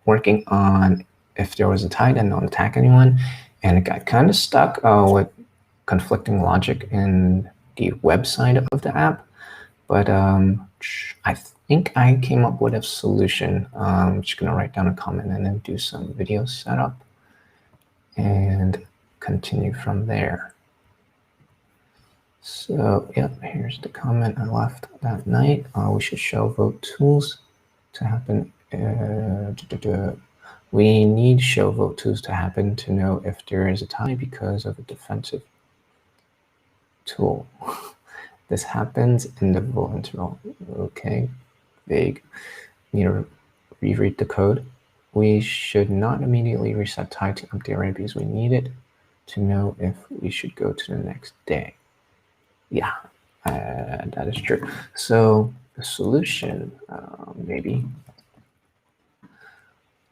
working on if there was a tie and don't attack anyone, and it got kind of stuck with conflicting logic in the website of the app. But I think I came up with a solution. I'm just going to write down a comment and then do some video setup and continue from there. So yeah, here's the comment I left that night. We should show vote tools to happen. We need show vote tools to happen to know if there is a tie because of a defensive tool. This happens in the vote interval. Okay, vague. Need to reread the code. We should not immediately reset tie to empty array because we need it to know if we should go to the next day. Yeah, that is true. So the solution, maybe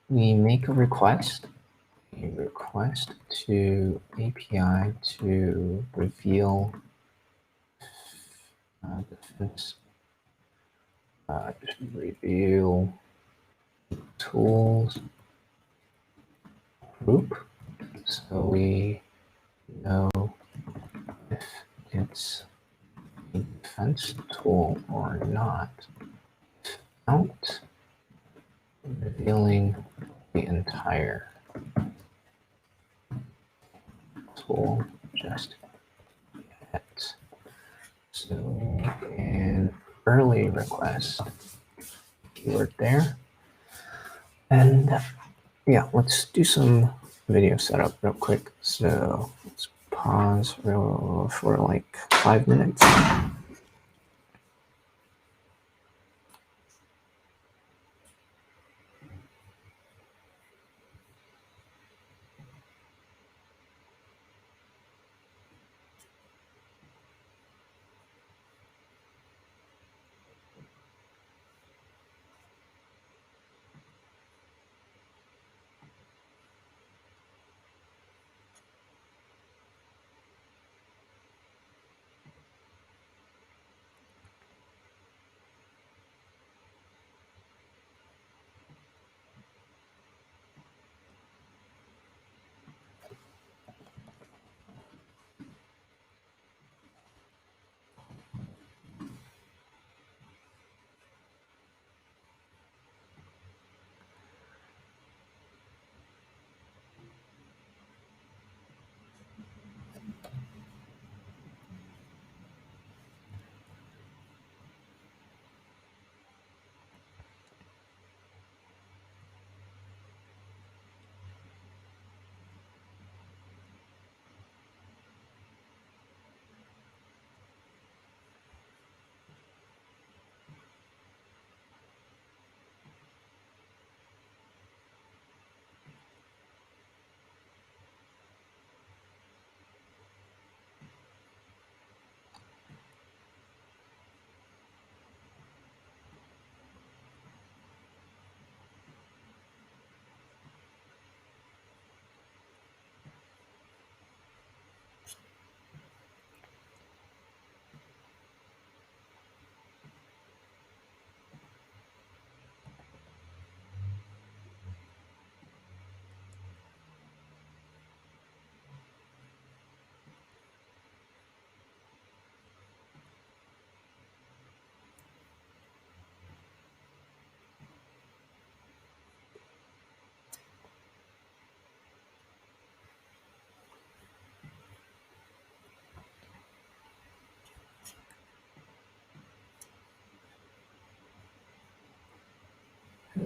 we make a request to API to reveal defense, reveal tools group, so we know if it's a defense tool or not, without revealing the entire tool just yet. So an early request keyword there. And yeah, let's do some video setup real quick. So let's pause for like 5 minutes.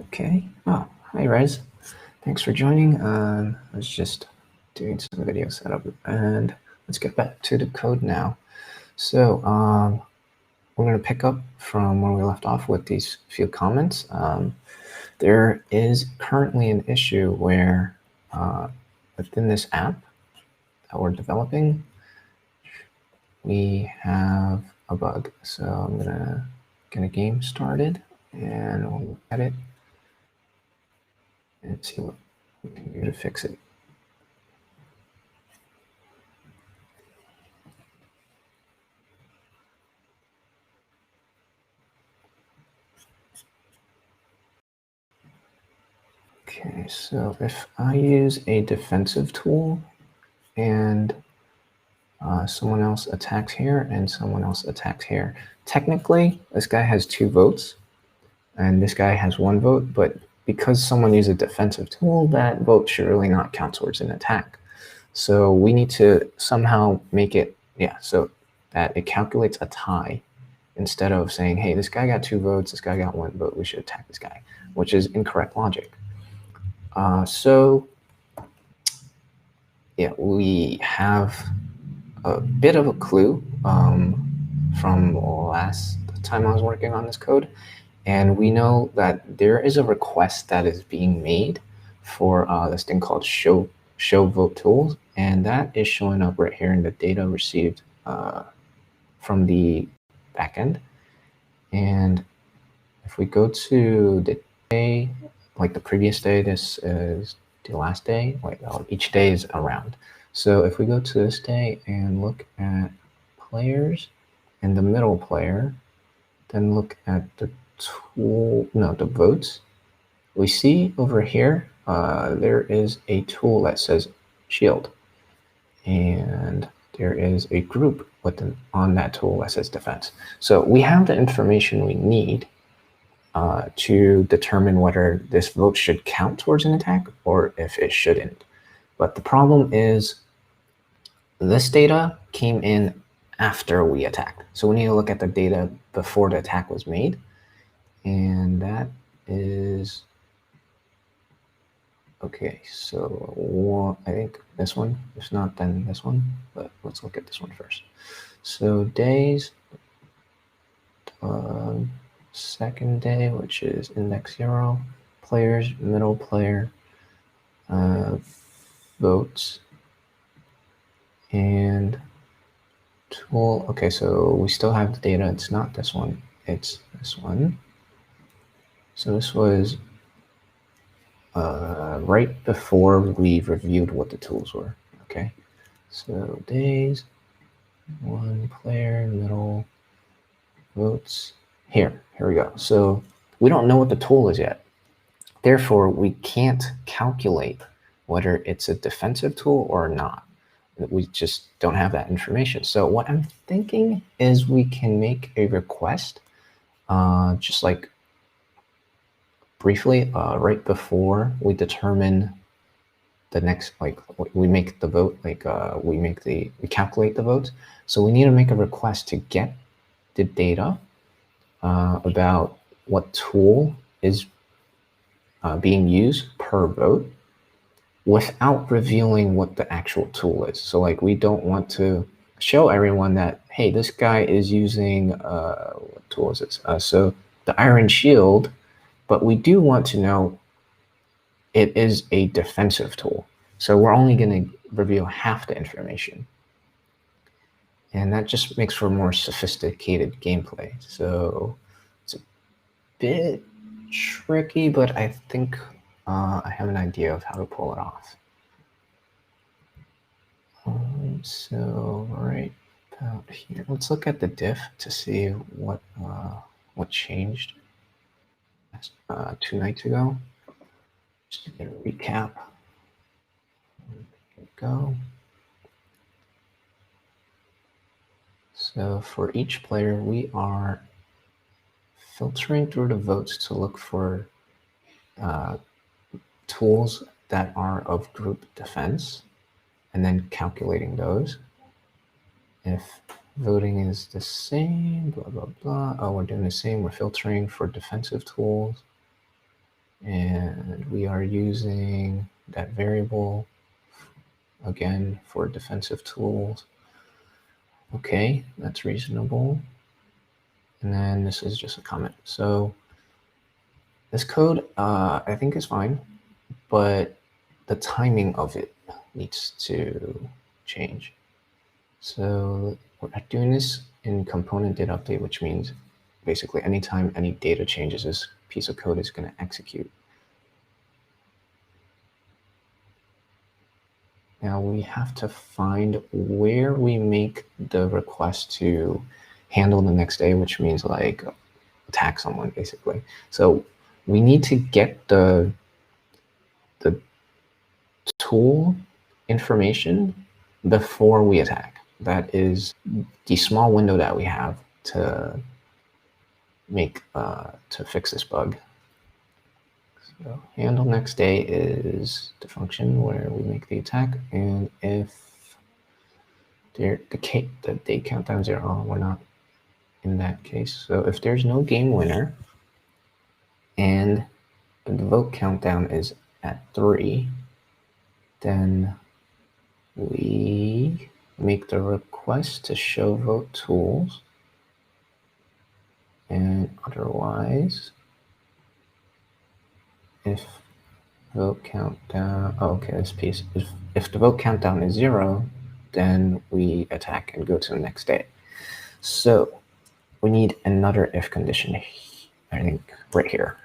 Okay. Oh, hi, Rez. Thanks for joining. I was just doing some video setup, and let's get back to the code now. So we're going to pick up from where we left off with these few comments. There is currently an issue where within this app that we're developing, we have a bug. So I'm going to get a game started, and we'll look at it and see what we can do to fix it. Okay, so if I use a defensive tool and someone else attacks here and someone else attacks here, technically this guy has 2 votes and this guy has 1 vote, but because someone used a defensive tool, that vote should really not count towards an attack. So we need to somehow make it, so that it calculates a tie instead of saying, hey, this guy got 2 votes, this guy got 1 vote, we should attack this guy, which is incorrect logic. So yeah, we have a bit of a clue from last time I was working on this code. And we know that there is a request that is being made for this thing called show vote tools. And that is showing up right here in the data received from the backend. And if we go to the day, like the previous day, this is the last day. Each day is a round. So if we go to this day and look at players and the middle player, then look at the the votes, we see over here there is a tool that says shield, and there is a group on that tool that says defense. So we have the information we need to determine whether this vote should count towards an attack or if it shouldn't. But the problem is this data came in after we attacked. So we need to look at the data before the attack was made. And that is, okay, so I think this one, if not, then this one, but let's look at this one first. So days, second day, which is index 0, players, middle player, votes, and tool. Okay, so we still have the data. It's not this one, it's this one. So this was right before we reviewed what the tools were. Okay, so days, 1 player, middle, votes. Here we go. So we don't know what the tool is yet. Therefore, we can't calculate whether it's a defensive tool or not. We just don't have that information. So what I'm thinking is we can make a request, just like briefly, right before we determine the next, we make the vote, we calculate the votes. So we need to make a request to get the data about what tool is being used per vote without revealing what the actual tool is. So we don't want to show everyone that, hey, this guy is using, what tool is this? So the Iron Shield, but we do want to know it is a defensive tool. So we're only going to reveal half the information. And that just makes for more sophisticated gameplay. So it's a bit tricky, but I think I have an idea of how to pull it off. So right about here, let's look at the diff to see what changed 2 nights ago. Just to get a recap. There we go. So for each player, we are filtering through the votes to look for tools that are of group defense, and then calculating those. If voting is the same, blah, blah, blah. Oh, we're doing the same. We're filtering for defensive tools. And we are using that variable, again, for defensive tools. Okay, that's reasonable. And then this is just a comment. So this code, I think is fine, but the timing of it needs to change. So we're doing this in ComponentDidUpdate, which means basically anytime any data changes, this piece of code is going to execute. Now we have to find where we make the request to handle the next day, which means attack someone basically. So we need to get the the tool information before we attack. That is the small window that we have to make to fix this bug. So handle next day is the function where we make the attack, and if the day countdown 0, we're not in that case. So if there's no game winner and the vote countdown is at 3, then we make the request to show vote tools, and otherwise, if vote countdown, this piece, if the vote countdown is 0, then we attack and go to the next day. So we need another if condition, I think, right here.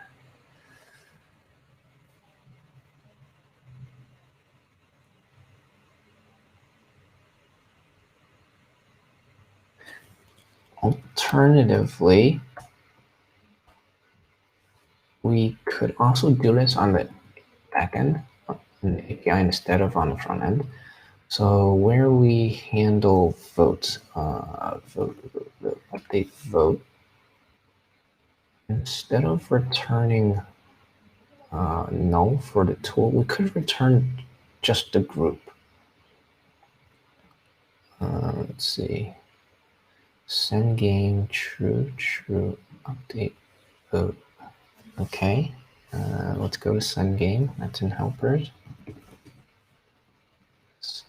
Alternatively, we could also do this on the backend, in the API, instead of on the front end. So where we handle votes, update vote, instead of returning null for the tool, we could return just the group. Let's see. Send game true update vote. Okay. Let's go to send game. That's in helpers.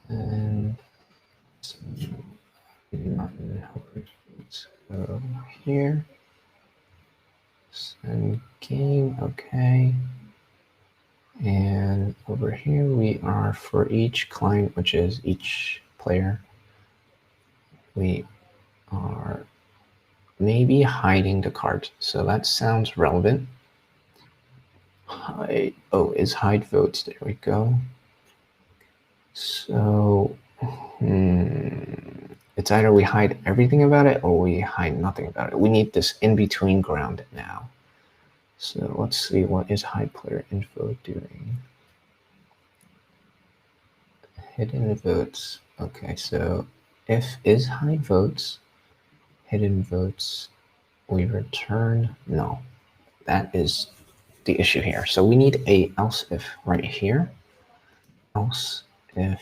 And not in helpers. Let's go here. Send game. Okay. And over here we are for each client, which is each player. We are maybe hiding the cards. So that sounds relevant. Is hide votes. There we go. So it's either we hide everything about it or we hide nothing about it. We need this in-between ground now. So let's see, what is hide player info doing? Hidden votes. Okay, so if is hide votes, hidden votes, we return null. That is the issue here. So we need a else if right here. Else if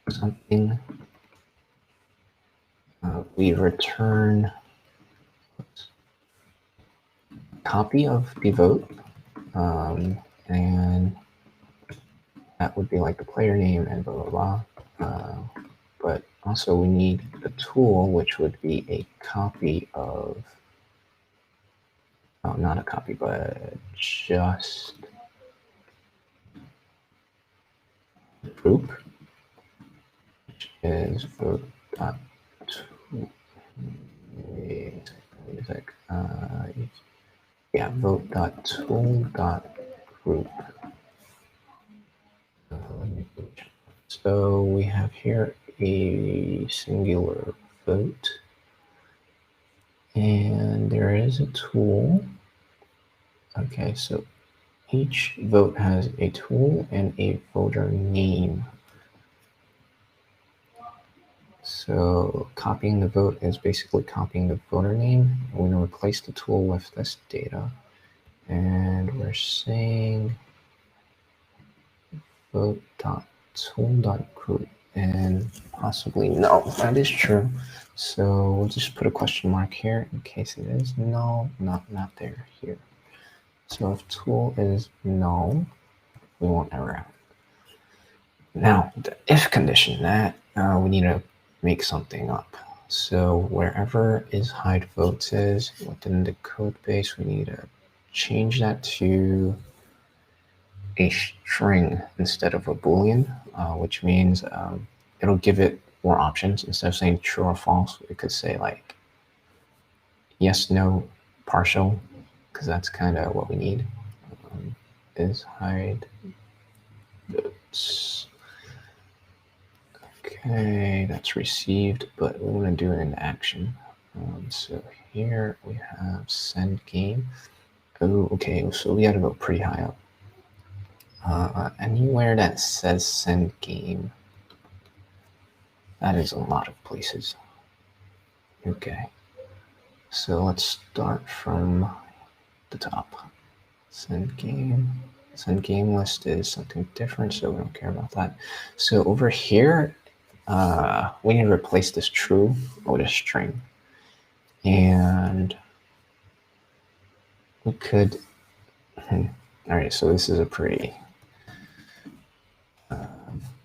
something, we return copy of the vote, and that would be like the player name and blah, blah, blah. But also we need the tool, which would be a copy of, not a copy, but just group, which is vote.tool. Vote.tool.group. So we have here a singular vote, and there is a tool. Okay, so each vote has a tool and a voter name. So copying the vote is basically copying the voter name. We're going to replace the tool with this data, and we're saying vote.tool.group, and possibly no, that is true. So we'll just put a question mark here in case it is null, not there, here. So if tool is null, we won't error out. Now the if condition, that we need to make something up. So wherever is hide votes is within the code base, we need to change that to a string instead of a Boolean, which means it'll give it more options. Instead of saying true or false, it could say like yes, no, partial, because that's kind of what we need. Is hide votes. Okay, that's received, but we want to do it in action. So here we have send game. Oh, okay, so we got to go pretty high up. Anywhere that says send game. That is a lot of places. Okay. So let's start from the top. Send game. Send game list is something different, so we don't care about that. So over here, we need to replace this true with a string. And we could, all right, so this is a pretty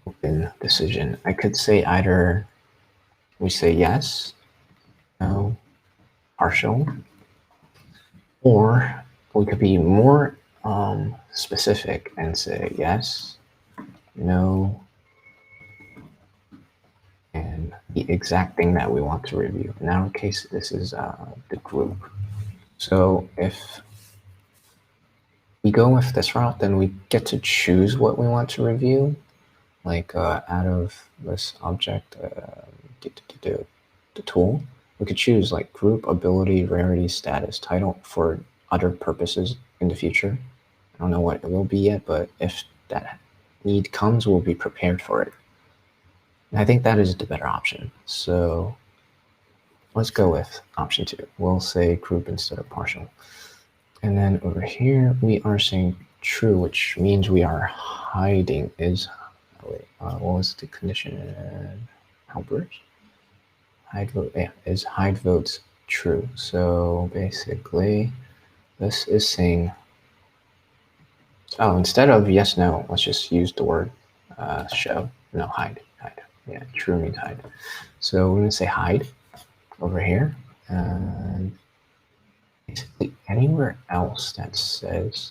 open decision. I could say either we say yes, no, partial, or we could be more specific and say yes, no, and the exact thing that we want to review. In our case, this is the group. So if we go with this route, then we get to choose what we want to review. Like out of this object, the tool, we could choose like group, ability, rarity, status, title for other purposes in the future. I don't know what it will be yet, but if that need comes, we'll be prepared for it. And I think that is the better option. So let's go with option 2. We'll say group instead of partial. And then over here, we are saying true, which means we are hiding is, what was the condition? Helpers? Hide vote, yeah, is hide votes true. So basically, this is saying, oh, instead of yes, no, let's just use the word show. No, hide. Yeah, true means hide. So we're going to say hide over here. And basically anywhere else that says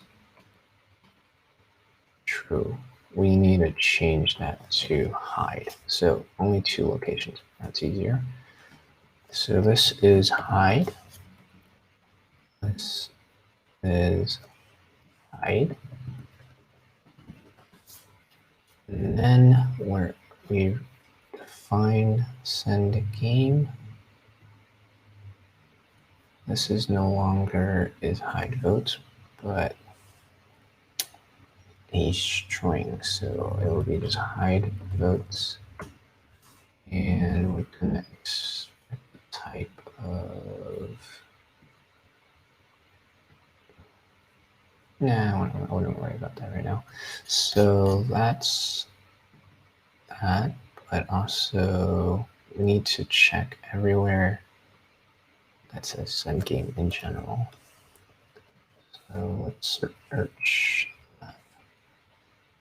true, we need to change that to hide. So only 2 locations. That's easier. So this is hide. This is hide. And then where we define send game, this is no longer is hide votes, but a string. So it will be just hide votes, and we can expect the type of. Nah, I wouldn't worry about that right now. So that's that, but also we need to check everywhere that says send game in general. So let's search that.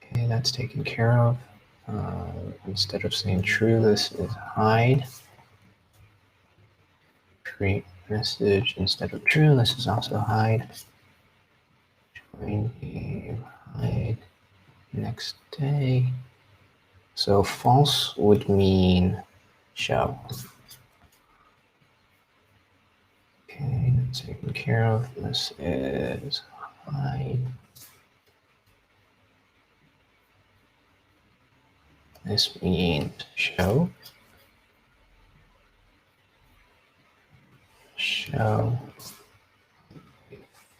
Okay, that's taken care of. Instead of saying true, this is hide. Create message instead of true, this is also hide. Join game, hide. Next day. So false would mean show. Okay, that's taken care of. This is hide. This means show. Show.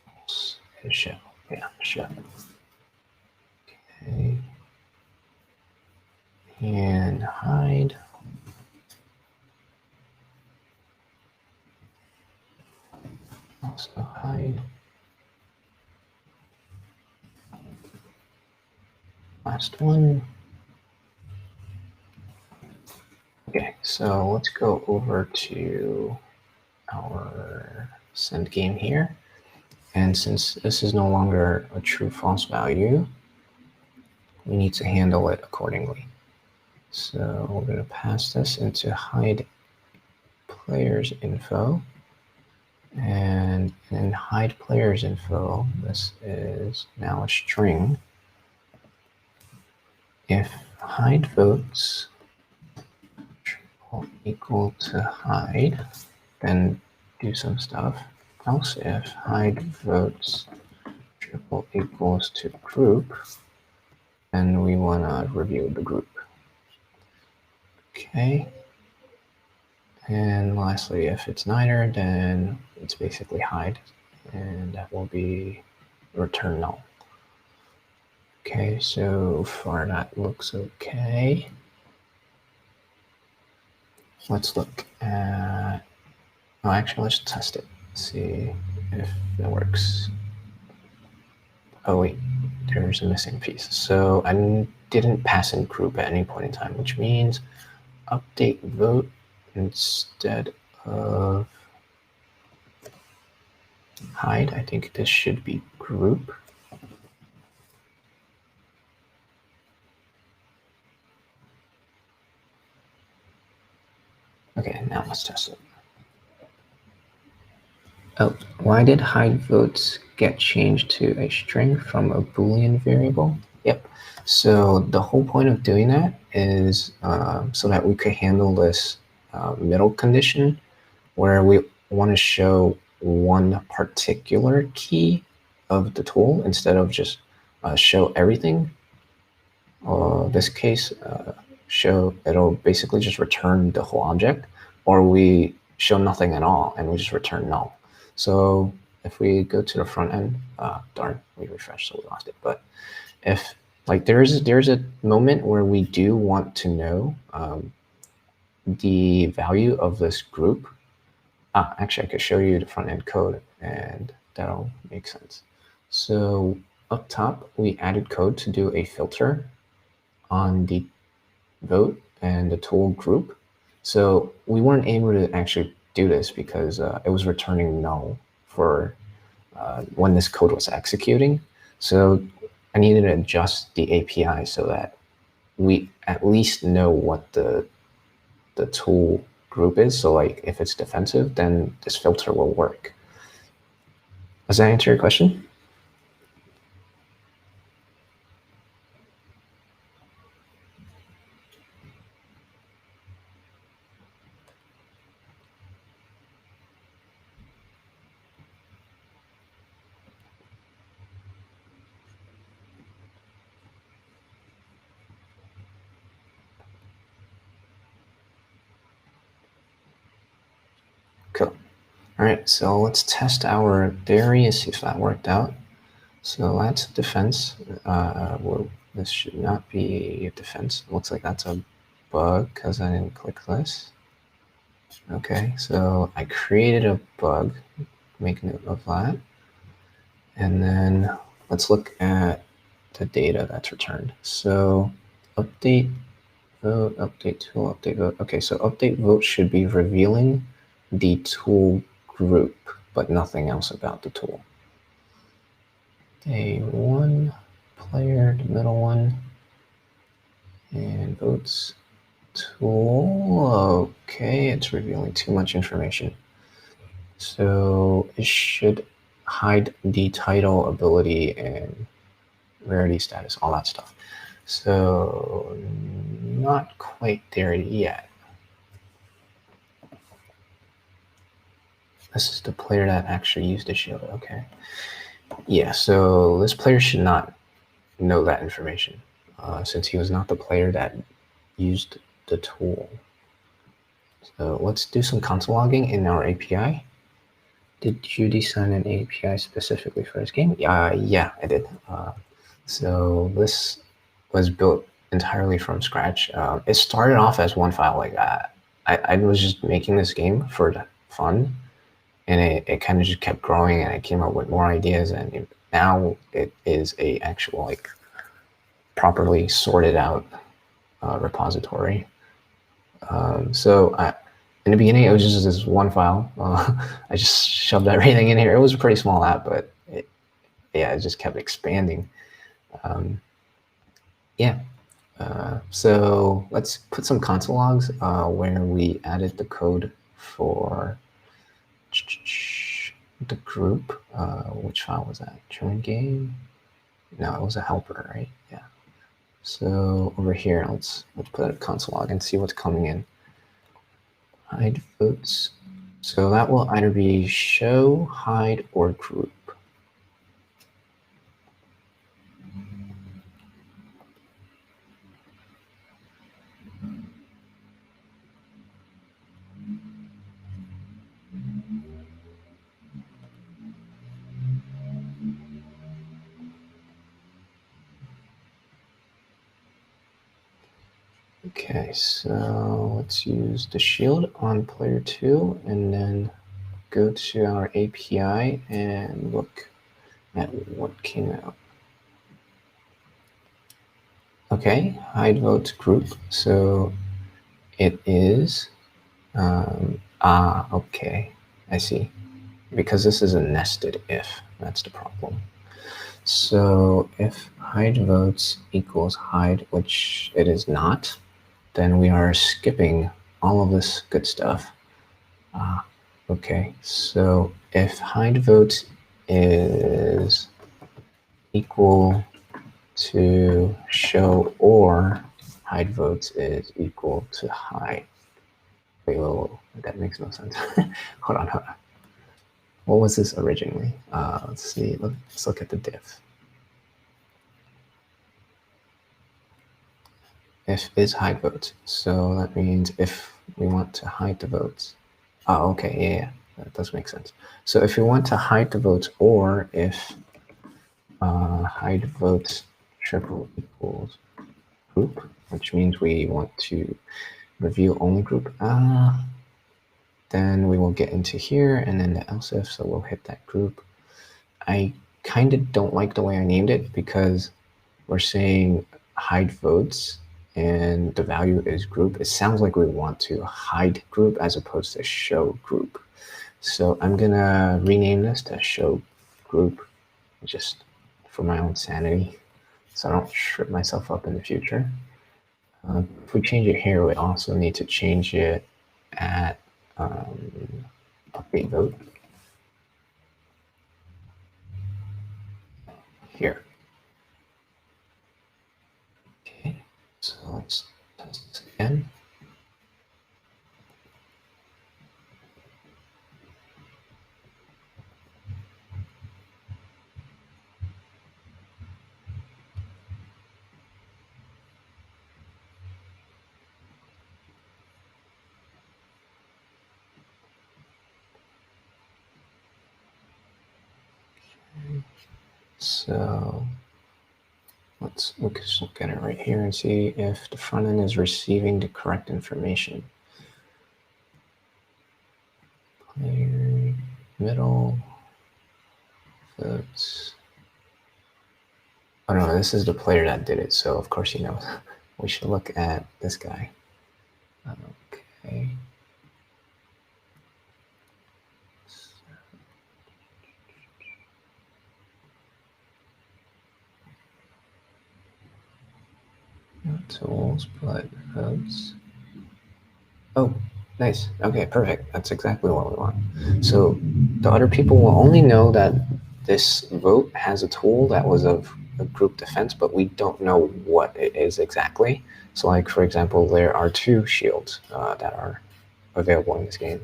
False is show. Yeah, show. Okay. And hide. Also hide. Last one. Okay, so let's go over to our send game here. And since this is no longer a true false value, we need to handle it accordingly. So we're going to pass this into hide players info. And in hide players info, this is now a string. If hide votes equal to hide, then do some stuff. Else if hide votes triple equals to group, then we want to review the group. Okay. And lastly, if it's neither, then it's basically hide, and that will be return null. Okay, so far that looks okay. Let's look at, oh, actually, let's test it. See if it works. Oh wait, there's a missing piece. So I didn't pass in group at any point in time, which means update vote instead of hide. I think this should be group. Okay, now let's test it. Oh, why did hide votes get changed to a string from a Boolean variable? Yep. So the whole point of doing that is so that we could handle this middle condition where we want to show one particular key of the tool instead of just show everything. This case, it'll basically just return the whole object, or we show nothing at all and we just return null. So if we go to the front end, darn, we refreshed, so we lost it. But if like there's a moment where we do want to know the value of this group. Actually, I could show you the front end code, and that'll make sense. So up top, we added code to do a filter on the vote and the tool group. So we weren't able to actually do this because it was returning null for when this code was executing. So I needed to adjust the API so that we at least know what the tool group is. So like if it's defensive, then this filter will work. Does that answer your question? Cool. All right, so let's test our theory and see if that worked out. So that's defense. Well, this should not be a defense. It looks like that's a bug because I didn't click this. Okay, so I created a bug. Make note of that. And then let's look at the data that's returned. So update vote, update tool, update vote. Okay, so update vote should be revealing the tool group, but nothing else about the tool. A one player, the middle one, and votes tool. Okay, it's revealing too much information. So it should hide the title, ability, and rarity status, all that stuff. So not quite there yet. This is the player that actually used the shield. Okay. Yeah, so this player should not know that information since he was not the player that used the tool. So let's do some console logging in our API. Did you design an API specifically for this game? Yeah, I did. So this was built entirely from scratch. It started off as one file like that. I was just making this game for fun, and it kind of just kept growing, and I came up with more ideas, and now it is a actual like properly sorted out repository. So in the beginning, it was just this one file. I just shoved everything in here. It was a pretty small app, but it just kept expanding. Yeah. So let's put some console logs where we added the code for the group. Which file was that? Join game? No, it was a helper, right? Yeah. So over here, let's put a console log and see what's coming in. Hide votes. So that will either be show, hide, or group. Okay, so let's use the shield on player 2 and then go to our API and look at what came out. Okay, hide vote group. So it is, okay, I see. Because this is a nested if, that's the problem. So if hide votes equals hide, which it is not, then we are skipping all of this good stuff. Okay, so if hide votes is equal to show or hide votes is equal to hide. Wait, that makes no sense. Hold on. What was this originally? Let's see, let's look at the diff. If is hide votes. So that means if we want to hide the votes. Oh, okay, yeah, that does make sense. So if we want to hide the votes, or if hide votes triple equals group, which means we want to reveal only group, then we will get into here and then the else if, so we'll hit that group. I kind of don't like the way I named it because we're saying hide votes and the value is group. It sounds like we want to hide group as opposed to show group. So I'm gonna rename this to show group just for my own sanity so I don't trip myself up in the future. If we change it here, we also need to change it at update vote here. Okay, so let's test this again. So let's look at it right here and see if the front end is receiving the correct information. Player, middle, votes. Oh no, this is the player that did it, so of course he knows. We should look at this guy. Okay. Not tools, but votes. Oh, nice. Okay, perfect. That's exactly what we want. So the other people will only know that this vote has a tool that was of a group defense, but we don't know what it is exactly. So like, for example, there are 2 shields that are available in this game,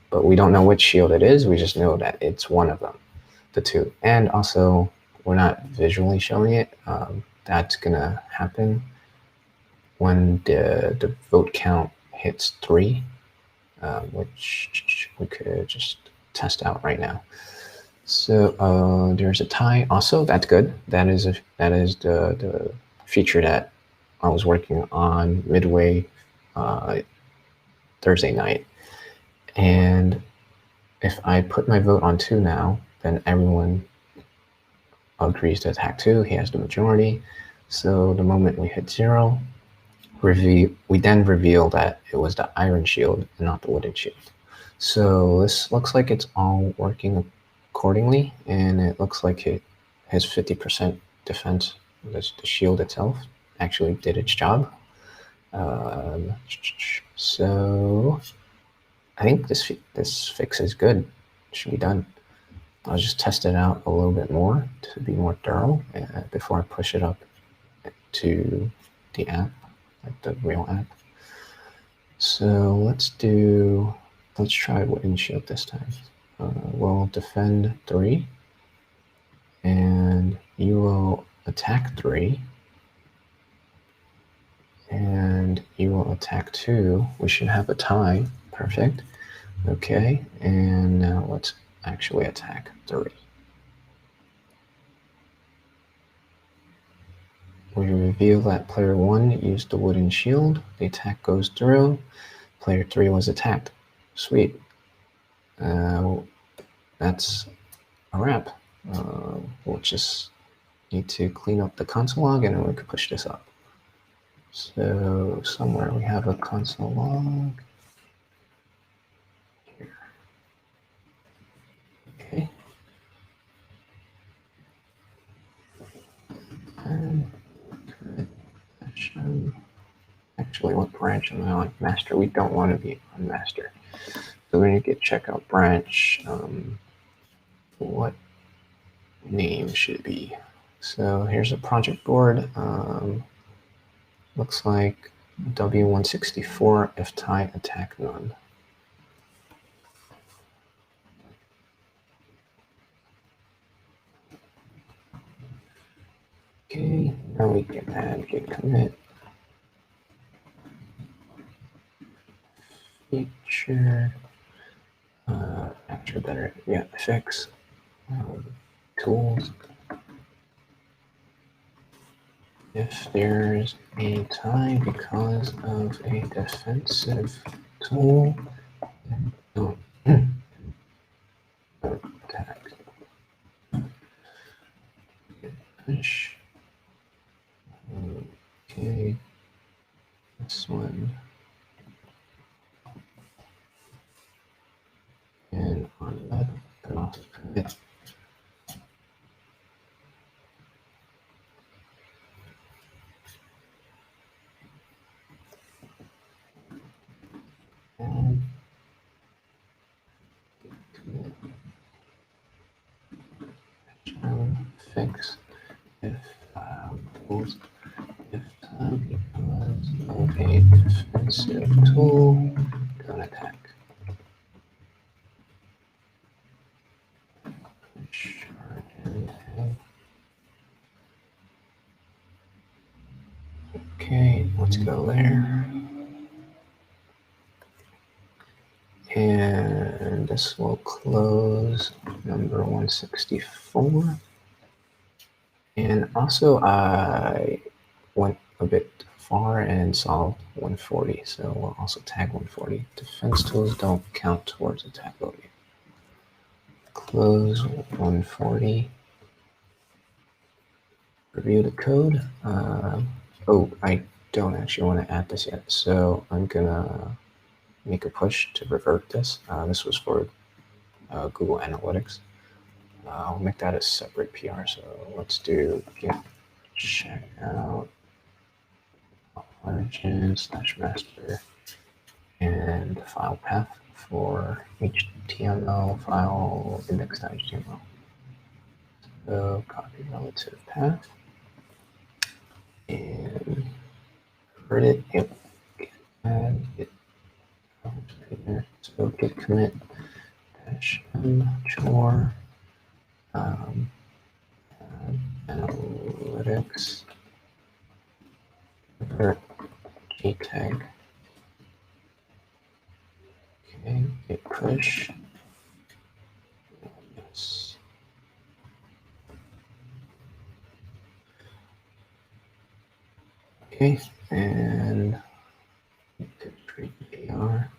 but we don't know which shield it is. We just know that it's one of them, the 2. And also, we're not visually showing it. That's gonna happen when the vote count hits 3, which we could just test out right now. So there's a tie. Also, that's good. That is the feature that I was working on midway Thursday night. And if I put my vote on 2 now, then everyone agrees to attack 2. He has the majority. So the moment we hit 0, we then reveal that it was the iron shield and not the wooden shield. So this looks like it's all working accordingly, and it looks like it has 50% defense. The shield itself actually did its job. So I think this fix is good. It should be done. I'll just test it out a little bit more to be more thorough before I push it up to the app, like the real app. So let's try wooden shield this time. We'll defend 3, and you will attack 3, and you will attack 2. We should have a tie. Perfect. Okay, and now let's actually attack 3. We we reveal that player 1 used the wooden shield. The attack goes through. Player 3 was attacked. Sweet. That's a wrap. We'll just need to clean up the console log and then we can push this up. So somewhere we have a console log. Here. Okay. And actually, what branch am I on? Master. We don't want to be on master. So we need to get checkout branch. What name should it be? So here's a project board. Looks like W164 if tie attack none. Okay, now we can add git commit. Feature. Actually better, yeah, fix. Tools. If there's a tie because of a defensive tool, don't attack. Push. Okay, this one. And on that, turn off the commit. And fix if tools if because of a defensive tool, don't attack. Okay, let's go there. And this will close number 164. And also I went a bit far and solved 140. So we'll also tag 140. Defense tools don't count towards attack loading. Close 140. Review the code. Oh, I don't actually want to add this yet. So I'm gonna make a push to revert this. This was for Google Analytics. I'll make that a separate PR. So let's do git checkout origin/master and file path for HTML file index.html. So copy relative path and revert it. Yep. And git so git commit chore analytics revert tag. Okay, git push. Yes. Okay, and create PR.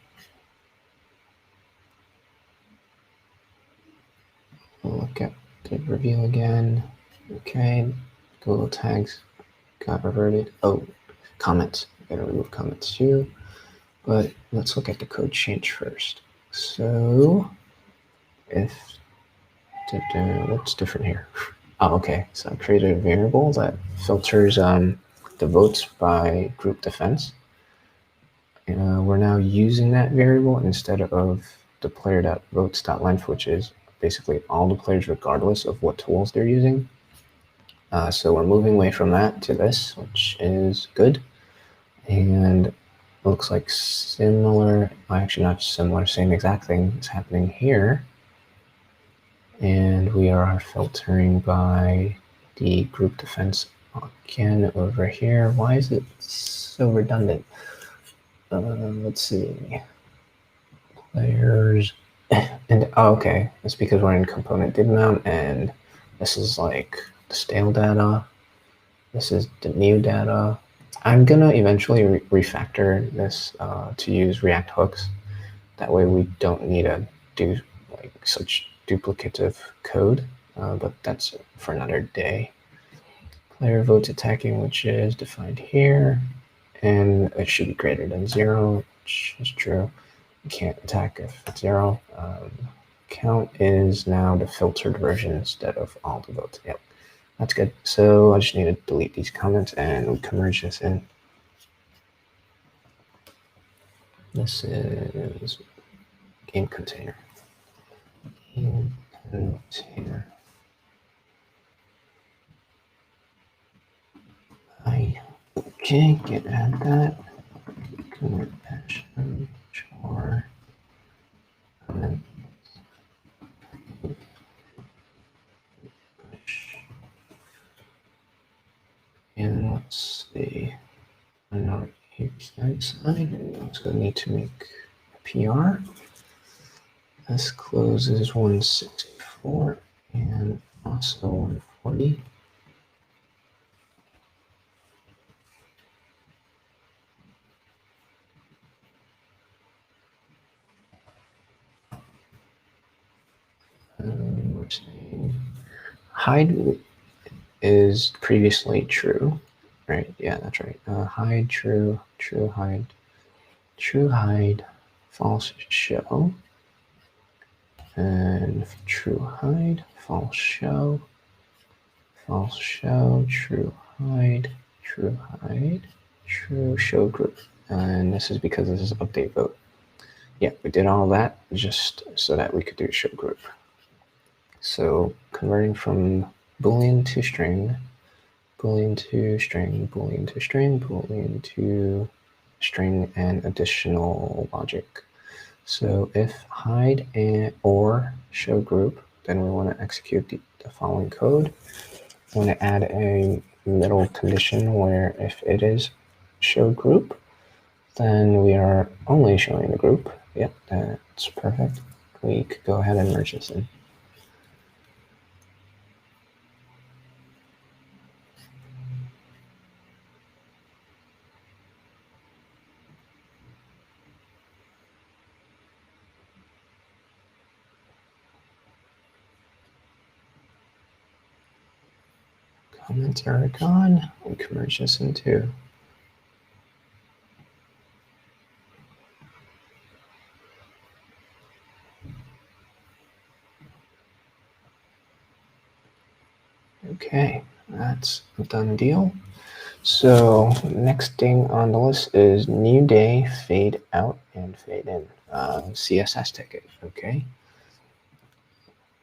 We'll look at the review again. Okay, Google tags got reverted. Oh, comments. I gotta remove comments too. But let's look at the code change first. So if what's different here? Oh, okay. So I created a variable that filters the votes by group defense. We're now using that variable instead of the player.votes.length, which is basically all the players regardless of what tools they're using. So we're moving away from that to this, which is good. And it looks like similar, actually not similar, same exact thing is happening here. And we are filtering by the group defense again over here. Why is it so redundant? Let's see. Players. And oh, okay, it's because we're in ComponentDidUpdate and this is like the stale data. This is the new data. I'm gonna eventually refactor this to use React hooks. That way we don't need to do like such duplicative code, but that's for another day. Player votes attacking, which is defined here, and it should be greater than 0, which is true. You can't attack if it's 0. Count is now the filtered version instead of all the votes. Yep, that's good. So I just need to delete these comments and we can merge this in. This is game container. Game container. Okay, get add that. Commit passion, chore, and then push. And let's see. Another API side. I'm just gonna need to make a PR. This closes 164 and also 140. We're saying hide is previously true, right? Yeah, that's right. Hide true, true hide, false show, and true hide, false show, true hide, true show group. And this is because this is update vote. Yeah, we did all that just so that we could do show group. So converting from Boolean to string, Boolean to string, Boolean to string, Boolean to string, and additional logic. So if hide and or show group, then we want to execute the following code. We want to add a middle condition where if it is show group, then we are only showing the group. Yep, that's perfect. We could go ahead and merge this in. Comments are gone. We can merge this in too. Okay, that's a done deal. So next thing on the list is new day, fade out and fade in. CSS ticket, okay?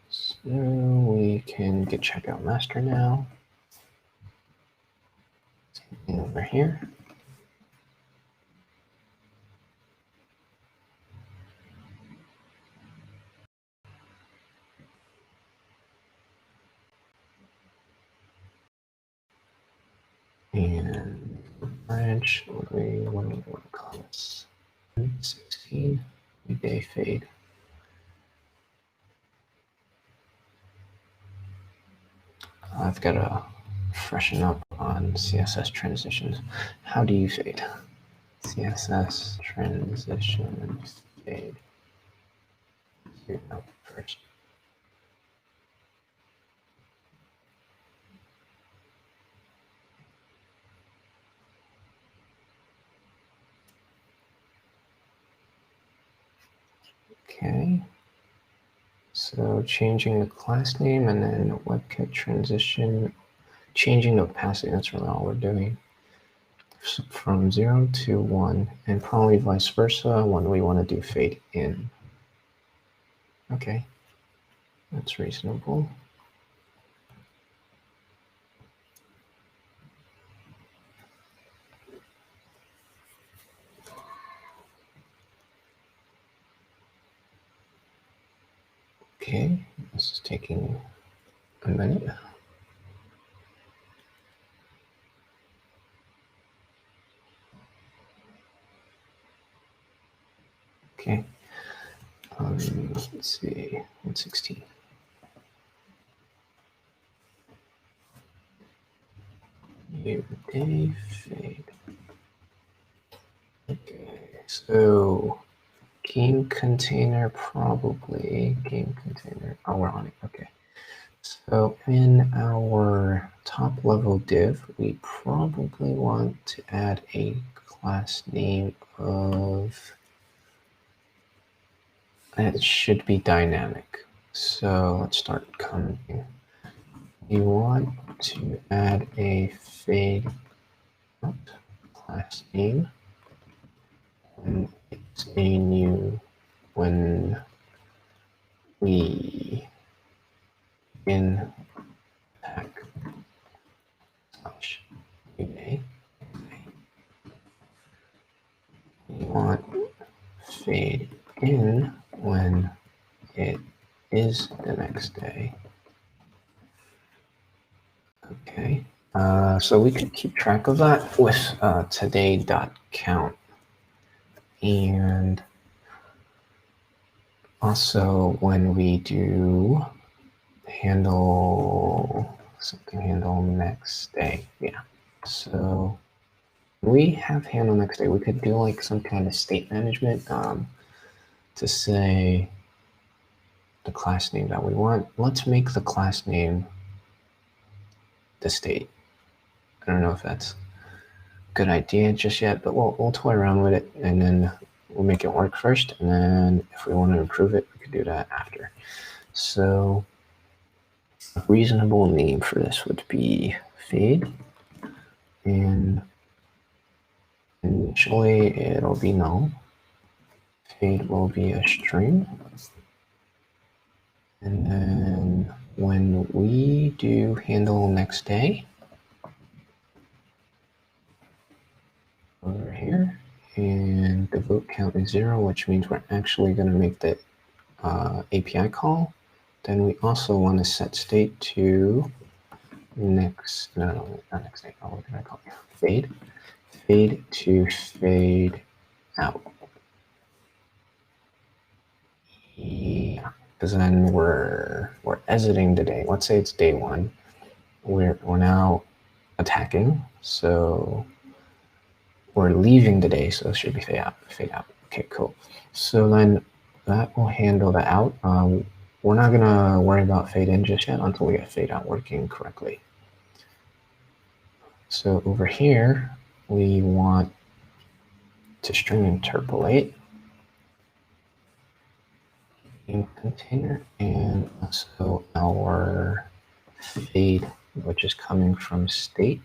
So we can get checkout master now. And over here. And branch, what do we want to call this? 16, new day, fade. I've got to freshen up on CSS transitions. How do you fade? CSS transition fade. Here, no, first. Okay. So changing the class name and then the WebKit transition, changing the opacity, that's really all we're doing. From 0 to 1, and probably vice versa when we want to do fade in. Okay, that's reasonable. Okay, this is taking a minute. Okay, let's see, 116. new day fade. Okay, so game container, probably game container. Oh, we're on it. Okay. So in our top level div, we probably want to add a class name of, it should be dynamic. So let's start commenting. We want to add a fade class name when it's a new, when we in pack slash new day. We want fade in when it is the next day. Okay, so we could keep track of that with today.count. And also when we do handle something, handle next day. Yeah, so we have handle next day. We could do like some kind of state management to say the class name that we want. Let's make the class name the state. I don't know if that's a good idea just yet, but we'll toy around with it, and then we'll make it work first, and then if we want to improve it, we could do that after. So a reasonable name for this would be fade, and initially it'll be null. Fade will be a string. And then when we do handle next day over here, and the vote count is 0, which means we're actually going to make the API call, then we also want to set state to next, no, not next day. Oh, what did I call it? Fade. Fade to fade out. Yeah, because then we're exiting the day. Let's say it's day 1. We're now attacking, so we're leaving the day, so it should be fade out. Fade out. Okay, cool. So then that will handle the out. We're not gonna worry about fade in just yet until we get fade out working correctly. So over here, we want to string interpolate in container, and also our fade, which is coming from state.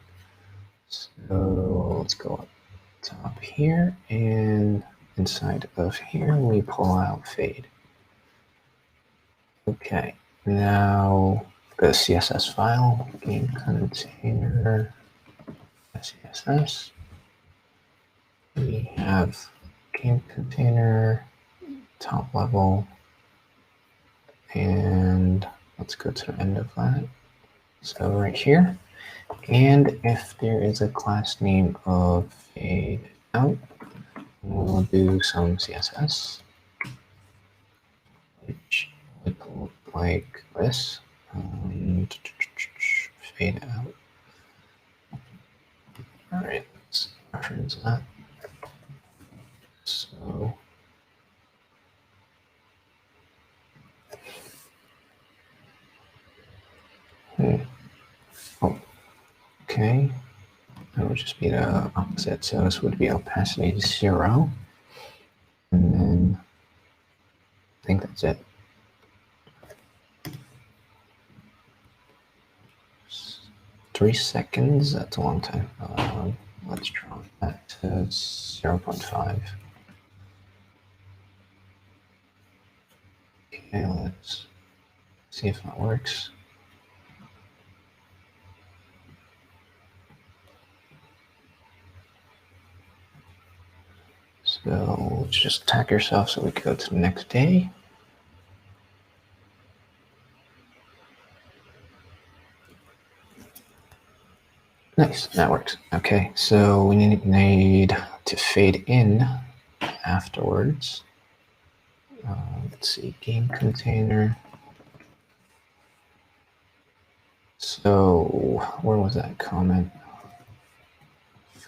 So let's go up top here, and inside of here, we pull out fade. Okay, now the CSS file, game container, CSS. We have game container, top level, and let's go to the end of that. So right here, and if there is a class name of fade out, we'll do some CSS, which would look like this. Fade out. All right, let's reference that. So oh, okay, that would just be the opposite. So this would be opacity 0, and then I think that's it. 3 seconds, that's a long time. Let's drop that to 0.5. Okay, let's see if that works. So let's just tag yourself so we can go to the next day. Nice, that works. Okay, so we need to fade in afterwards. Let's see, game container. So where was that comment?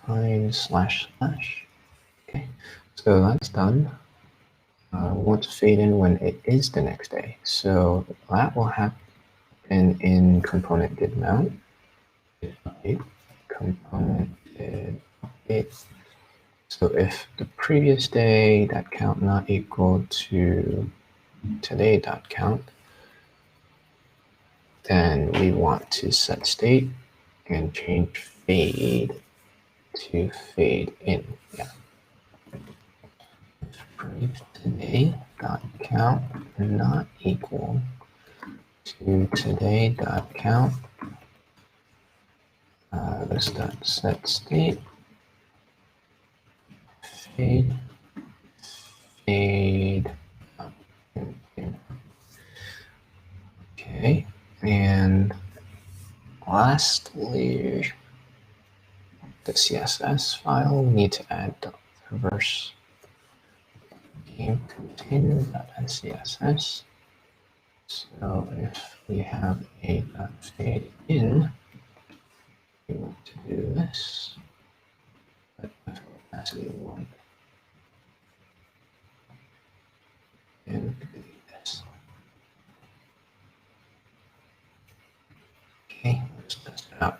find slash slash. Okay, so that's done. We want to fade in when it is the next day. So that will happen in component did mount. Component did update. So if the previous day dot count not equal to today dot count, then we want to set state and change fade to fade in. Yeah. Today dot count not equal to today dot count. This dot set state fade fade. Okay, and lastly, the CSS file, we need to add the reverse game container.css. So if we have a fade in, we want to do this, but capacity 1. And do this. Okay, let's test it out.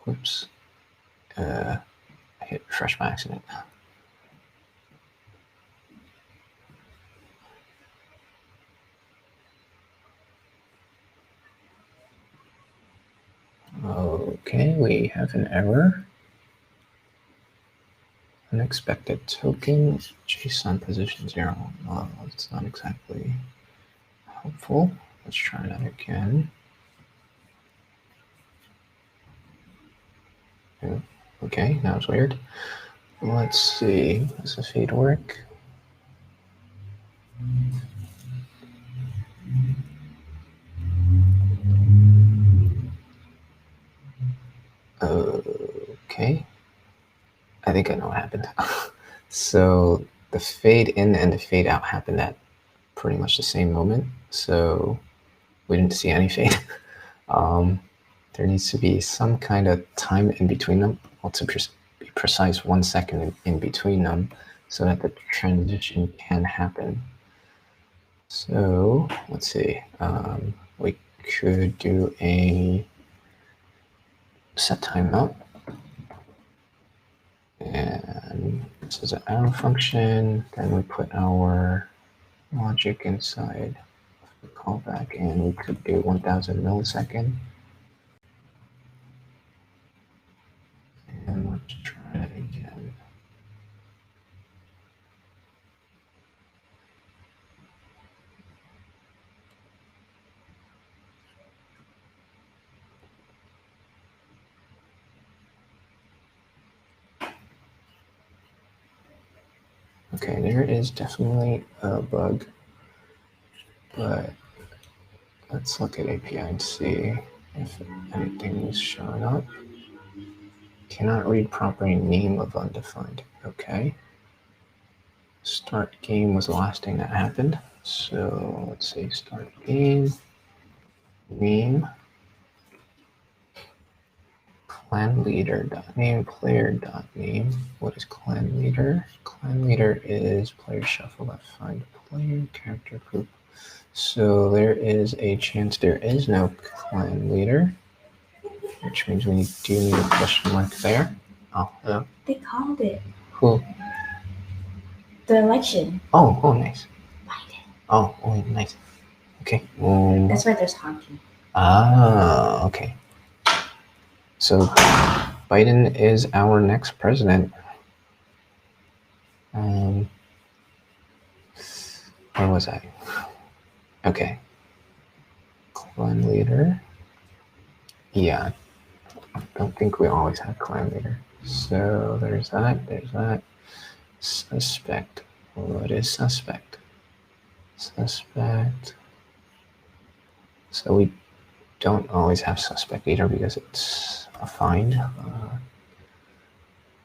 Whoops. I hit refresh by accident. Okay, we have an error. Unexpected token, JSON position 0. Well, it's not exactly helpful. Let's try that again. Okay, that was weird. Let's see, does the fade work? Okay, I think I know what happened. So the fade in and the fade out happened at pretty much the same moment. So we didn't see any fade. There needs to be some kind of time in between them, well, to be precise, 1 second in between them, so that the transition can happen. So let's see, we could do a set timeout. And this is an arrow function. Then we put our logic inside the callback, and we could do 1000 millisecond. And let's try it again. Okay, there is definitely a bug, but let's look at API and see if anything is showing up. Cannot read proper name of undefined. Okay. Start game was the last thing that happened. So let's say start game, name, clan leader dot name, player dot name. What is clan leader? Clan leader is player shuffle left find player character group. So there is a chance there is no clan leader, which means we do need a question mark there. Oh, hello. They called it. Who? The election. Oh, nice. Biden. Oh, nice. Okay. That's why there's hockey. Ah, okay. So Biden is our next president. Where was I? Okay. Clan leader. Yeah. I don't think we always have clan leader. So there's that. Suspect. What is suspect? Suspect. So we don't always have suspect either because it's a find.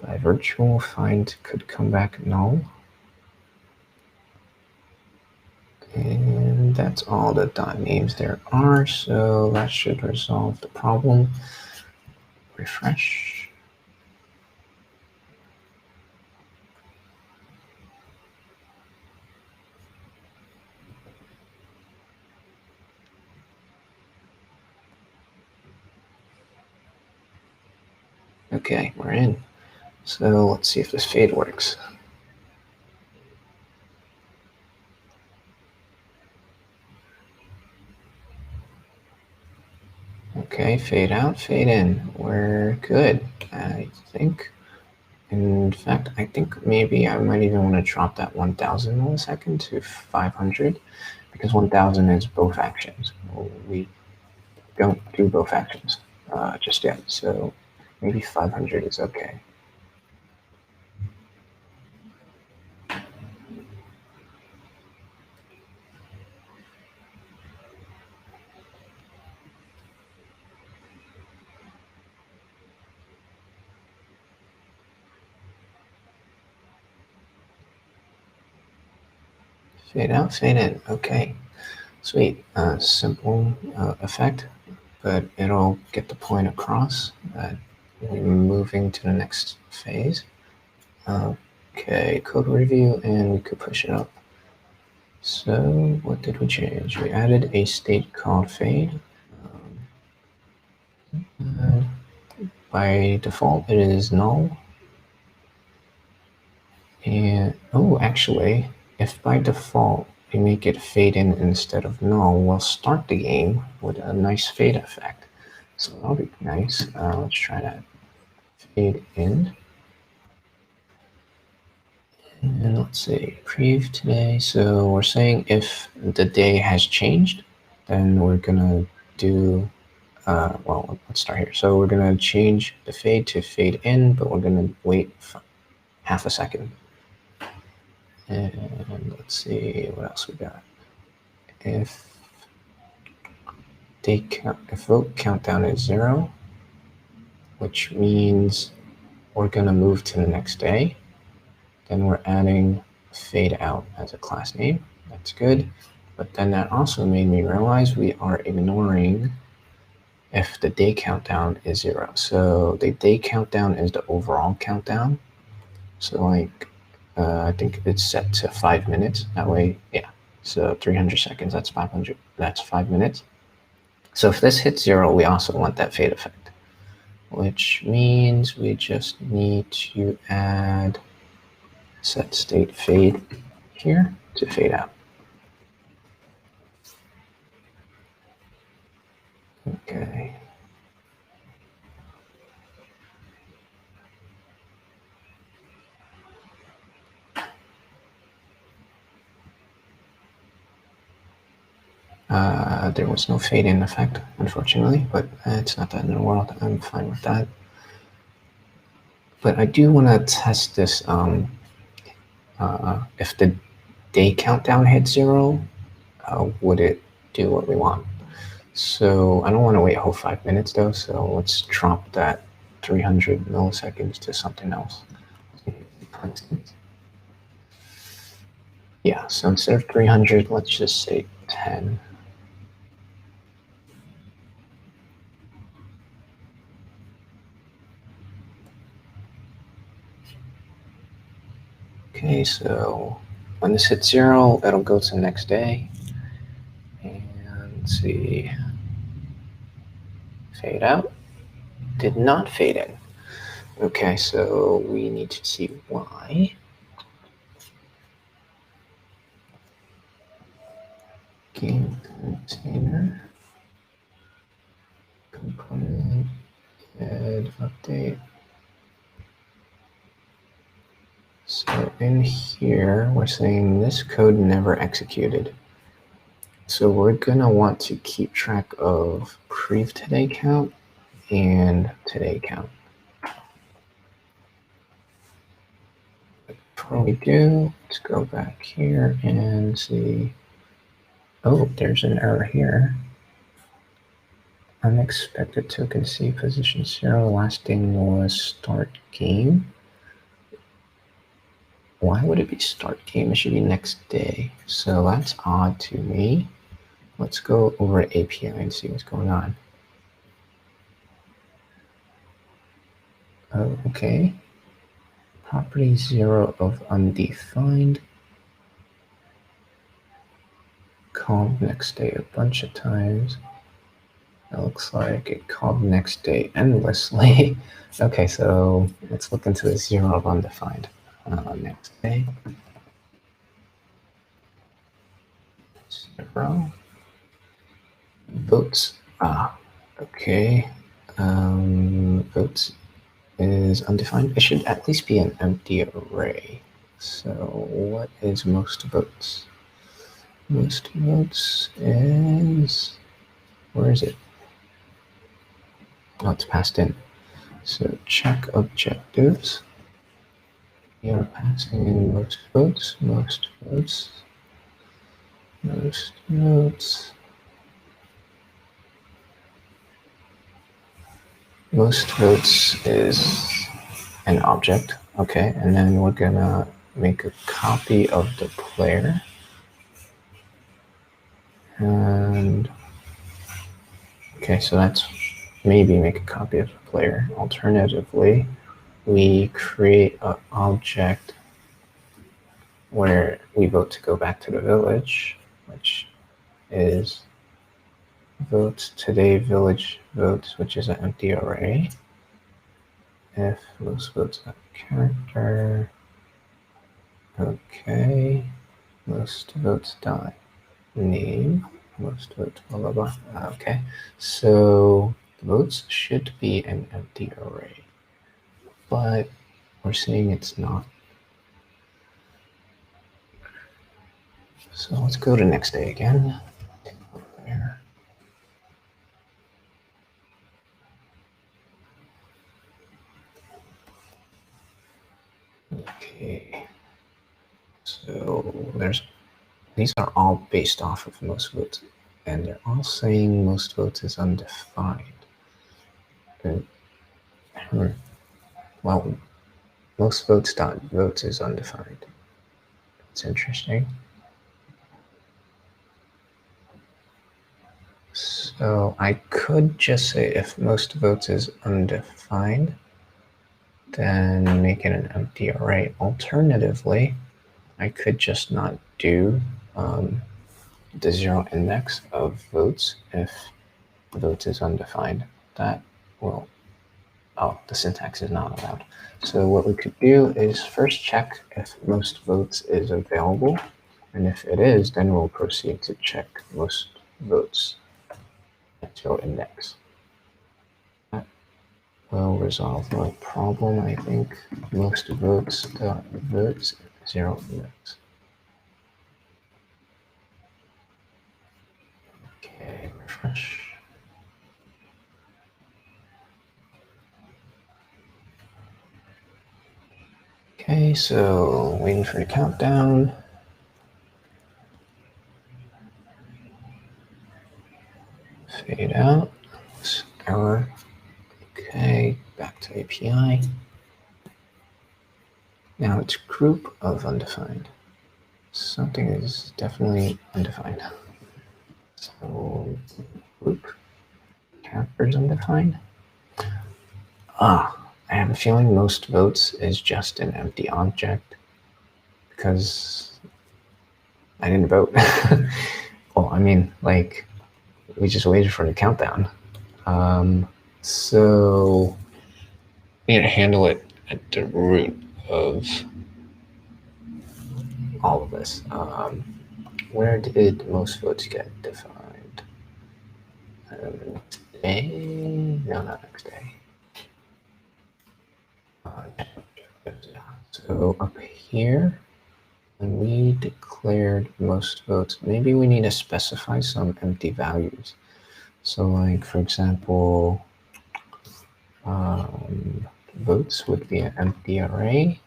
By virtual find could come back null. And that's all the dot names there are, so that should resolve the problem. Refresh. Okay, we're in. So let's see if this fade works. Okay, fade out, fade in. We're good, I think. In fact, I think maybe I might even want to drop that 1000 millisecond to 500 because 1000 is both actions. We don't do both actions just yet, so maybe 500 is okay. Fade out, fade in. Okay, sweet. Simple effect, but it'll get the point across that we're moving to the next phase. Okay, code review, and we could push it up. So what did we change? We added a state called fade. By default, it is null. And oh, actually, if by default we make it fade in instead of null, we'll start the game with a nice fade effect. So that'll be nice. Let's try that. Fade in. And let's see, prev today. So we're saying if the day has changed, then we're gonna do, well, let's start here. So we're gonna change the fade to fade in, but we're gonna wait half a second. And let's see what else we got. If vote countdown is 0, which means we're gonna move to the next day, then we're adding fade out as a class name. That's good. But then that also made me realize we are ignoring if the day countdown is 0. So the day countdown is the overall countdown. So like, I think it's set to 5 minutes. That way, yeah. So 300 seconds, that's 500, that's 5 minutes. So if this hits 0, we also want that fade effect, which means we just need to add set state fade here to fade out. Okay. There was no fade in effect, unfortunately, but it's not that in the world. I'm fine with that. But I do want to test this. If the day countdown hits 0, would it do what we want? So I don't want to wait a whole 5 minutes though. So let's drop that 300 milliseconds to something else. Yeah, so instead of 300, let's just say 10. Okay, so when this hits 0, it'll go to the next day. And let's see, fade out, did not fade in. Okay, so we need to see why. Game container, component add update. So in here, we're saying this code never executed. So we're gonna want to keep track of prev today count and today count. Before we do, let's go back here and see. Oh, there's an error here. Unexpected token C position 0, last thing was start game. Why would it be start game? It should be next day. So that's odd to me. Let's go over to API and see what's going on. Oh, okay. Property 0 of undefined. Called next day a bunch of times. It looks like it called next day endlessly. Okay, so let's look into the 0 of undefined. Next day. 0. Votes. Okay. Votes is undefined. It should at least be an empty array. So what is most votes? Most votes is, where is it? Oh, it's passed in. So check objectives. We are passing in most votes, most votes, most votes. Most votes is an object. Okay, and then we're gonna make a copy of the player. And okay, so that's maybe make a copy of the player. Alternatively, we create an object where we vote to go back to the village, which is votes today village votes, which is an empty array. If most votes have character, okay, most votes die. Name, most votes, blah, blah, blah. Okay, so votes should be an empty array, but we're saying it's not. So let's go to next day again. There. Okay, so these are all based off of most votes, and they're all saying most votes is undefined. And, well, most votes dot votes is undefined. It's interesting. So I could just say if most votes is undefined, then make it an empty array. Alternatively, I could just not do the 0 index of votes if votes is undefined. That will, oh, the syntax is not allowed. So what we could do is first check if most votes is available. And if it is, then we'll proceed to check most votes at 0 index. That will resolve my problem, I think. Most votes dot votes 0 index. Okay, refresh. Okay, so waiting for the countdown. Fade out. Error. Okay, back to API. Now it's group of undefined. Something is definitely undefined. So group characters undefined. I have a feeling most votes is just an empty object because I didn't vote. Well, I mean, like, we just waited for the countdown. So we need to handle it at the root of all of this. Where did most votes get defined? Next day? No, not next day. So up here, when we declared most votes, maybe we need to specify some empty values. So like, for example, votes would be an empty array.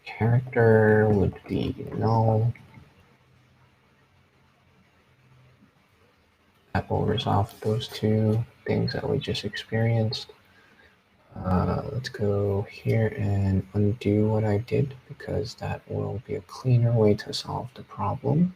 Character would be null. That will resolve those two things that we just experienced. Let's go here and undo what I did, because that will be a cleaner way to solve the problem.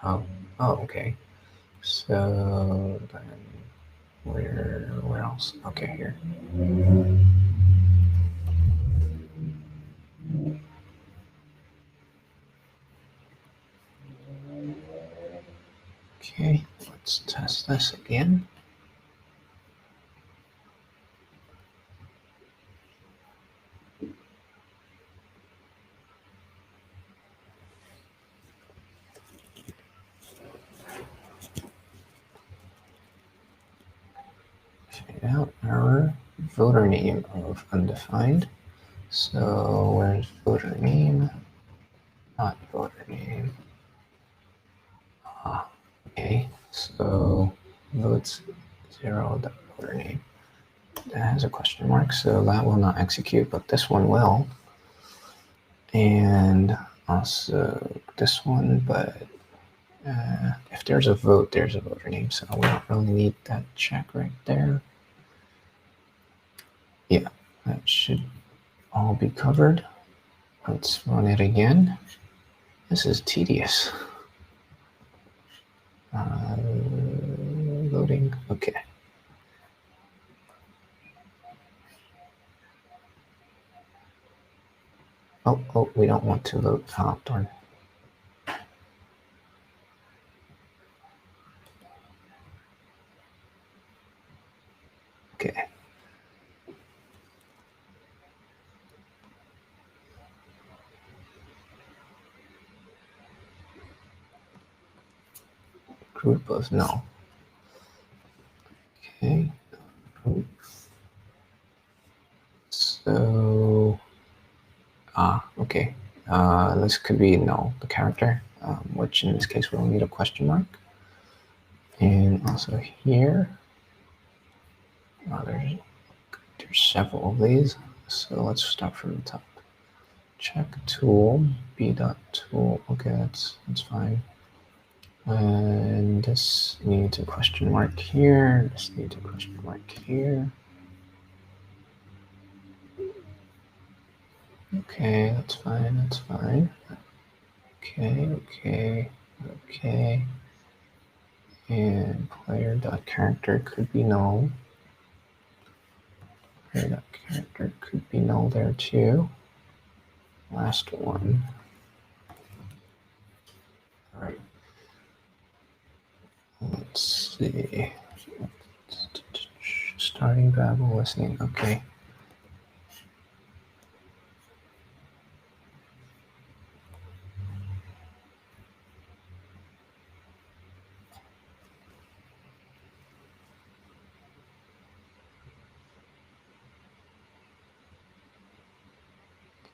Oh, okay. So then where else? Okay, here. Okay, let's test this again. Check it out, error, voter name of undefined. So where's voter name? Not voter name. Okay, so votes 0 voter name. That has a question mark, so that will not execute, but this one will. And also this one, but if there's a vote, there's a voter name, so we don't really need that check right there. Yeah, that should all be covered. Let's run it again. This is tedious. Loading, okay. Oh, we don't want to load. Oh, darn. Okay. Group of no. Okay. So, okay. This could be null, the character, which in this case we'll need a question mark. And also here, there's several of these. So let's start from the top. Check tool, b.tool. Okay, that's fine. And this needs a question mark here. This needs a question mark here. Okay, that's fine, that's fine. Okay. And player.character could be null. Player.character could be null there too. Last one. All right. Let's see. Starting Babel listening. Okay.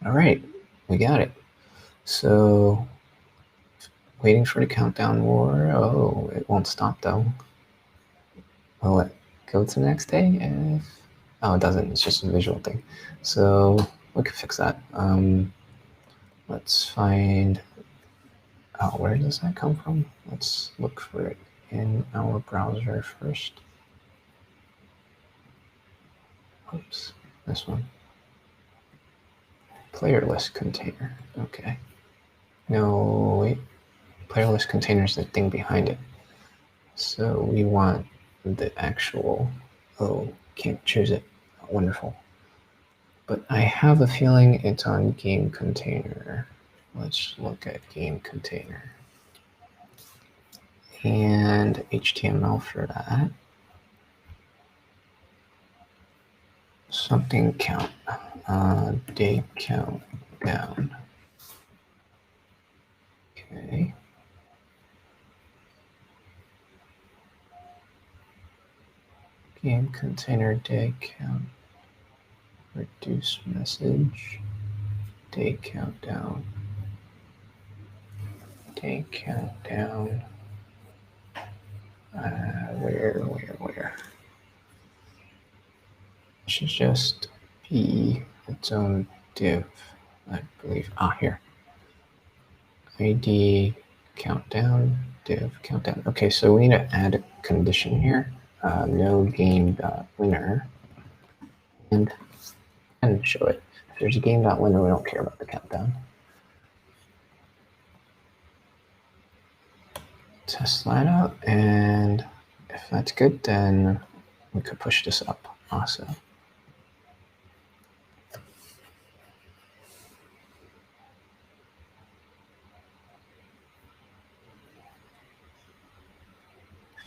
All right, we got it. So waiting for the countdown war. Oh, it won't stop though. Will it go to the next day? Oh, it doesn't. It's just a visual thing. So we could fix that. Let's find. Oh, where does that come from? Let's look for it in our browser first. Oops, this one. Player list container. Okay. No, wait. Player list container is the thing behind it. So we want the actual. Oh, can't choose it. Wonderful. But I have a feeling it's on game container. Let's look at game container. And HTML for that. Something count. Day count down. Okay. Game container day count. Reduce message. Day count down. Day count down. Where? It should just be its own div. I believe. Here. ID countdown, div countdown. Okay, so we need to add a condition here. No game.winner, and show it. If there's a game.winner, we don't care about the countdown. Test that out, and if that's good, then we could push this up also.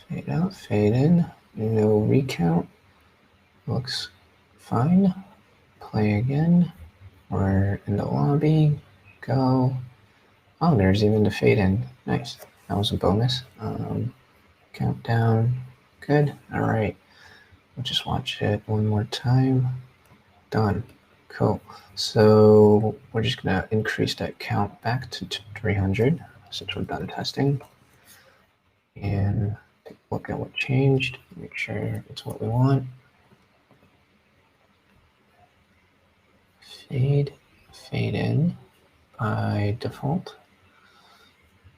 Fade out, fade in, no recount. Looks fine. Play again. We're in the lobby. Go. Oh, there's even the fade in. Nice. That was a bonus. Countdown. Good. All right. We'll just watch it one more time. Done. Cool. So we're just going to increase that count back to 300 since we're done testing. And take a look at what changed. Make sure it's what we want. Fade in by default.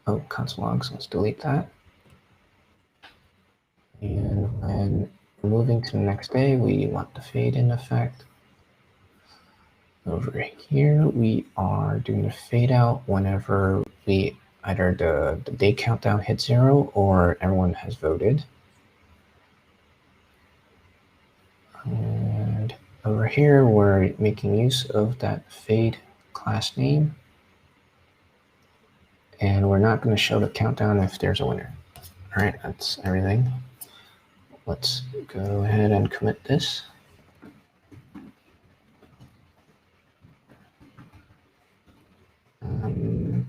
Oh, console logs, let's delete that. And when moving to the next day, we want the fade in effect. Over here, we are doing the fade out whenever we either the day countdown hits 0 or everyone has voted. And over here, we're making use of that fade class name. And we're not going to show the countdown if there's a winner. All right, that's everything. Let's go ahead and commit this.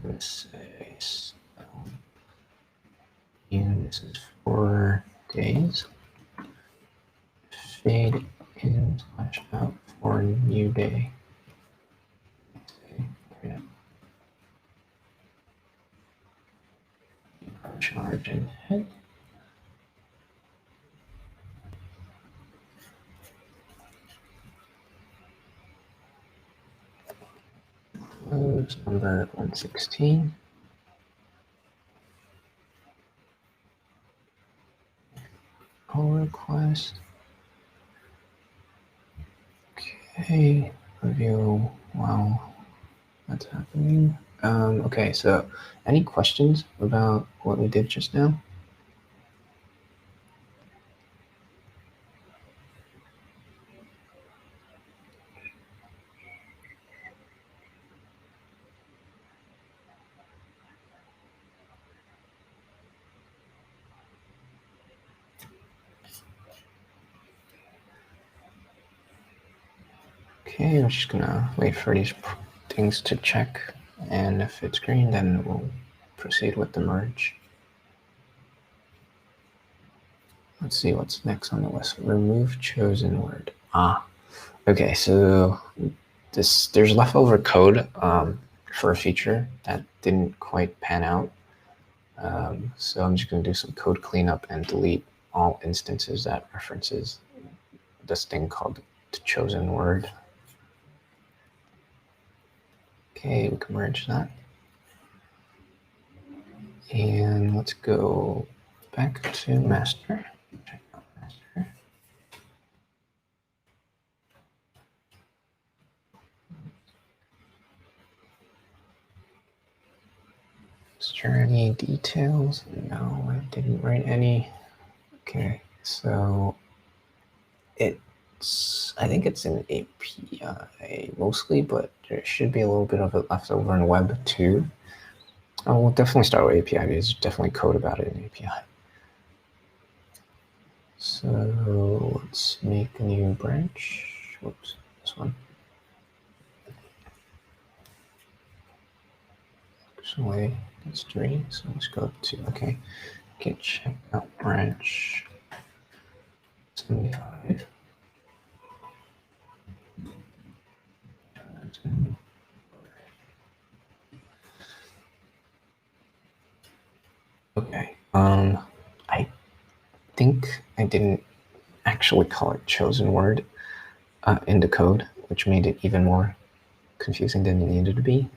Let's say so. And this is 4 days. Fade in / out for new day. Charge and head. Close number 116. Pull request. Okay, review. Wow, that's happening. Okay, so any questions about what we did just now? Okay, I'm just gonna wait for these things to check, and if it's green, then we'll proceed with the merge. Let's see what's next on the list. Remove chosenWord. Okay, so there's leftover code for a feature that didn't quite pan out. So I'm just gonna do some code cleanup and delete all instances that references this thing called the chosenWord. Okay, we can merge that. And let's go back to master. Check out master. Journey details. No, I didn't write any. Okay, so I think it's an API mostly, but there should be a little bit of it left over in web too. Oh, we'll definitely start with API because there's definitely code about it in API. So let's make a new branch. Whoops, this one. Actually, that's 3. So let's go to, okay, get check out branch 75. Okay, I think I didn't actually call it chosenWord in the code, which made it even more confusing than it needed to be.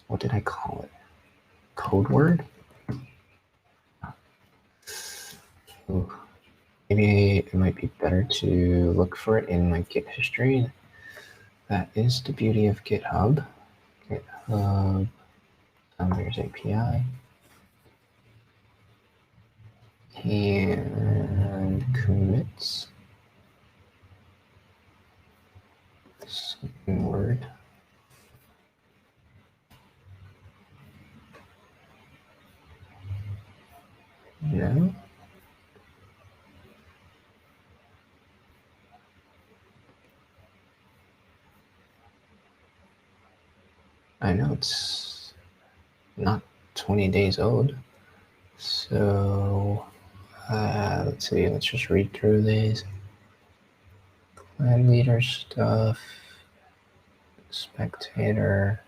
What did I call it? Code word? Ooh. Maybe it might be better to look for it in my Git history. That is the beauty of GitHub. GitHub, Zombears API. And commits. Word. No. I know it's not 20 days old. So let's see, let's just read through these. Clan leader stuff, spectator.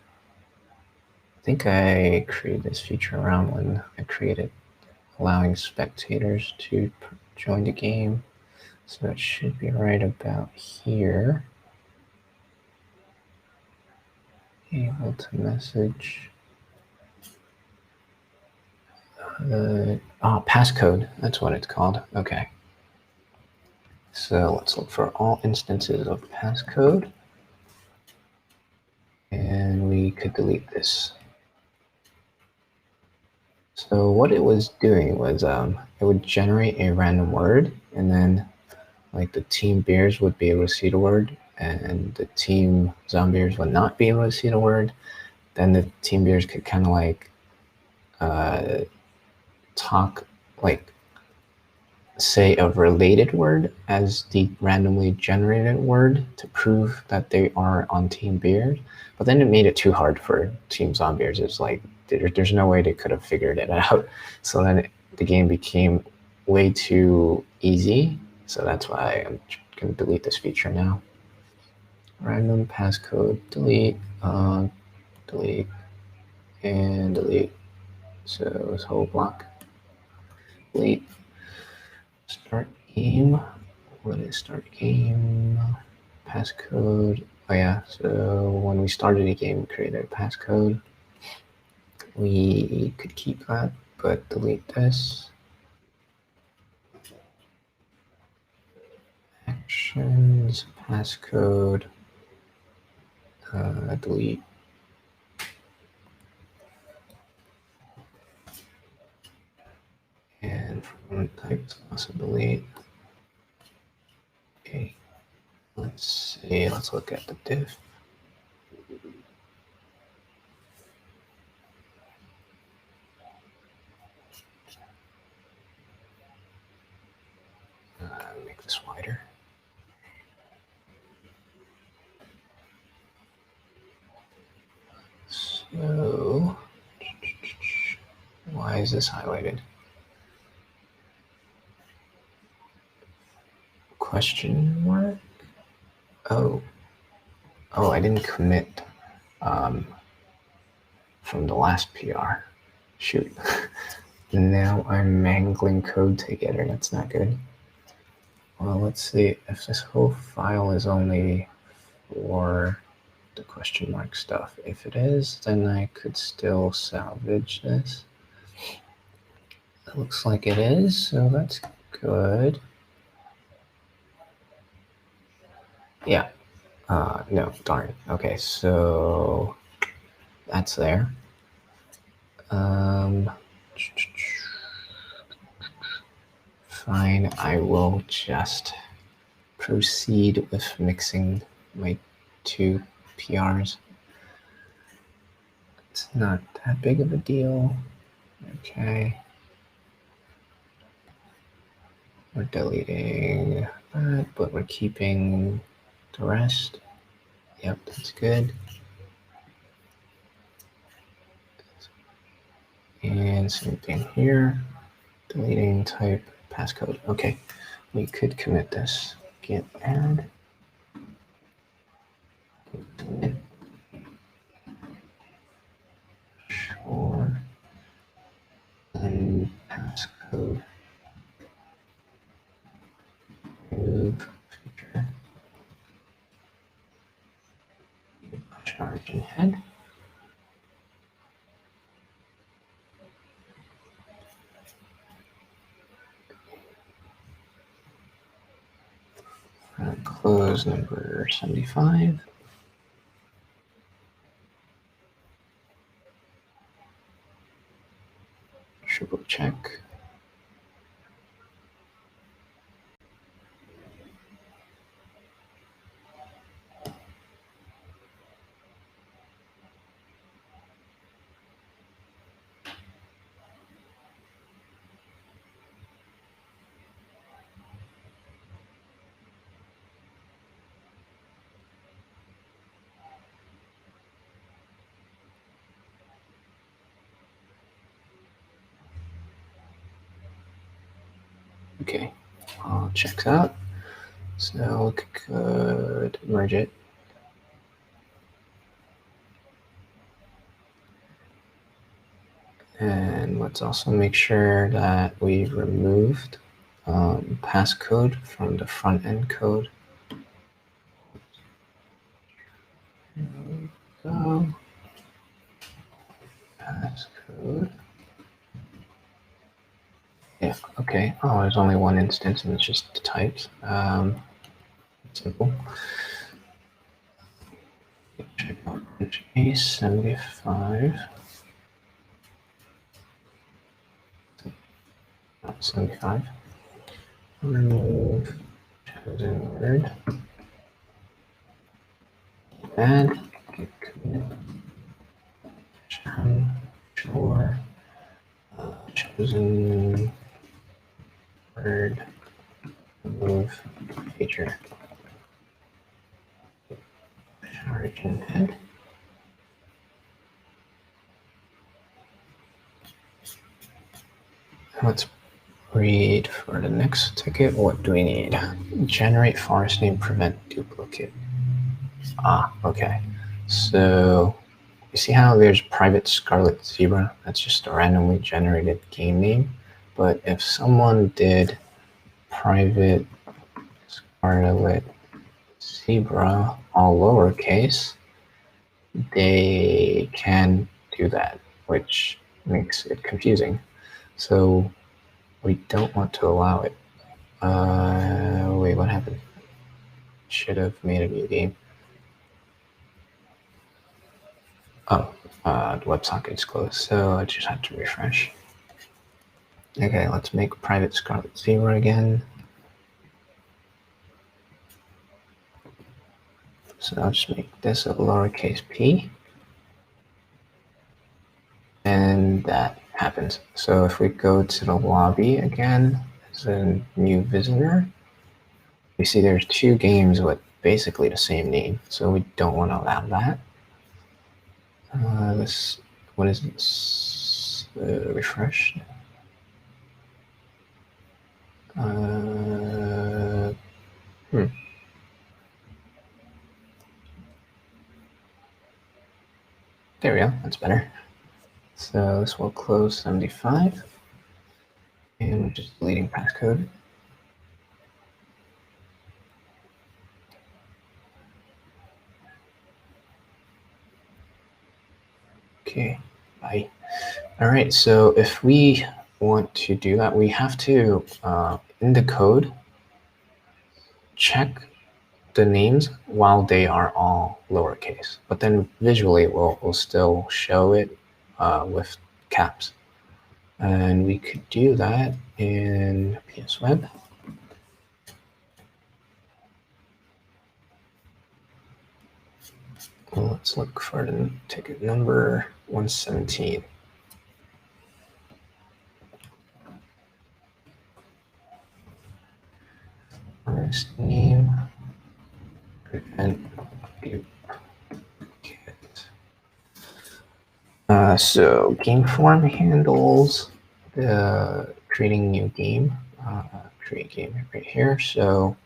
I think I created this feature around when I created allowing spectators to join the game. So it should be right about here. Able to message. Passcode, that's what it's called. Okay. So let's look for all instances of passcode. And we could delete this. So what it was doing was it would generate a random word, and then like the team bears would be able to see the word, and the team Zombears would not be able to see the word. Then the team bears could kind of like talk, like say a related word as the randomly generated word to prove that they are on Team Beard. But then it made it too hard for Team Zombears. It's like there's no way they could have figured it out. So then the game became way too easy. So that's why I'm going to delete this feature now. Random passcode, delete, delete, and delete. So this whole block, delete. Start game. What is start game? Passcode. Oh yeah, so when we started a game, we created a passcode. We could keep that, but delete this. Actions, passcode, delete. And from types also delete. Okay, let's see, let's look at the diff. Make this wider. So, why is this highlighted? Question mark? Oh, I didn't commit from the last PR. Shoot. Now I'm mangling code together. That's not good. Well, let's see if this whole file is only for the question mark stuff. If it is, then I could still salvage this. It looks like it is, so that's good. Yeah. No, darn. Okay, so that's there. Fine, I will just proceed with mixing my two PRs. It's not that big of a deal. Okay. We're deleting that, but we're keeping the rest. Yep, that's good. And same thing here. Deleting type passcode. Okay, we could commit this. Git add. Commit. Chore. And passcode. Remove feature. origin head. Close number 75. Triple check. Okay, all checks out. So we could merge it. And let's also make sure that we've removed passcode from the front end code. There we go. Passcode. Yeah, okay. Oh, there's only one instance and it's just the types. Simple. Check out A75. 75. Remove chosenWord. Add chore chosenWord remove feature. Origin head. Let's read for the next ticket. What do we need? Generate forestName prevent duplicate. Okay. So you see how there's private scarlet zebra? That's just a randomly generated game name. But if someone did private scarlet zebra, all lowercase, they can do that, which makes it confusing. So we don't want to allow it. Wait, what happened? Should have made a new game. Oh, the WebSocket is closed, so I just have to refresh. Okay, let's make private scarlet zebra again. So I'll just make this a lowercase p. And that happens. So if we go to the lobby again as a new visitor, we see there's two games with basically the same name. So we don't want to allow that. What is this? Refresh. There we go, that's better. So this will close 75. And we're just deleting passcode. Okay, bye. All right, so if we want to do that, we have to, in the code, check the names while they are all lowercase, but then visually we'll still show it with caps. And we could do that in PS Web. Well, let's look for the ticket number 117. First name and so game form handles the creating new game, create game right here. So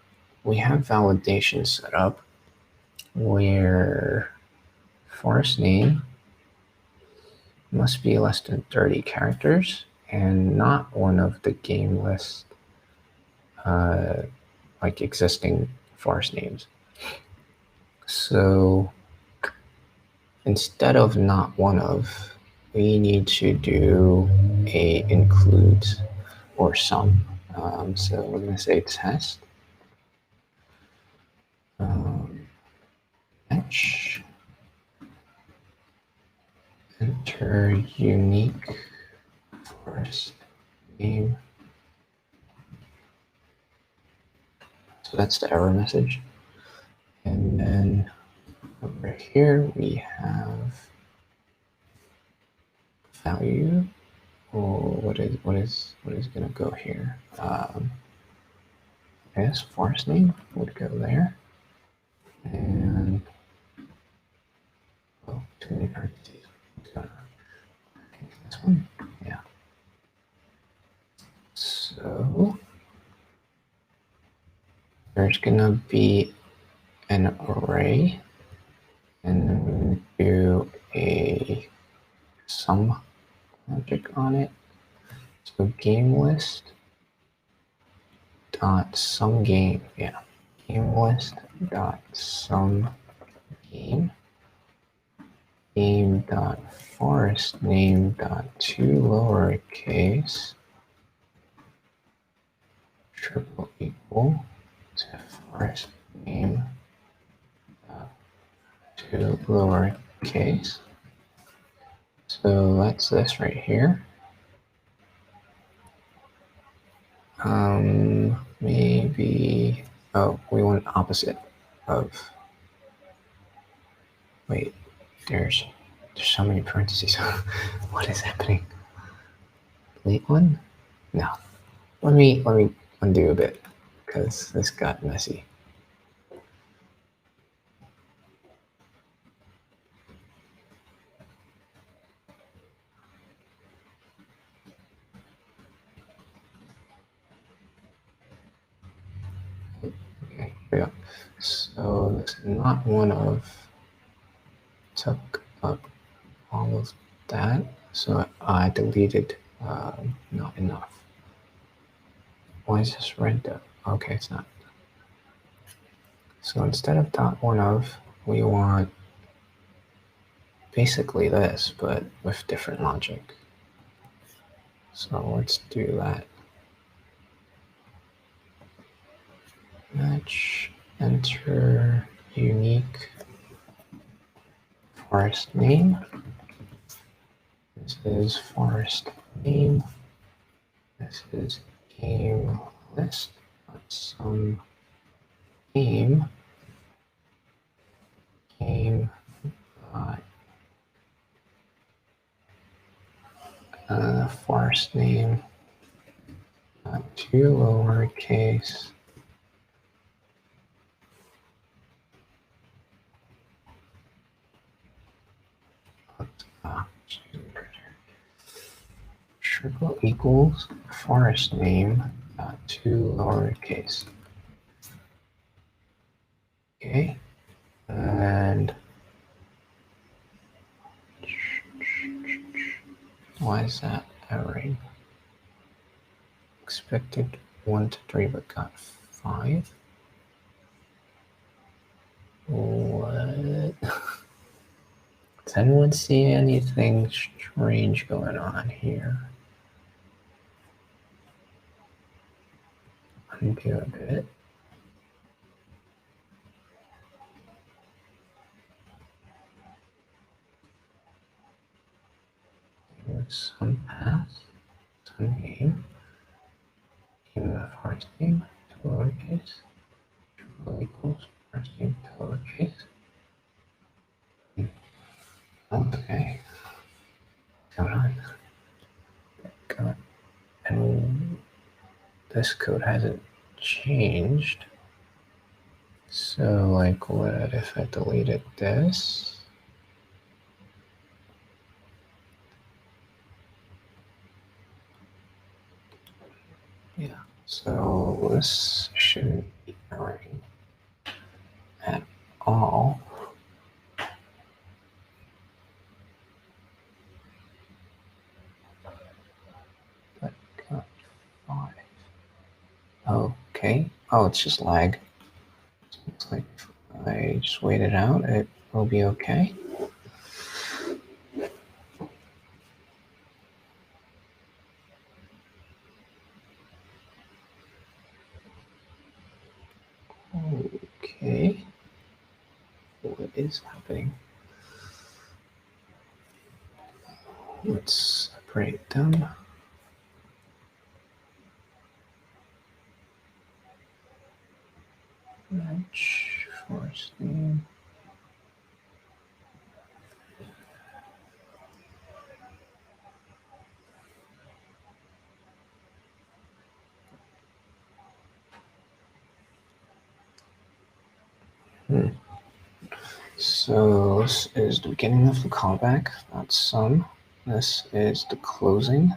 we have validation set up where forestName must be less than 30 characters and not one of the game list like existing forest names. So instead of not one of, we need to do a includes or some. So we're going to say test match enter unique forest name. So that's the error message. And then over here we have value. Or what is going to go here? I guess forest name would go there. And oh, too many parentheses. What's going on? Okay, this one, yeah. So there's gonna be an array, and then we do a sum logic on it. So game list dot sum game, yeah. Game list dot sum game. Game dot forest name dot two lowercase triple equal to forest name dot two lowercase. So that's this right here. Maybe, oh, we want opposite of, wait, there's so many parentheses. What is happening? Delete one? No. Let me undo a bit because this got messy. Okay, here we go. So this not one of took up all of that. So I deleted not enough. Why is this red though? Okay, it's not. So instead of dot one of, we want basically this, but with different logic. So let's do that. Match enter unique forest name. This is forest name. This is game list. Some game forest name two lowercase triple equals forest name two lowercase. Okay, and why is that erroring? Expected 1 to 3 but got 5. What? Does anyone see anything strange going on here? Undo a bit. Some path, some name, name of first name, two lowercase, triple equals first name, two lowercase. Okay. What's going on? God. And this code hasn't changed. So, like, what if I deleted this? Yeah, so this shouldn't be erroring at all. But got 5. Okay. Oh, it's just lag. So looks like if I just wait it out, it will be okay. is happening? Let's separate them. Match forestName. So this is the beginning of the callback. That's sum. This is the closing.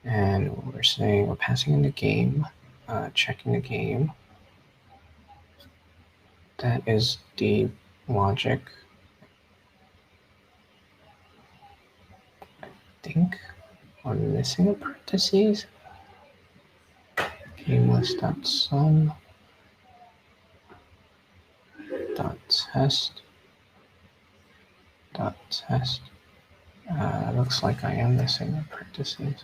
And we're saying we're passing in the game, checking the game. That is the logic. I think we're missing a parentheses. GameList.sum .test .test. Looks like I am missing a parentheses.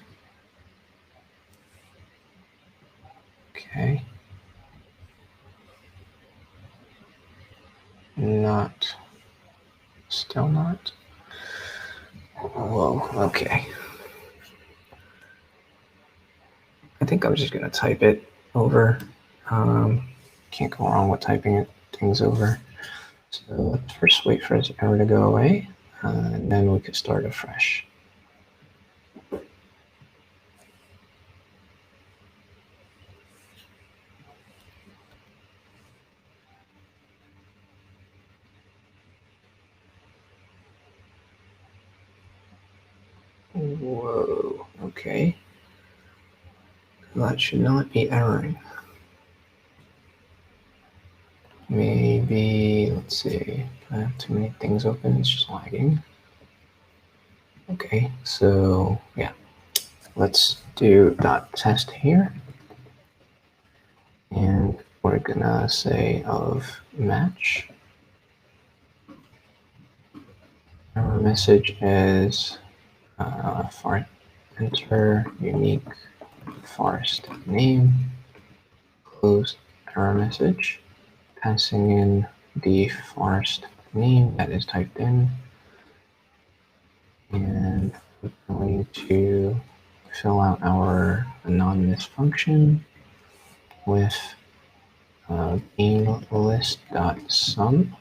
Okay. Not. Still not. Whoa, okay. I think I'm just gonna type it over. Can't go wrong with typing things over. So let's first wait for this error to go away, and then we could start afresh. Whoa, okay. That should not be erroring. Maybe, let's see, I have too many things open, it's just lagging. Okay, so yeah, let's do .test here. And we're gonna say of match. Our message is for enter unique forest name, close error message, passing in the forest name that is typed in, and we're going to fill out our anonymous function with GameList.sum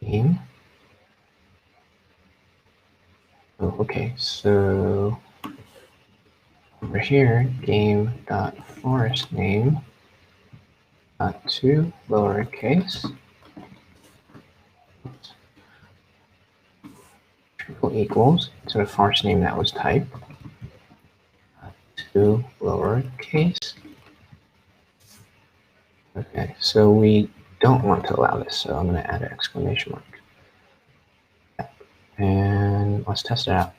game. Oh, okay, so over here, game.forestName .to lowercase triple equals to the forest name that was typed to lowercase. Okay, so we don't want to allow this, so I'm going to add an exclamation mark. And let's test it out.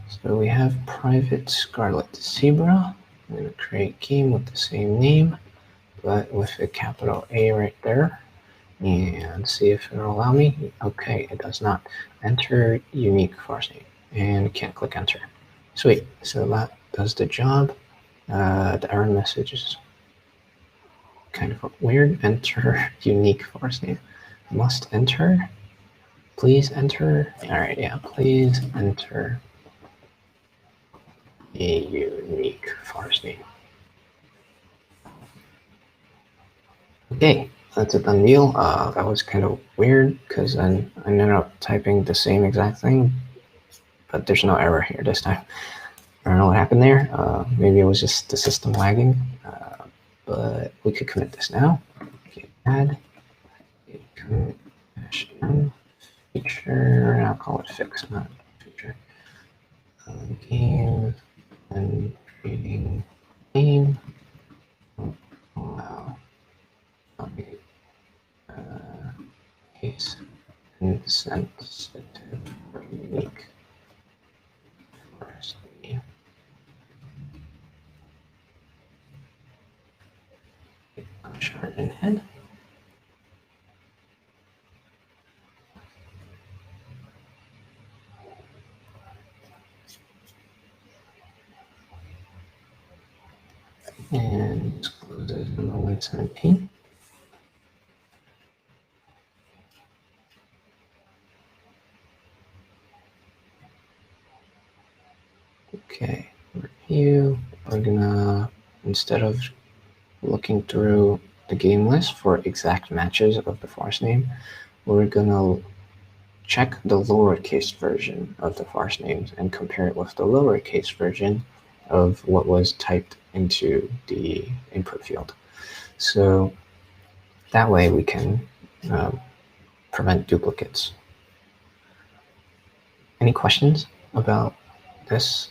So we have private Scarlet Zebra. I'm going to create game with the same name, but with a capital A right there. And see if it'll allow me. Okay, it does not. Enter unique forest name. And can't click enter. Sweet, so that does the job. The error message is kind of weird. Enter unique forest name. Must enter. Please enter. All right, yeah, please enter a unique forest name. Okay, that's a done deal. That was kind of weird because then I ended up typing the same exact thing, but there's no error here this time. I don't know what happened there. Maybe it was just the system lagging, but we could commit this now. Add commit -m feature, I'll call it fix, not feature. Game and creating game. Wow. Case insensitive or unique forest name. Short and head. And let's close it on the line 17. Okay, review. We're gonna, instead of looking through the game list for exact matches of the forestName, we're gonna check the lowercase version of the forestnames and compare it with the lowercase version of what was typed into the input field. So that way we can prevent duplicates. Any questions about this?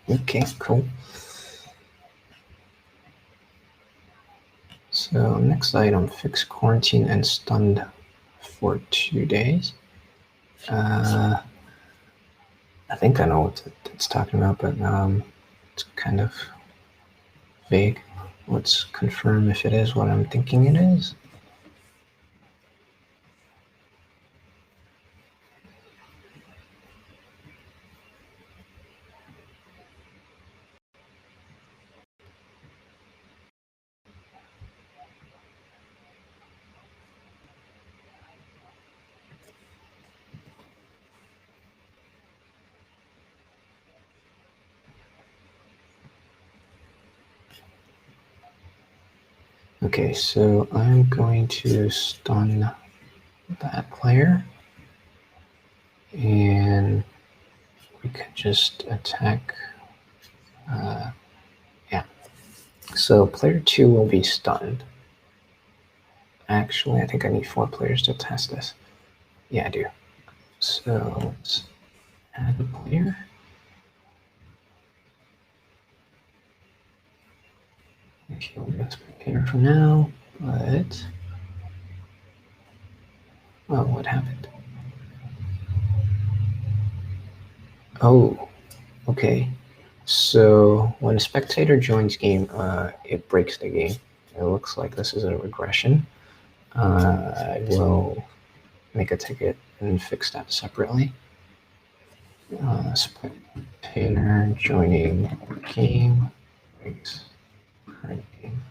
Okay, cool. So next item, fix quarantine and stunned for 2 days. I think I know what it's talking about, but it's kind of vague. Let's confirm if it is what I'm thinking it is. Okay, so I'm going to stun that player, and we could just attack. Yeah. So player 2 will be stunned. Actually, I think I need 4 players to test this. Yeah, I do. So let's add a player. Actually, we'll get spectator for now, but oh, what happened? Oh, okay. So when a spectator joins game, it breaks the game. It looks like this is a regression. I will make a ticket and fix that separately. Spectator joining game breaks current game.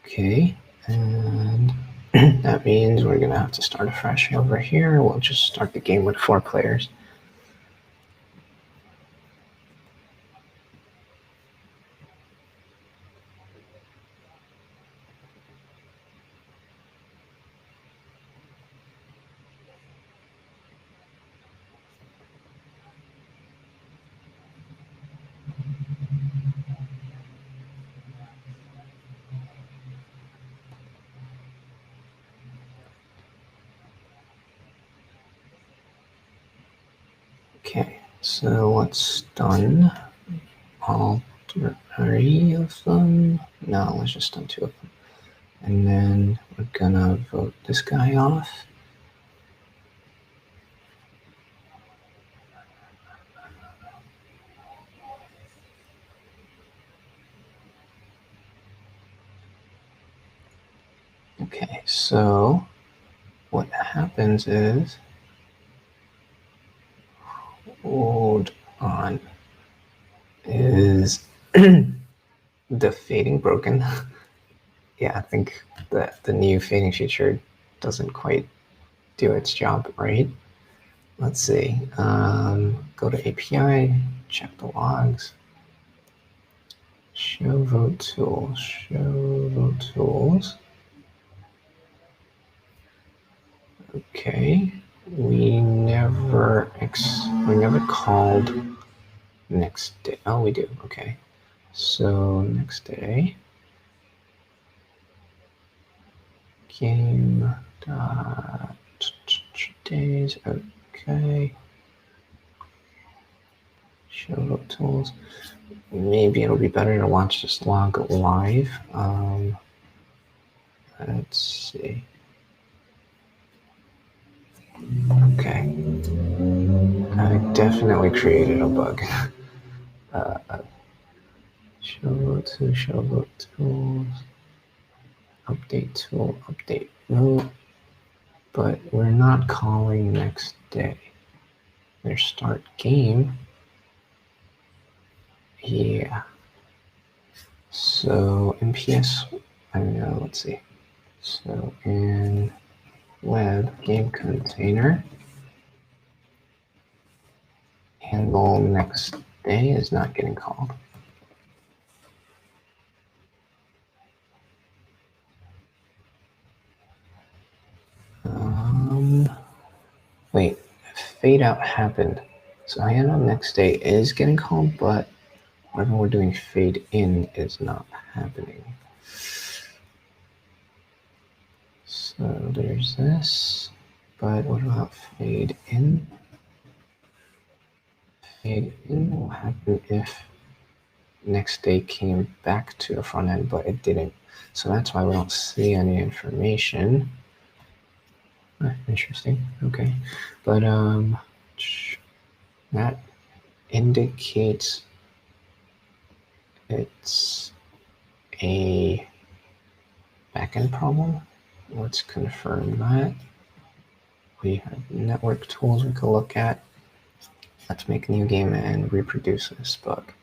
Okay, and that means we're gonna have to start afresh over here. We'll just start the game with 4 players. Okay, so let's stun all 3 of them. No, let's just stun 2 of them. And then we're gonna vote this guy off. Okay, so what happens is, hold on, is the fading broken? Yeah, I think that the new fading feature doesn't quite do its job right. Let's see. Go to API, check the logs. Show vote tools. Show vote tools. Okay. We never called next day. Oh, we do. Okay. So next day. Game dot days. Okay. Show vote tools. Maybe it'll be better to watch this log live. Let's see. Okay. definitely created a bug. Show tools, update tool, update node, but we're not calling next day. There's start game. Yeah. So in PS, I don't know, let's see. So in web game container, handle next day is not getting called. Wait, fade out happened. So handle next day is getting called, but whenever we're doing fade in is not happening. So there's this, but what about fade in? Fade in will happen if next day came back to the front end, but it didn't. So that's why we don't see any information. Interesting. Okay, but that indicates it's a backend problem. Let's confirm that. We have network tools we can look at. Let's make a new game and reproduce this bug.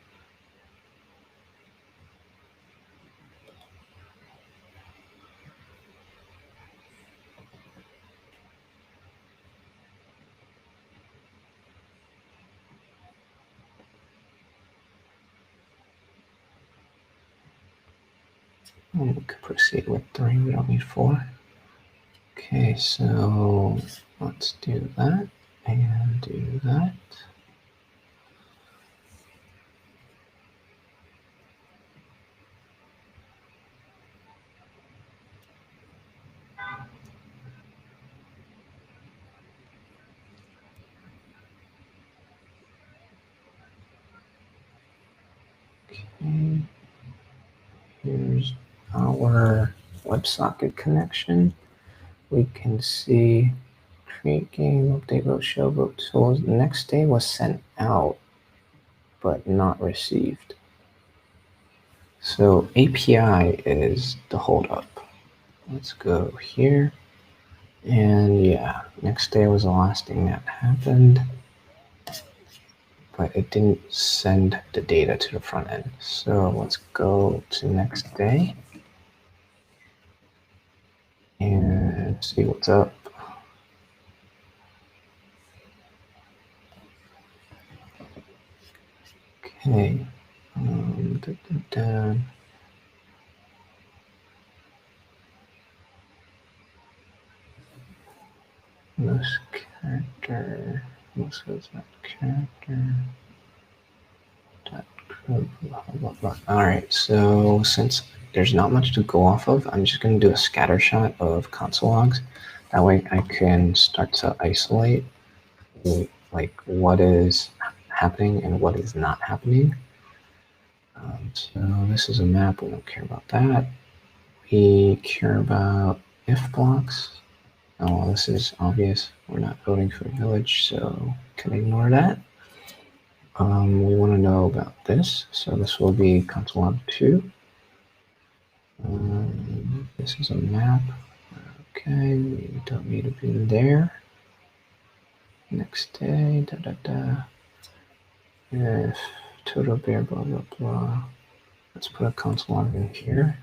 And we could proceed with 3, we don't need 4. Okay, so let's do that and do that. Okay, here's our WebSocket connection. We can see create game, update vote, show vote tools. The next day was sent out, but not received. So API is the holdup. Let's go here. And yeah, next day was the last thing that happened, but it didn't send the data to the front end. So let's go to next day and see what's up. Okay. Most character. Most was that character. All right. So since there's not much to go off of, I'm just going to do a scatter shot of console logs. That way I can start to isolate like what is happening and what is not happening. So this is a map. We don't care about that. We care about if blocks. Oh, well, this is obvious. We're not voting for a village, so can ignore that. We want to know about this, so this will be console log 2. This is a map. Okay, we don't need to be there. Next day, If total bear, blah, blah, blah. Let's put a console log in here.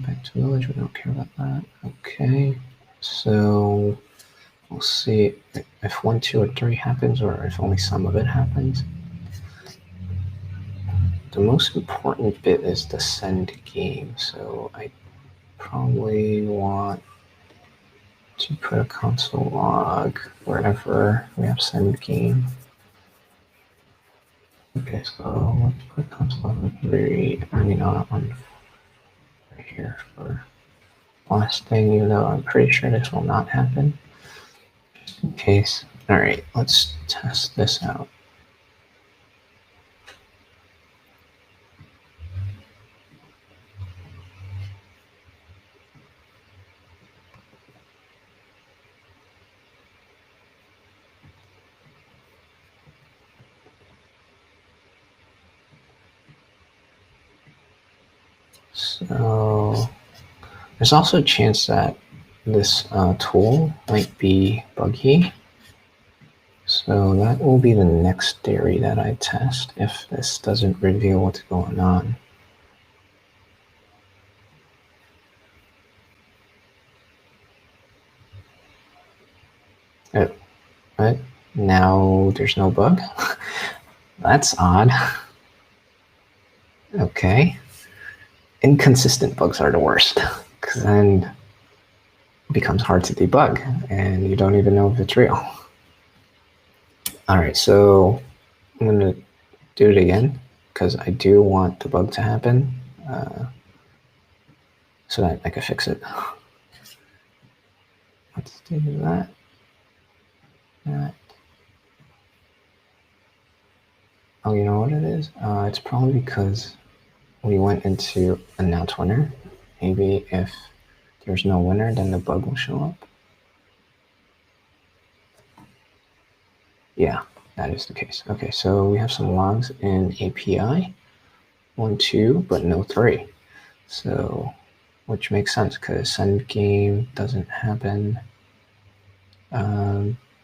Back to village, we don't care about that. Okay, so we'll see if 1, 2, or 3 happens, or if only some of it happens. The most important bit is the send game, so I probably want to put a console log wherever we have send game. Okay, so let's put console log 3, I mean on right here for last thing, even though I'm pretty sure this will not happen. Just in case. All right, let's test this out. So there's also a chance that this tool might be buggy. So that will be the next theory that I test if this doesn't reveal what's going on. But now there's no bug. That's odd. Okay. Inconsistent bugs are the worst, because then it becomes hard to debug and you don't even know if it's real. All right, so I'm going to do it again because I do want the bug to happen so that I can fix it. Let's do that. Oh, you know what it is? It's probably because we went into announce winner. Maybe if there's no winner, then the bug will show up. Yeah, that is the case. Okay, so we have some logs in API. 1, 2, but no 3. So, which makes sense because send game doesn't happen.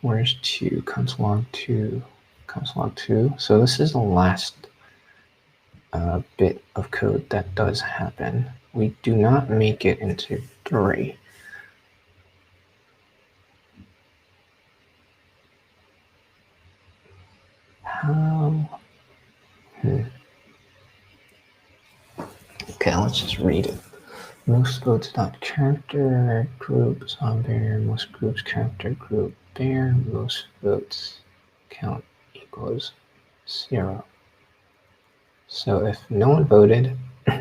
Where's 2? Console log 2. Console log 2. So this is the last bit of code that does happen. We do not make it into 3. How? Okay, let's just read it. Most votes dot character group Zombear, most groups character group bear, most votes count equals 0. So if no one voted,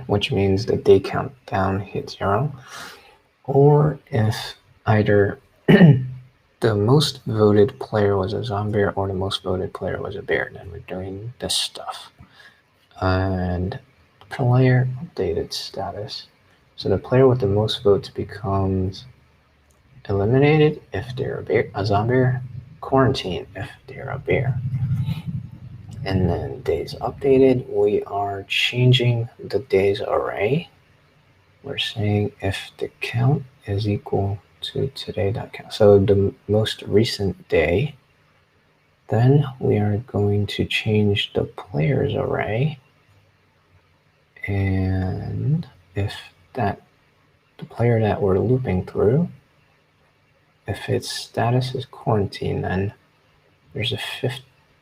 which means the day countdown hit 0, or if either the most voted player was a Zombear or the most voted player was a bear, then we're doing this stuff. And player updated status. So the player with the most votes becomes eliminated if they're a Zombear, quarantine if they're a bear. And then days updated, we are changing the days array. We're saying if the count is equal to today.count. So the most recent day, then we are going to change the players array. And if that the player that we're looping through, if its status is quarantine, then there's a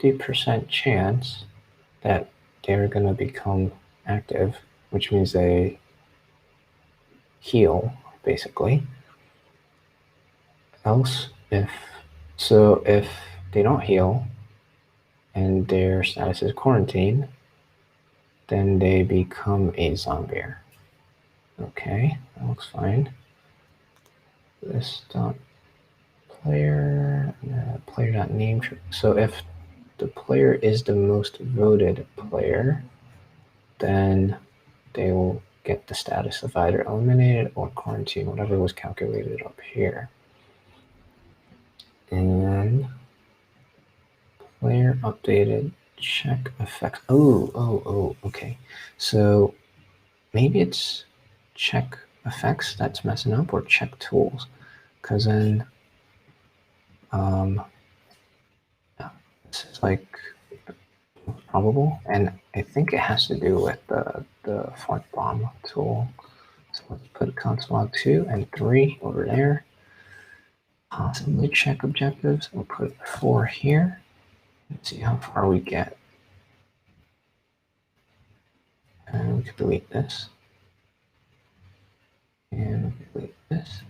50% chance that they're going to become active, which means they heal, basically. Else, if they don't heal and their status is quarantine, then they become a Zombear. Okay, that looks fine. This dot player, player.name. So if the player is the most voted player, then they will get the status of either eliminated or quarantine, whatever was calculated up here. And player updated check effects. Okay. So maybe it's check effects that's messing up, or check tools, because then this is like probable, and I think it has to do with the font bomb tool. So let's put console log 2 and 3 over there. Possibly check objectives. We'll put 4 here. Let's see how far we get. And we can delete this. And delete this.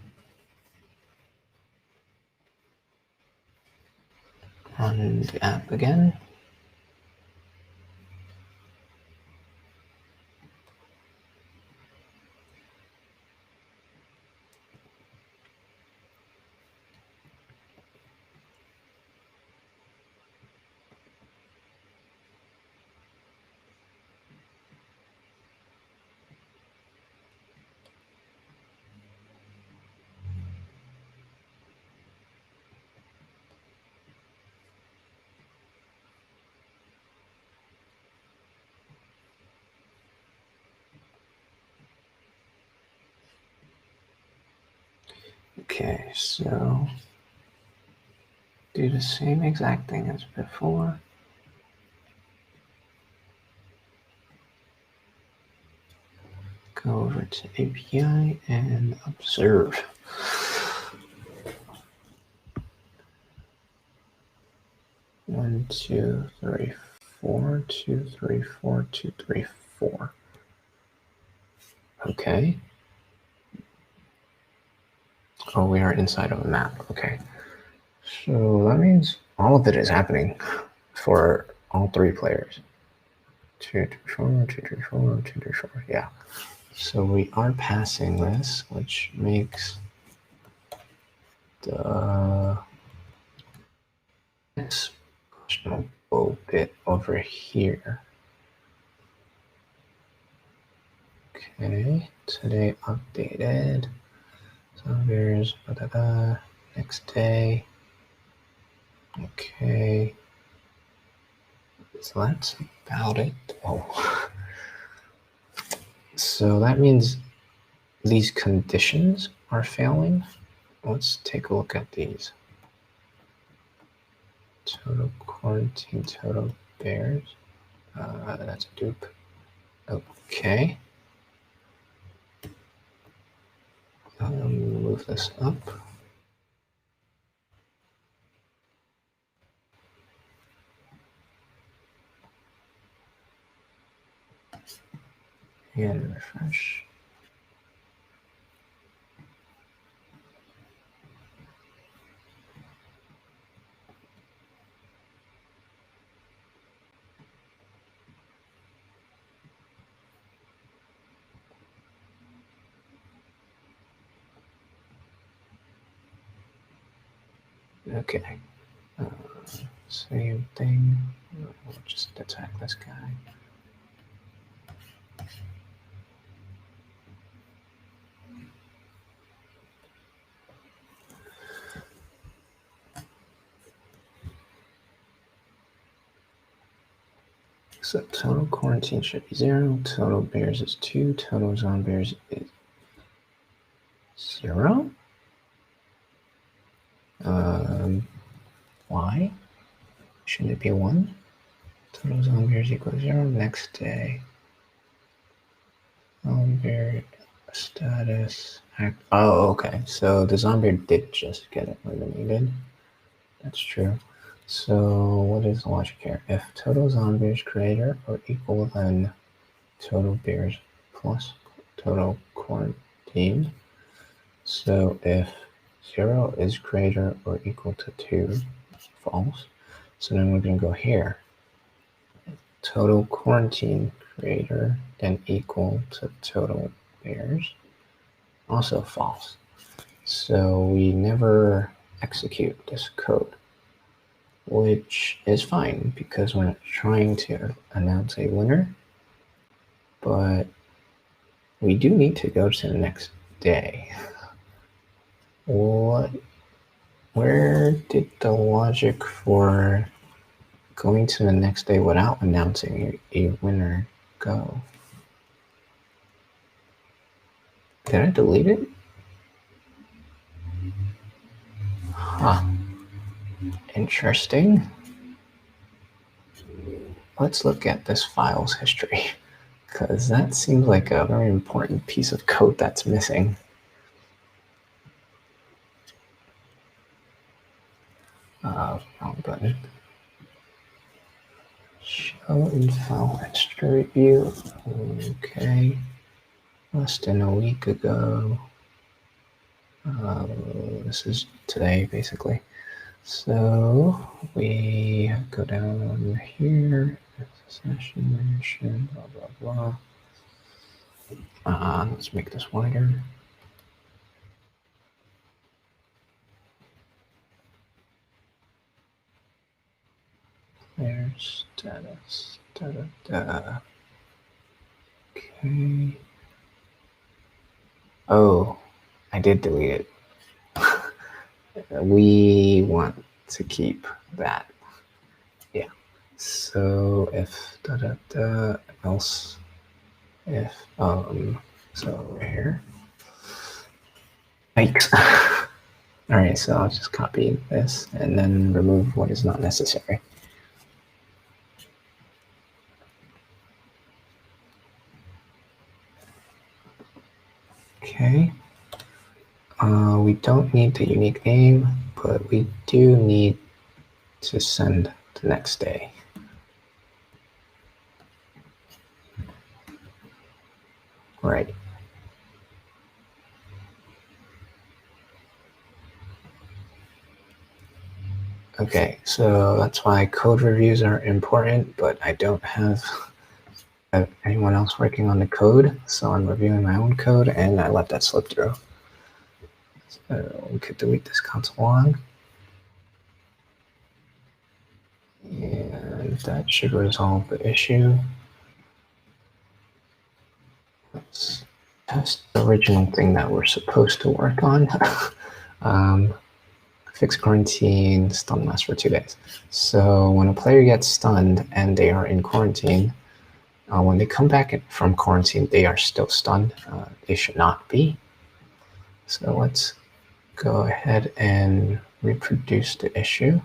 Run the app again. Okay, so do the same exact thing as before. Go over to API and observe. One, two, three, four, 2, 3, 4, 2, 3, 4. Okay. Oh, we are inside of a map. Okay. So that means all of it is happening for all three players. 2, 3, 4, 2, 3, 4, 2, 3, 4. Yeah. So we are passing this, which makes the next questionable bit over here. Okay, today updated. Zombears, next day. Okay. So that's about it. Oh. So that means these conditions are failing. Let's take a look at these. Total quarantine, total bears. That's a dupe. Okay. Move this up. And refresh. Okay. Same thing. We'll just attack this guy. So total quarantine should be 0. Total bears is 2. Total zombears is 0. Why? Shouldn't it be 1? Total zombears equals 0. Next day. Zombie status. Oh, okay. So the zombear did just get eliminated. That's true. So what is the logic here? If total zombies greater or equal than total bears plus total quarantine. So if 0 is greater or equal to 2, false. So then we're going to go here. Total quarantine greater than equal to total bears. Also false. So we never execute this code, which is fine because we're not trying to announce a winner, but we do need to go to the next day. Where did the logic for going to the next day without announcing a winner go? Did I delete it? Huh. Interesting. Let's look at this file's history, because that seems like a very important piece of code that's missing. Wrong button. Show in file history view. Okay. Less than a week ago. This is today, basically. So we go down here. Session mention, blah, blah, blah. Let's make this wider. There's status. Okay. Oh, I did delete it. We want to keep that. Yeah. So if else if so over here. Yikes. All right, so I'll just copy this and then remove what is not necessary. Okay. We don't need the unique name, but we do need to send the next day. Right. Okay, so that's why code reviews are important, but I don't have anyone else working on the code, so I'm reviewing my own code, and I let that slip through. So we could delete this console log. And that should resolve the issue. Let's test the original thing that we're supposed to work on. Fix quarantine, stun lasts for 2 days. So when a player gets stunned and they are in quarantine, when they come back from quarantine, they are still stunned. They should not be. So let's go ahead and reproduce the issue.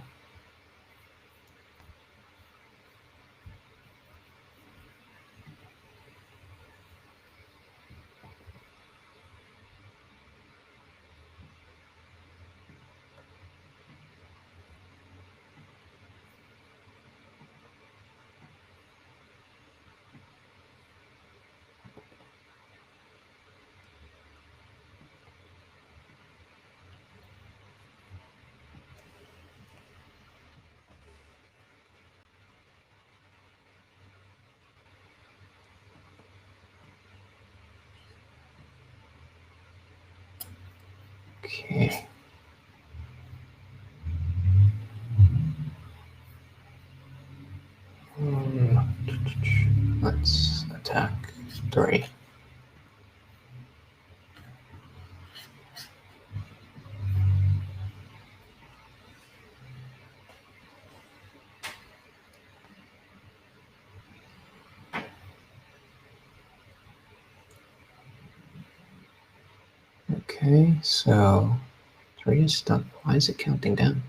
Okay. Let's attack 3. Okay, so 3 is stuck. Why is it counting down?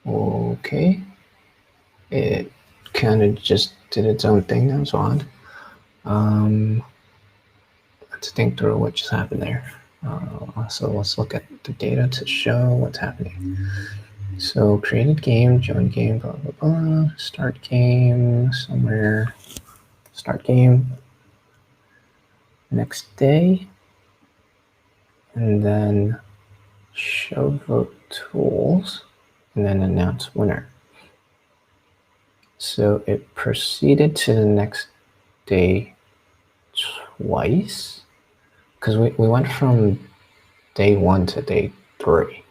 Okay. It kind of just did its own thing. That was odd. Let's think through what just happened there. So let's look at the data to show what's happening. So created game, join game, blah, blah, blah, start game, somewhere, start game, next day, and then show vote tools, and then announce winner. So it proceeded to the next day twice, because we went from day 1 to day 3,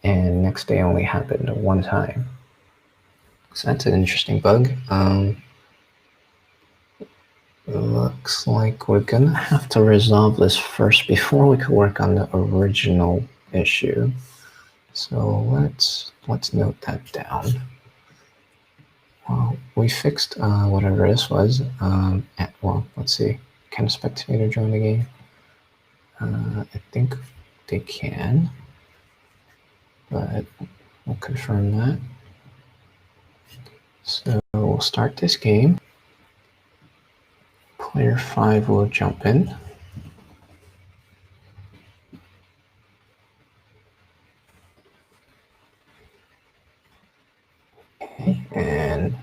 and next day only happened one time. So that's an interesting bug. Looks like we're gonna have to resolve this first before we can work on the original issue. So let's note that down. Well, we fixed whatever this was. Well, let's see. Can a spectator join the game? I think they can, but we'll confirm that. So we'll start this game. Player 5 will jump in. Okay, and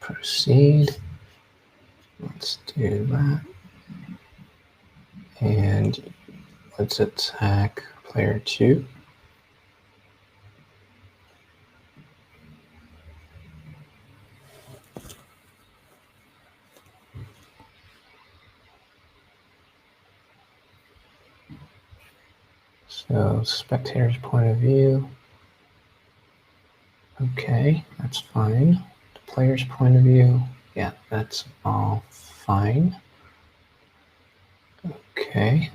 proceed. Let's do that. And let's attack player 2. So spectator's point of view. Okay, that's fine. The player's point of view. Yeah, that's all fine. Okay.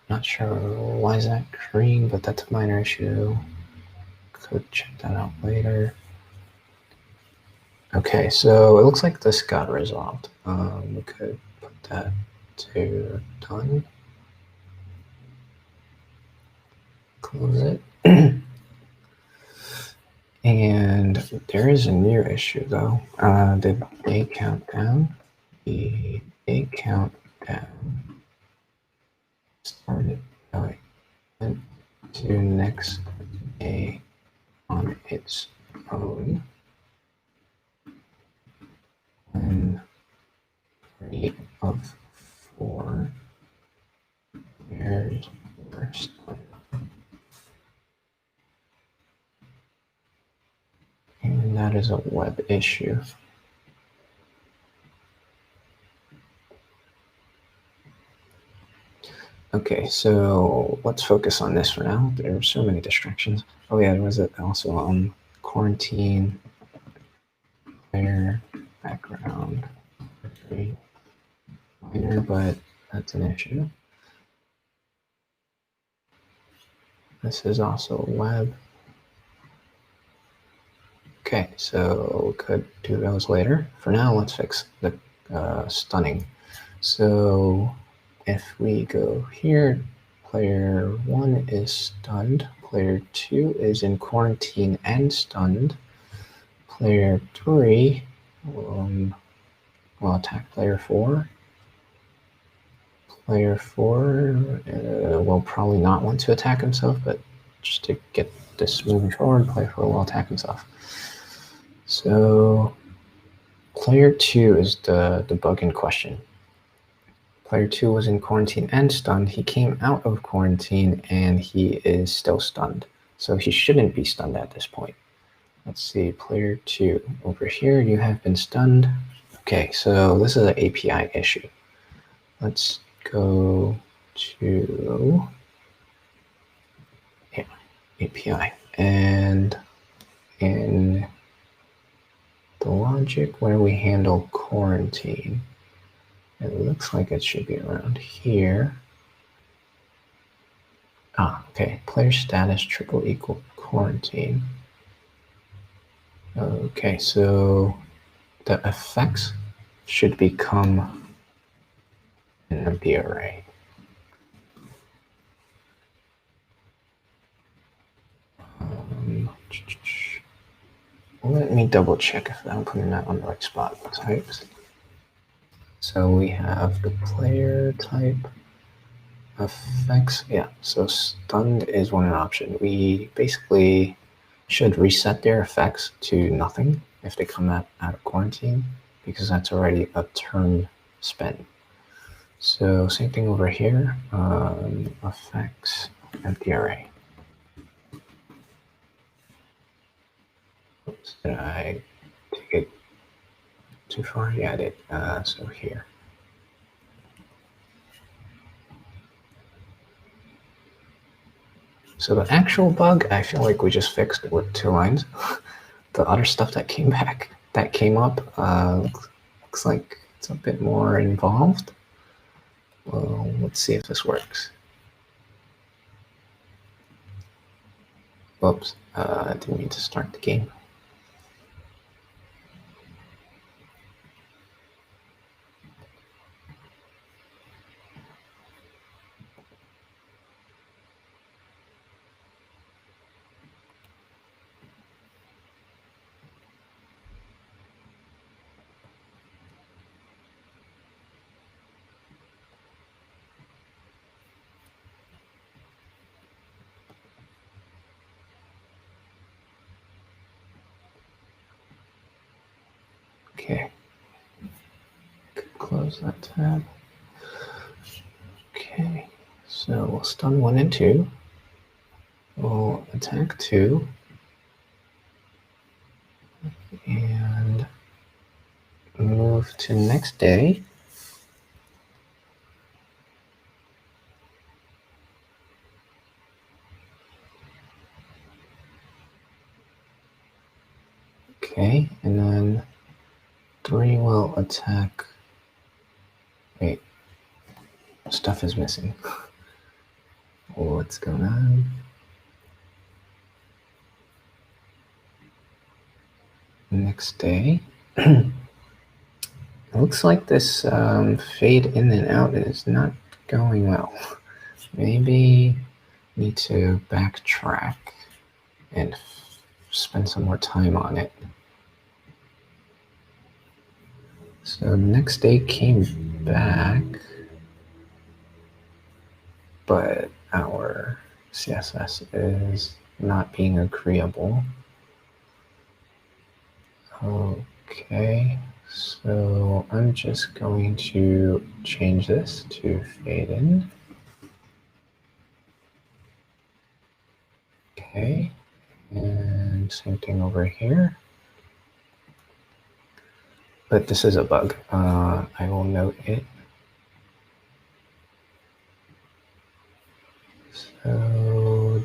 Not sure why is that green, but that's a minor issue. Could check that out later. Okay, so it looks like this got resolved. We could put that to done. Close it. And there is a new issue though. The day countdown. The day countdown started. Oh, wait, went to next day on its own. When 3 of 4 pairs were started. And that is a web issue. Okay, so let's focus on this for now. There are so many distractions. Oh yeah, there was also quarantine, player, background, very minor, but that's an issue. This is also web. Okay, so could do those later. For now, let's fix the stunning. So if we go here, player 1 is stunned, player 2 is in quarantine and stunned, player 3 will attack player 4. Player 4 will probably not want to attack himself, but just to get this moving forward, player 4 will attack himself. So player 2 is the bug in question. Player 2 was in quarantine and stunned. He came out of quarantine and he is still stunned. So he shouldn't be stunned at this point. Let's see, player 2. Over here, you have been stunned. Okay, so this is an API issue. Let's go to API. And in the logic where we handle quarantine, it looks like it should be around here. Okay, player status triple equal quarantine. Okay, so the effects should become an empty array. Let me double check if I'm putting that on the right spot. Types. So we have the player type effects. Yeah, so stunned is one option. We basically should reset their effects to nothing if they come out of quarantine, because that's already a turn spent. So same thing over here, effects, empty array. Oops, did I take it too far? Yeah, I did. So here. So the actual bug, I feel like we just fixed it with 2 lines. The other stuff that came up, looks like it's a bit more involved. Well, let's see if this works. Whoops, I didn't mean to start the game. Okay, close that tab. Okay, so we'll stun 1 and 2. We'll attack 2. And move to next day. Okay, and then 3 will attack. Wait, stuff is missing. What's going on? Next day. looks like this fade in and out is not going well. Maybe need to backtrack and spend some more time on it. So next day came back, but our CSS is not being agreeable. Okay, so I'm just going to change this to fade in. Okay, and same thing over here. But this is a bug. I will note it. So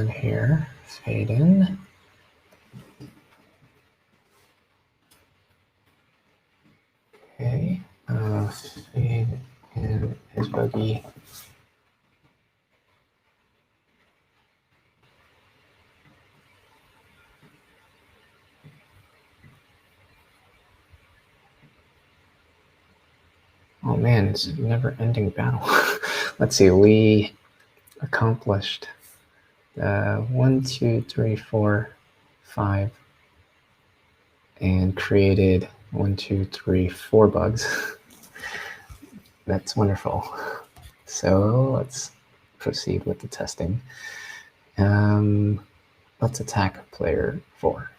here, fade in. Okay, fade in is buggy. Oh man, it's a never-ending battle. Let's see, we accomplished 1, 2, 3, 4, 5, and created 1, 2, 3, 4 bugs. That's wonderful. So let's proceed with the testing. Let's attack player 4.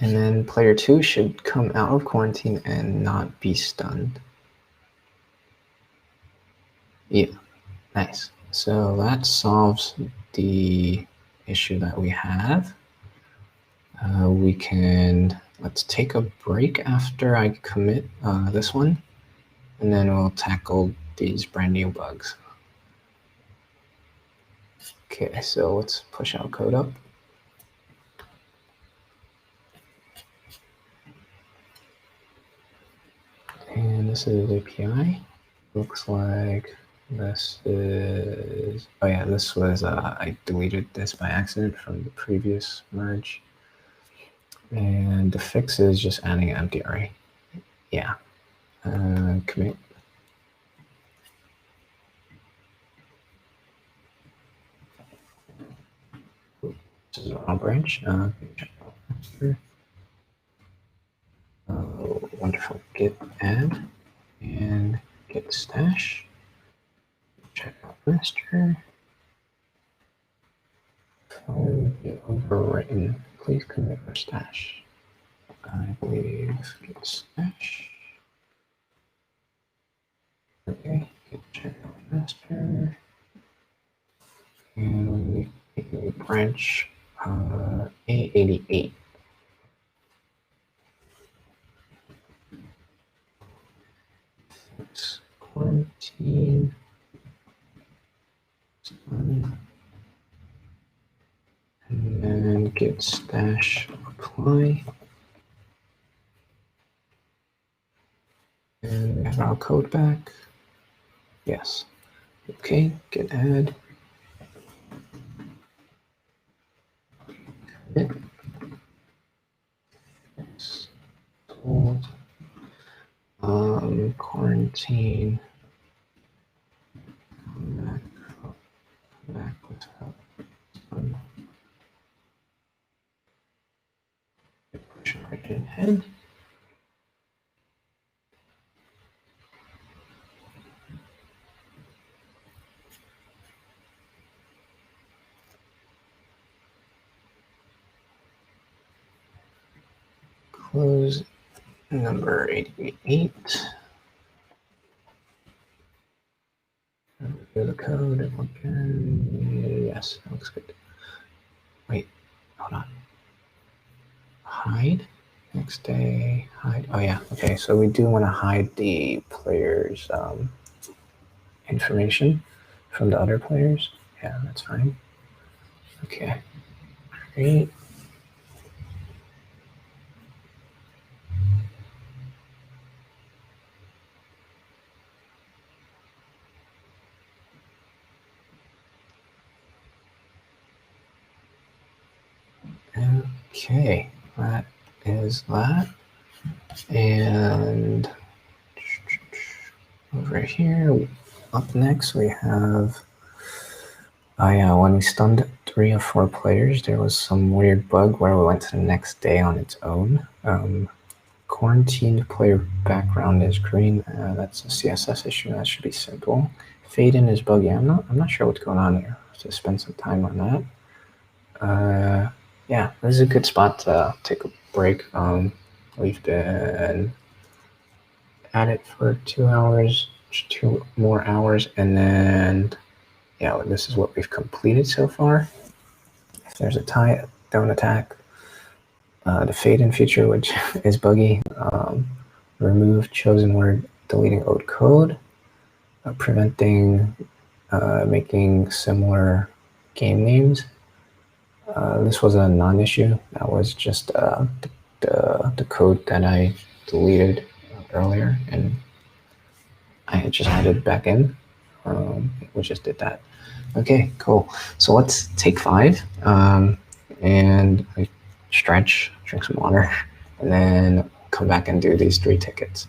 And then player 2 should come out of quarantine and not be stunned. Yeah, nice. So that solves the issue that we have. We can, let's take a break after I commit this one, and then we'll tackle these brand new bugs. Okay, so let's push our code up. And this is API. Looks like this is, oh yeah, this was, I deleted this by accident from the previous merge. And the fix is just adding an empty array. Yeah, commit. This is the wrong branch. Wonderful. Git add and git stash. Check out master. Phone overwritten. Please commit for stash. I believe git stash. Okay, git check out master. And we branch A88. Fix quarantine. And then git stash apply. And we have our code back. Yes. Okay, git add. Commit. Told. Quarantine. Back without push right ahead. Close number 88. Review the code again. Yes, that looks good. Wait, hold on. Hide. Next day, hide. Oh yeah, okay. So we do want to hide the player's information from the other players. Yeah, that's fine. Okay, great. Okay, that is that. And over here, up next, we have, when we stunned 3 or 4 players, there was some weird bug where we went to the next day on its own. Quarantined player background is green. That's a CSS issue. That should be simple. Fade in is buggy. I'm not sure what's going on here. I'll just spend some time on that. Yeah, this is a good spot to take a break. We've been at it for 2 hours, 2 more hours, and then yeah, this is what we've completed so far. If there's a tie, don't attack. The fade in feature, which is buggy. Remove chosenWord, deleting old code, preventing making similar game names. This was a non-issue. That was just the code that I deleted earlier, and I just added back in. We just did that. Okay, cool. So let's take 5, and I stretch, drink some water, and then come back and do these 3 tickets.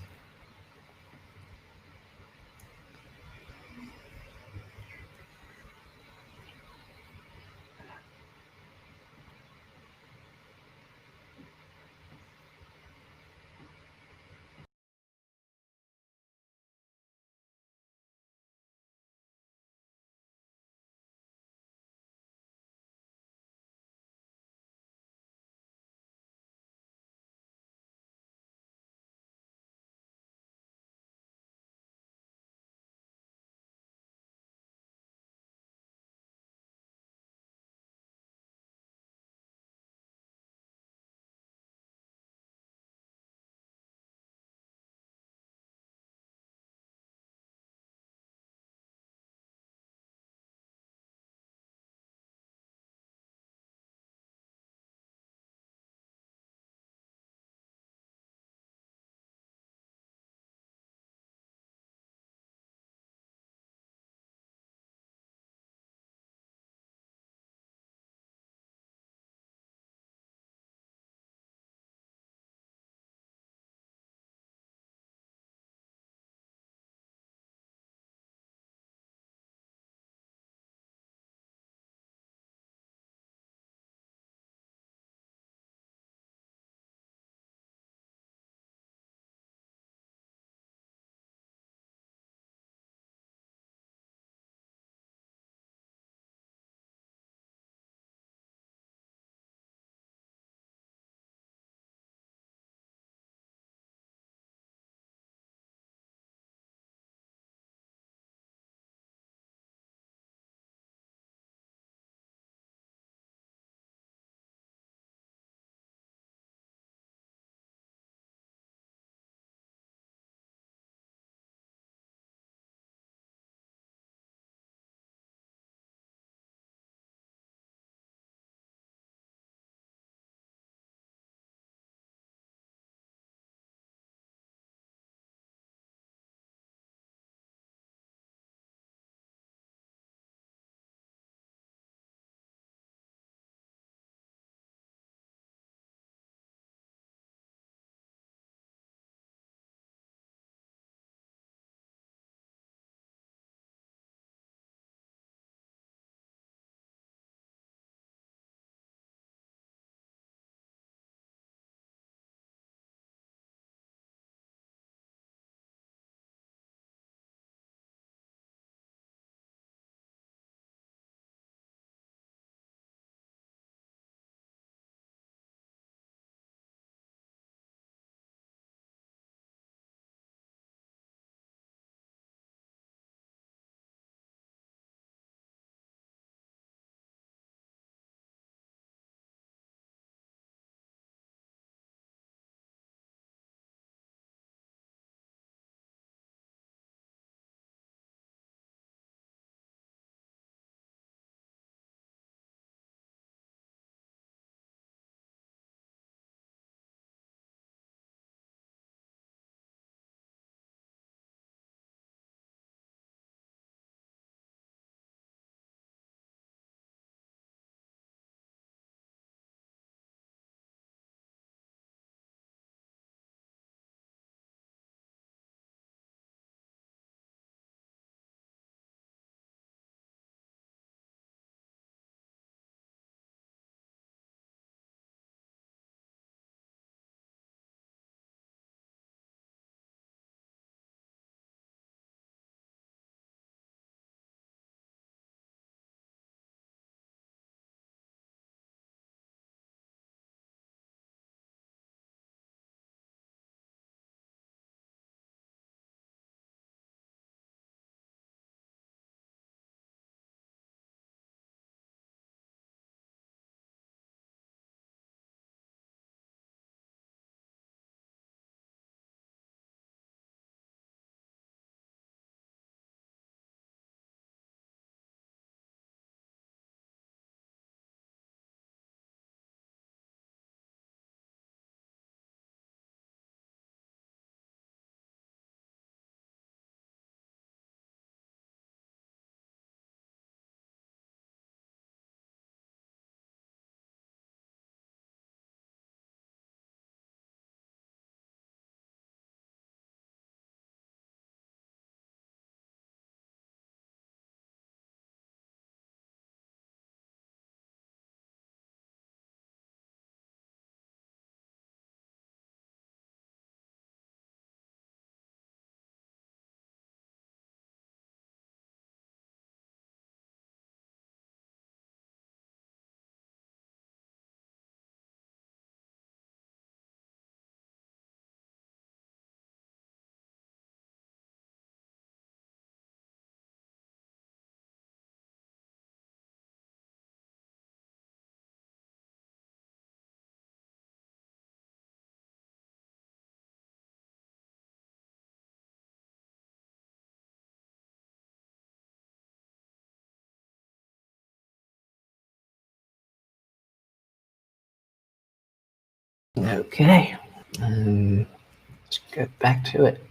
Okay, let's get back to it.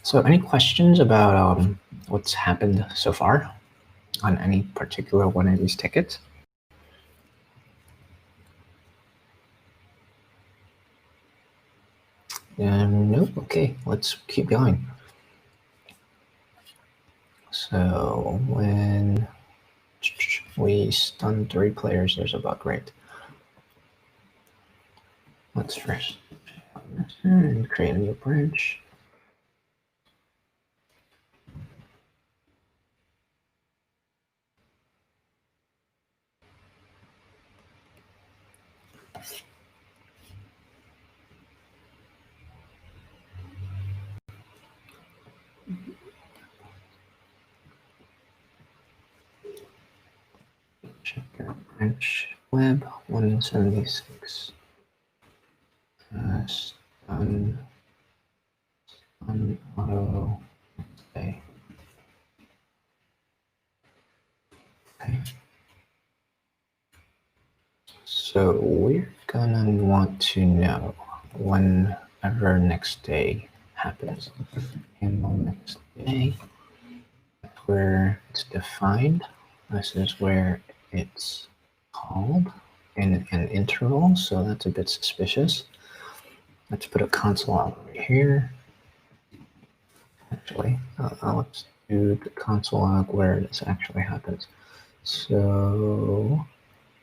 So any questions about what's happened so far on any particular one of these tickets? Nope. Okay, let's keep going. So when we stun 3 players, there's a bug, right? Let's first and create a new branch. Check your branch web 176. Stun auto. Okay. So we're gonna want to know whenever next day happens. And on next day, where it's defined. This is where it's called in an interval, so that's a bit suspicious. Let's put a console out right here. Actually, let's do the console log where this actually happens. So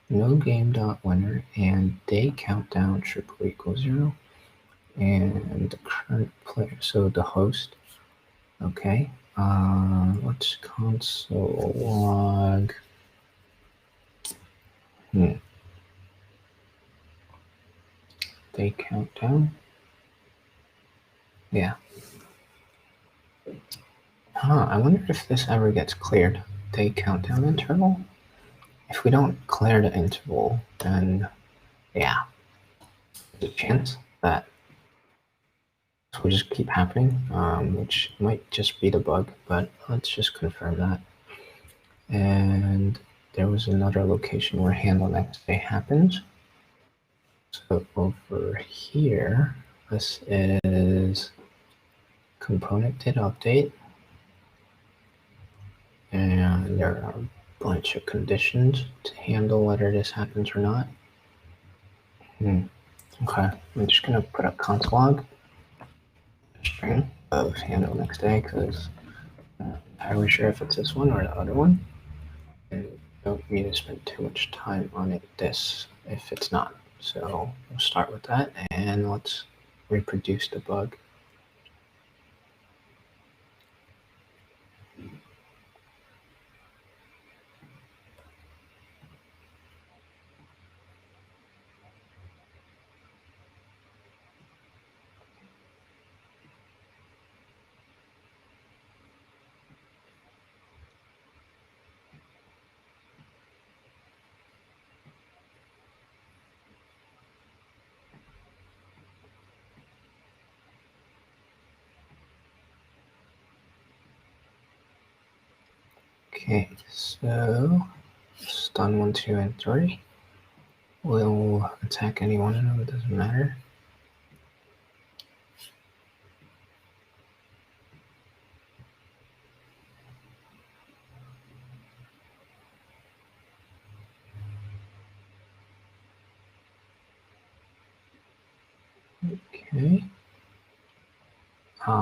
no game.winner and day countdown triple equals 0 and the current player, so the host. Okay, let's console log. Day countdown. Yeah. I wonder if this ever gets cleared. Day countdown interval. If we don't clear the interval, then yeah, there's a chance that this will just keep happening, which might just be the bug, but let's just confirm that. And there was another location where handle next day happens. So over here, this is ComponentDidUpdate. And there are a bunch of conditions to handle whether this happens or not. Okay, I'm just gonna put a console log string of handle next day because I'm not entirely sure if it's this one or the other one. And don't need to spend too much time on it this if it's not. So we'll start with that and let's reproduce the bug. Okay, so stun 1, 2, and 3. We'll attack any one of them, it doesn't matter. Okay.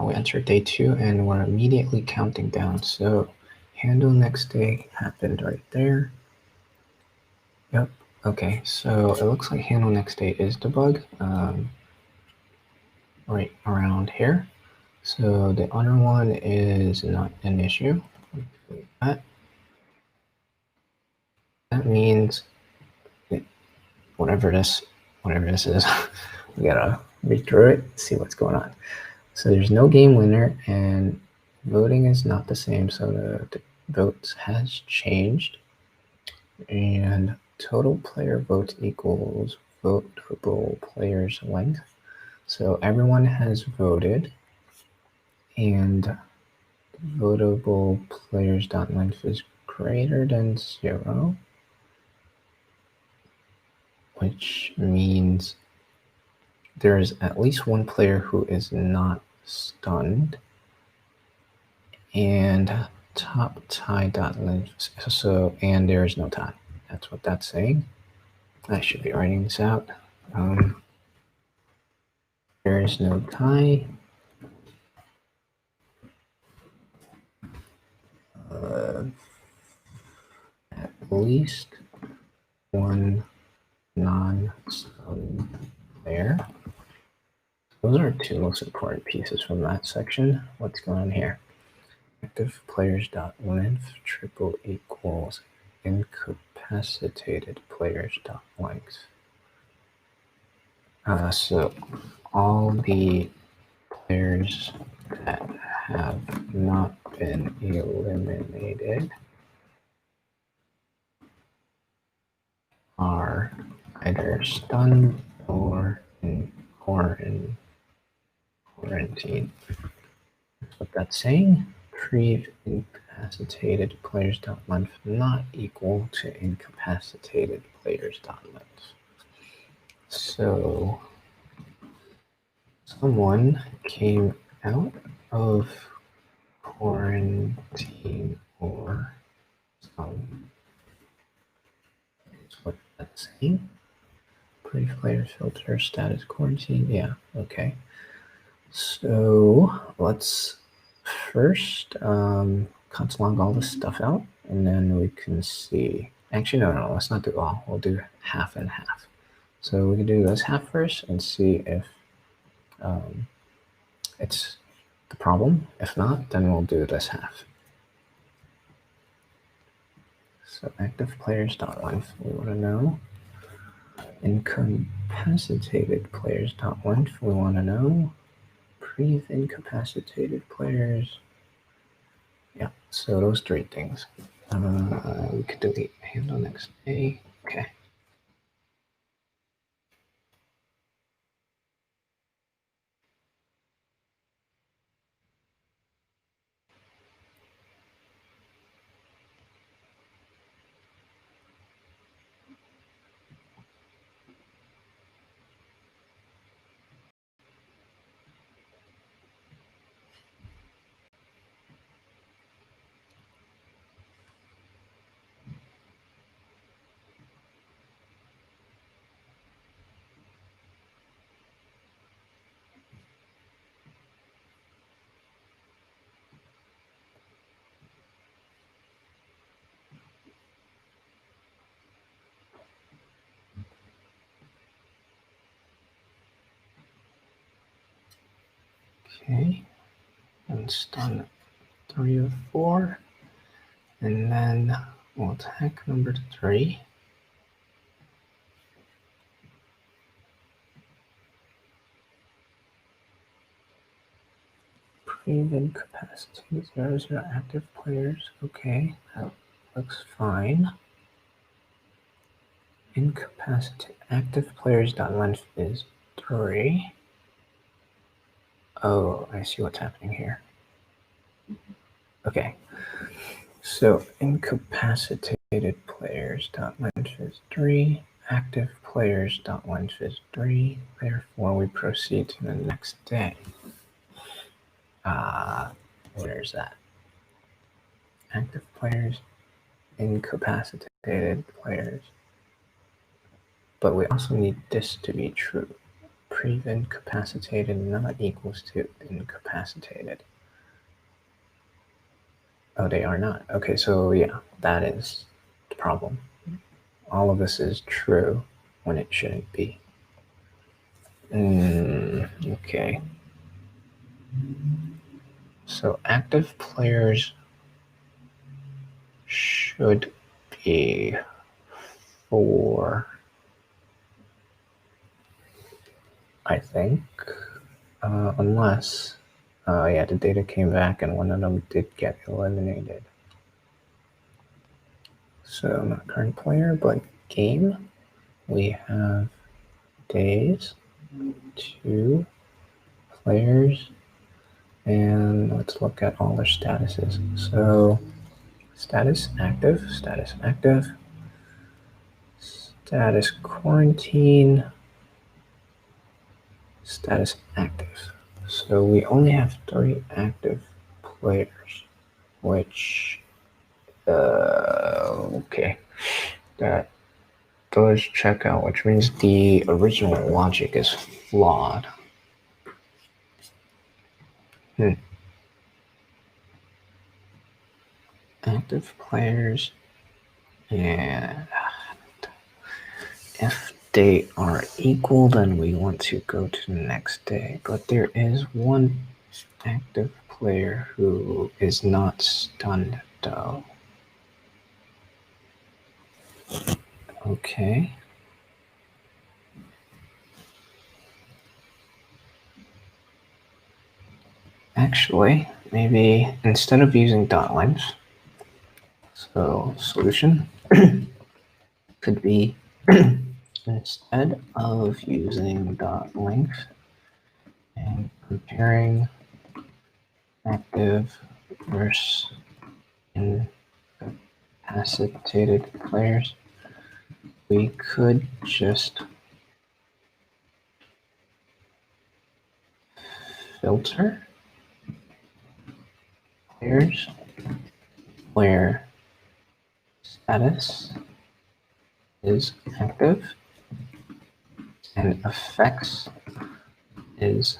We enter day 2 and we're immediately counting down. So handle next day happened right there. Yep. Okay, so it looks like handle next day is the bug right around here. So the other one is not an issue. That means that whatever this is, we gotta read through it, see what's going on. So there's no game winner and voting is not the same. So the votes has changed and total player votes equals votable players length. So everyone has voted and votable players dot length is greater than 0, which means there is at least one player who is not stunned, and top tie.length. So, and there is no tie. That's what that's saying. I should be writing this out. There is no tie. At least one non-stunned player. Those are two most important pieces from that section. What's going on here? Active players.length triple equals incapacitated players.length. So all the players that have not been eliminated are either stunned or in quarantine. That's what that's saying. Pre-incapacitated players.length not equal to incapacitated players.length. So someone came out of quarantine or some. That's what that's saying. Pre-player filter status quarantine. Yeah, okay. So let's first console log all this stuff out, and then we can see. Actually, no, let's not do all. We'll do half and half. So we can do this half first and see if it's the problem. If not, then we'll do this half. So active players.length, we want to know. Incapacitated players.length, we want to know. Pre-incapacitated players. Yeah, so those three things. We could delete handle next day. Okay. Okay, and stun 3 of 4, and then we'll attack number 3. Pre-incapacitated 0 active players. Okay, that looks fine. Incapacitated active players.length is 3. Oh, I see what's happening here. Okay, so incapacitated players.length is 3. Active players.length is 3. Therefore, we proceed to the next day. Where's that? Active players, incapacitated players. But we also need this to be true. Pre-incapacitated not equals to incapacitated. Oh, they are not. Okay, so yeah, that is the problem. All of this is true when it shouldn't be. Okay. So active players should be 4, I think, unless, yeah, the data came back and one of them did get eliminated. So not current player, but game, we have days, 2 players, and let's look at all their statuses. So status active, status quarantine, status active. So we only have 3 active players, which, okay, that does check out, which means the original logic is flawed. Active players, and if they are equal, then we want to go to the next day. But there is one active player who is not stunned, though. Okay. Actually, maybe instead of using .length, so solution could be instead of using .length and comparing active versus incapacitated players, we could just filter players where status is active and effects is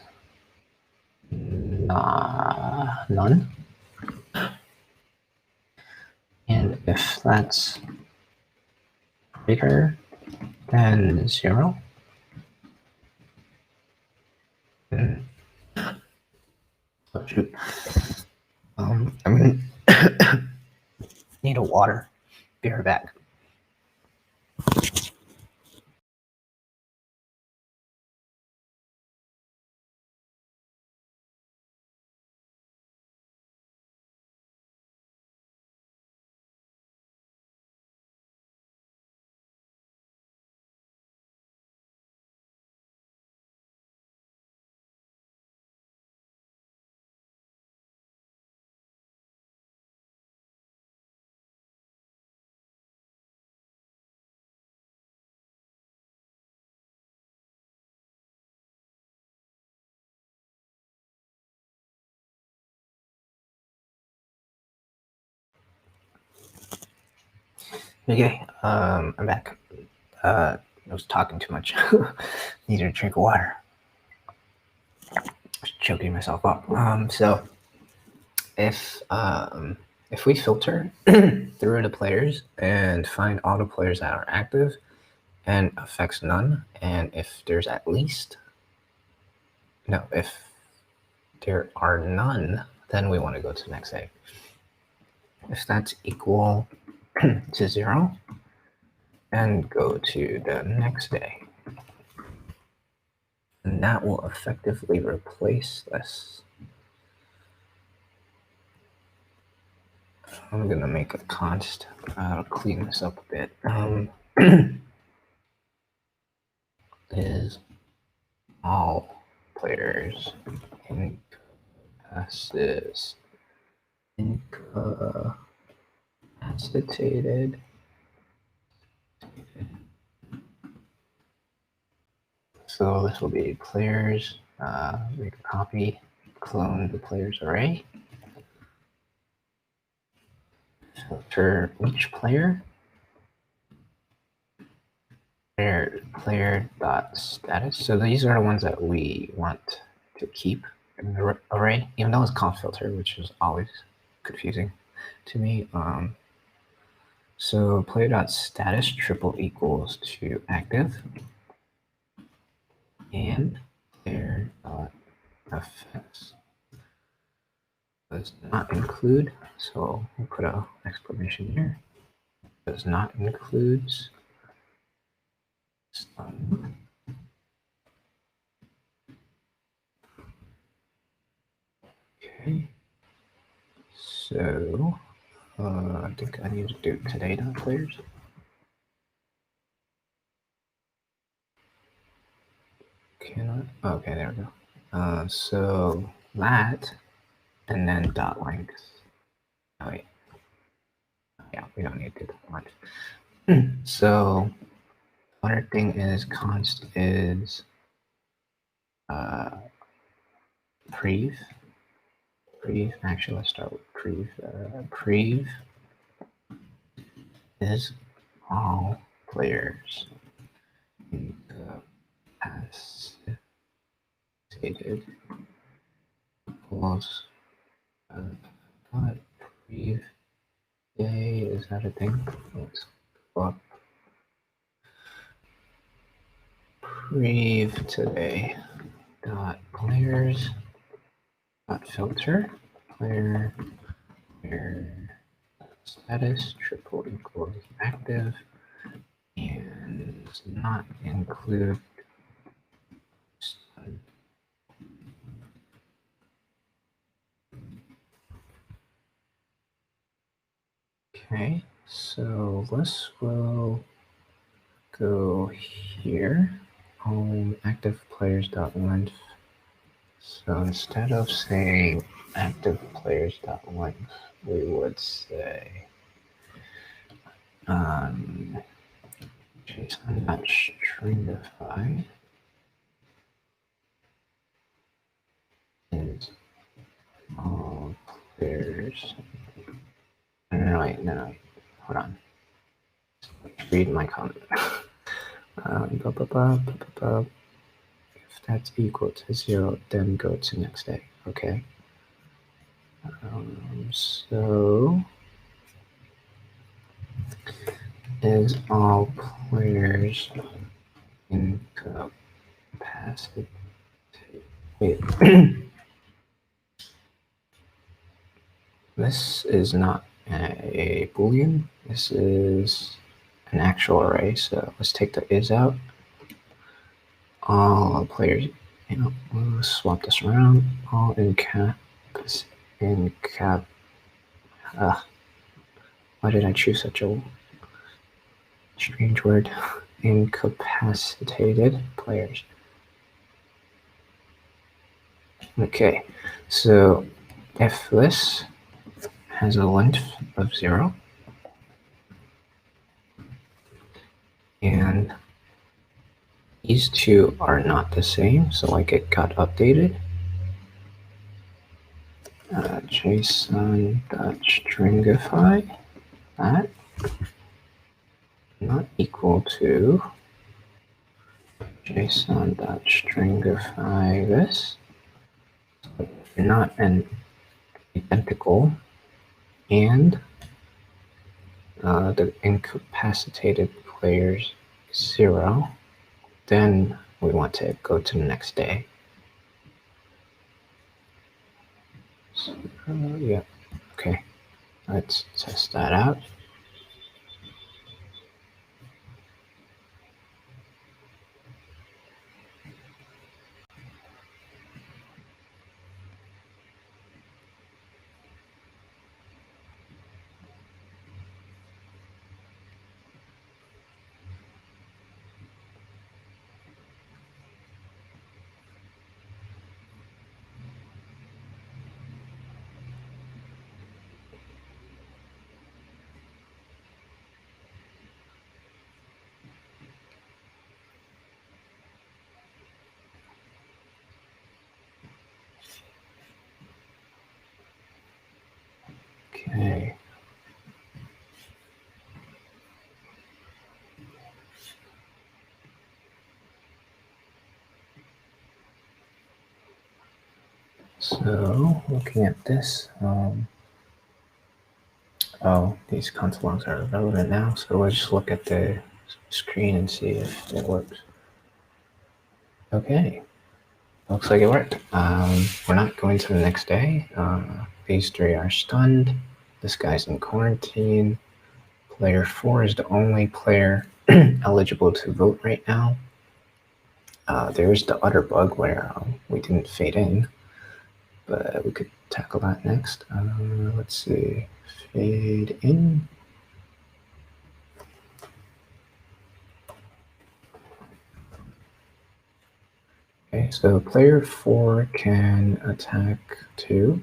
none. And if that's greater than 0, then oh shoot. I'm gonna need a water. Be right back. Okay, I'm back. I was talking too much. Needed a drink of water. Just choking myself up. So if we filter through the players and find all the players that are active and affects none, and if there's at least if there are none, then we want to go to the next day. If that's equal to 0, and go to the next day. And that will effectively replace this. I'm going to make a const. I'll clean this up a bit. Is all players incapacitated. So this will be players, make a copy, clone the players array, filter each player, player.status. So these are the ones that we want to keep in the array, even though it's const filter, which is always confusing to me. So player.status triple equals to active, and player.effects does not include, so we'll put an exclamation here, does not includes stun. Okay, so I think I need to do today.players. Can I? Okay, there we go. So that, and then dot length. Oh wait. Yeah, we don't need to do that much. So other thing is const is prev. Actually, let's start with prev. Prev is all players incapacitated equals what prev day, is that a thing? Let's look. Prev today dot players dot filter player status triple equals active and does not include stud. Okay, so this will go here on active players dot length. So instead of saying active players dot length, we would say JSON.stringify is all players. No, wait, hold on. Read my comment. If that's equal to 0, then go to next day. Okay. So is all players incapacitated? Wait. This is not a Boolean. This is an actual array. So let's take the is out. All players, we'll swap this around. All why did I choose such a strange word? Incapacitated players. Okay, so if this has a length of 0 and these two are not the same, so like it got updated, JSON.stringify that not equal to JSON.stringify this, not an identical, and the incapacitated players 0, then we want to go to the next day. So, yeah, okay, let's test that out. Okay. So looking at this, these console logs are relevant now. So let's just look at the screen and see if it works. Okay, looks like it worked. We're not going to the next day. These 3 are stunned. This guy's in quarantine. Player 4 is the only player eligible to vote right now. There's the other bug where we didn't fade in, but we could tackle that next. Let's see, fade in. Okay, so player 4 can attack 2,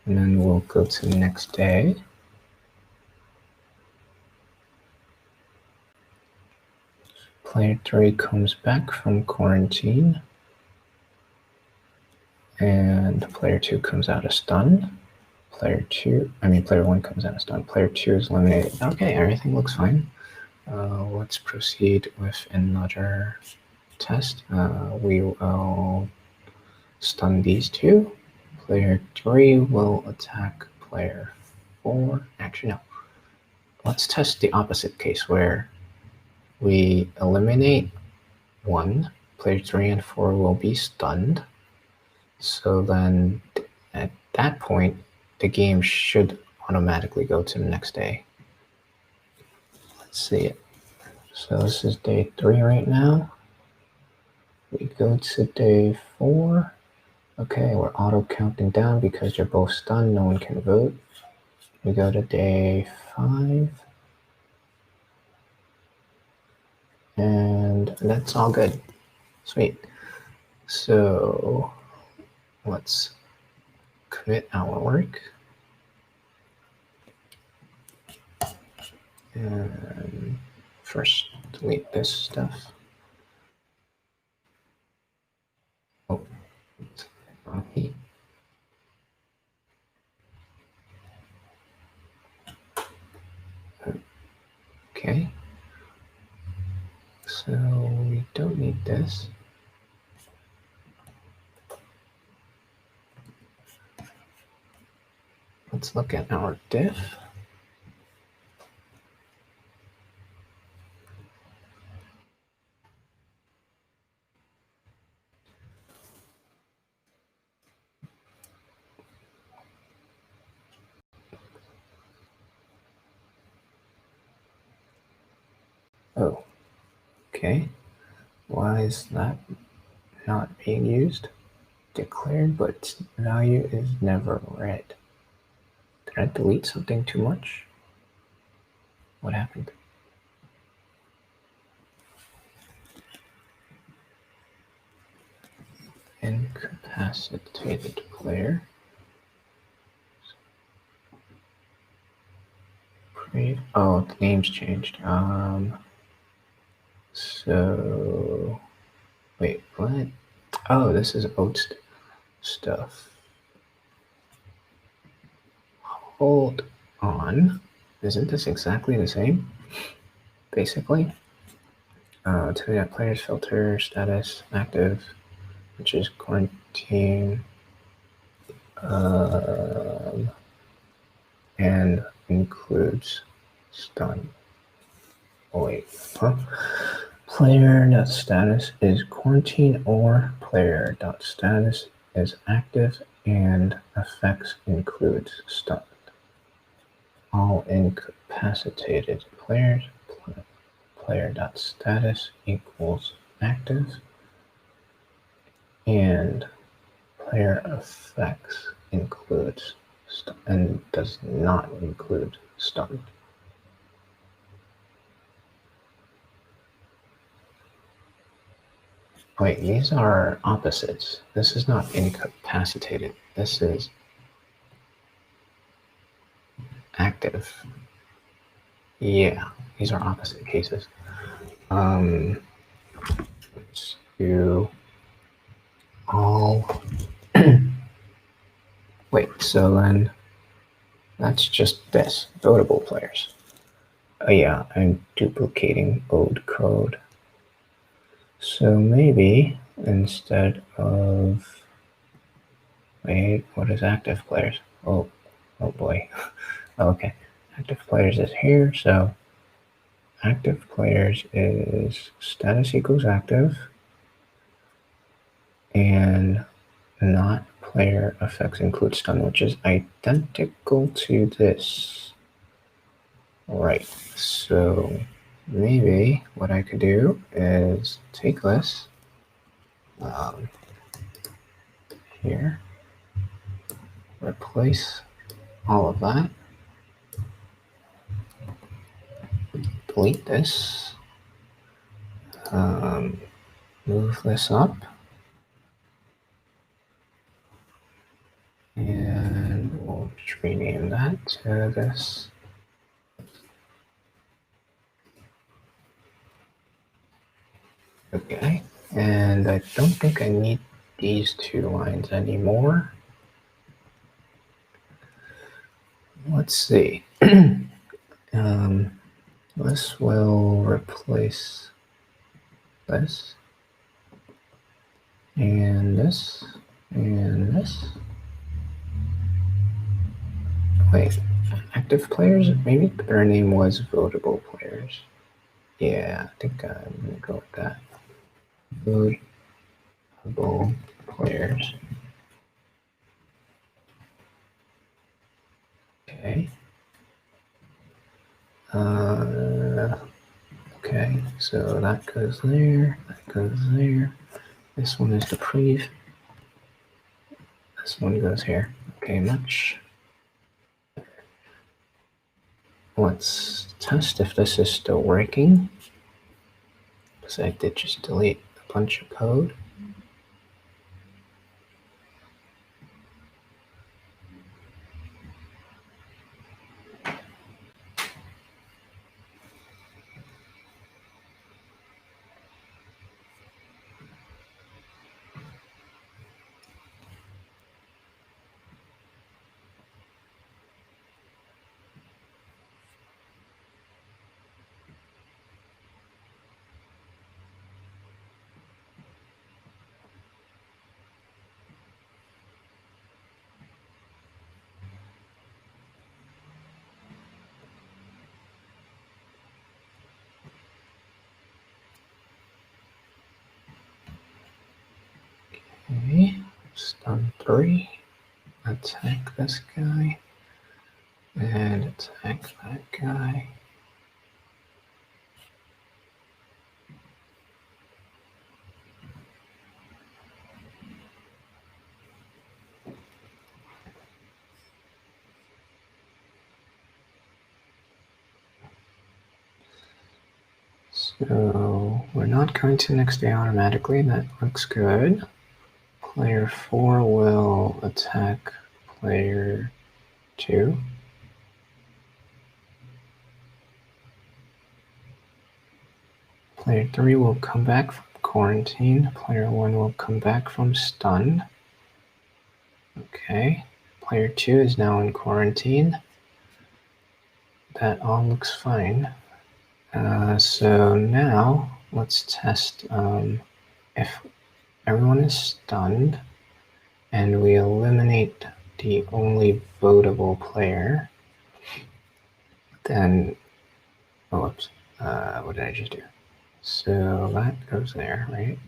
and then we'll go to the next day. Player 3 comes back from quarantine. and player 2 comes out as stunned. Player 1 comes out as stunned. Player 2 is eliminated. Okay, everything looks fine. Let's proceed with another test. We will stun these two. Player 3 will attack player 4. Actually, no. Let's test the opposite case where we eliminate 1. Player 3 and 4 will be stunned. So then at that point, the game should automatically go to the next day. Let's see it. So this is day 3 right now. We go to day 4. Okay, we're auto counting down because they're both stunned. No one can vote. We go to day 5. And that's all good. Sweet. So let's commit our work. And first delete this stuff. Oh, okay. Okay. So we don't need this. Let's look at our diff. Oh, okay. Why is that not being used? Declared, but its value is never read. Did I delete something too much? What happened? Incapacitated player. Oh, the name's changed. So wait, what? Oh, this is old stuff. Hold on. Isn't this exactly the same? Basically. To that player's filter status active, which is quarantine, and includes stun. Oh wait, huh? Player.status is quarantine or player.status is active and effects includes stun. All incapacitated players, player.status equals active and player effects includes stun and does not include stun. Wait, these are opposites. This is not incapacitated. This is active. Yeah, these are opposite cases. Let's do all. Wait, so then that's just this, votable players. Oh yeah, I'm duplicating old code. So maybe instead of, wait, what is active players? Oh boy. Okay, active players is here, so active players is status equals active and not player effects include stun, which is identical to this. Right, so maybe what I could do is take this here, replace all of that, delete this, move this up, and we'll just rename that to this. Okay, and I don't think I need these 2 lines anymore. Let's see. This will replace this, and this, and this. Wait, active players? Maybe their name was votable players. Yeah, I think I'm going to go with that. Votable players. Okay. Okay, so that goes there, that goes there. This one is the prev. This one goes here. Okay, much. Let's test if this is still working. Because I did just delete a bunch of code. Okay, stun 3. Attack this guy. And attack that guy. So we're not going to next day automatically. That looks good. Player 4 will attack player 2. Player 3 will come back from quarantine. Player 1 will come back from stun. Okay. Player 2 is now in quarantine. That all looks fine. So now let's test if everyone is stunned and we eliminate the only votable player, then, oh, whoops, what did I just do? So that goes there, right?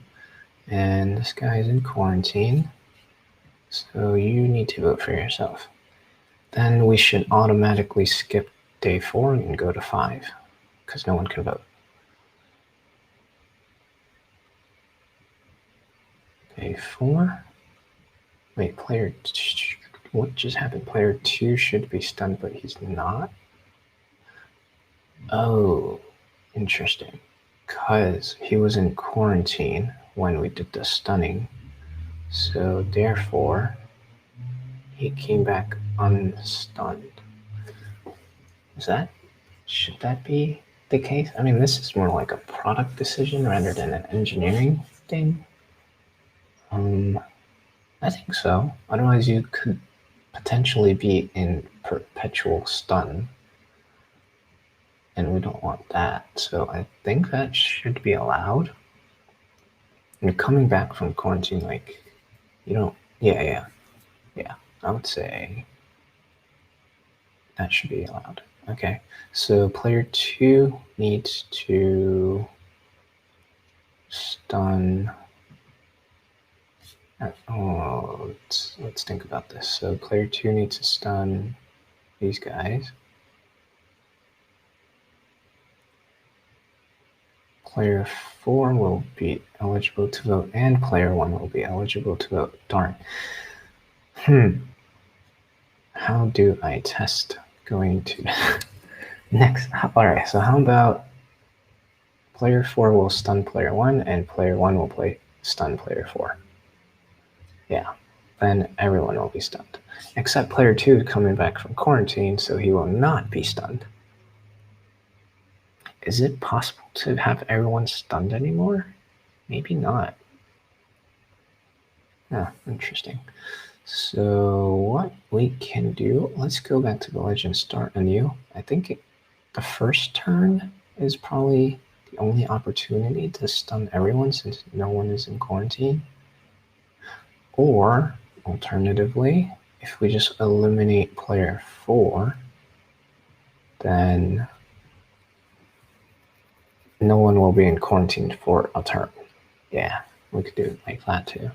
And this guy is in quarantine, so you need to vote for yourself. Then we should automatically skip day 4 and go to 5, because no one can vote. Day 4. Wait, what just happened? Player 2 should be stunned, but he's not. Oh, interesting. Because he was in quarantine when we did the stunning. So therefore, he came back unstunned. Should that be the case? I mean, this is more like a product decision rather than an engineering thing. I think so. Otherwise, you could potentially be in perpetual stun. And we don't want that. So I think that should be allowed. And coming back from quarantine, like, you don't, yeah. I would say that should be allowed. Okay, so player 2 needs to stun. Oh, let's think about this. So player 2 needs to stun these guys. Player 4 will be eligible to vote, and player 1 will be eligible to vote. Darn. How do I test going to next? All right, so how about player 4 will stun player 1 and player 1 will stun player 4? Yeah, then everyone will be stunned. Except player 2 is coming back from quarantine, so he will not be stunned. Is it possible to have everyone stunned anymore? Maybe not. Interesting. So what we can do, let's go back to village and start anew. I think the first turn is probably the only opportunity to stun everyone since no one is in quarantine. Or alternatively, if we just eliminate player 4, then no one will be in quarantine for a turn. Yeah, we could do it like that too.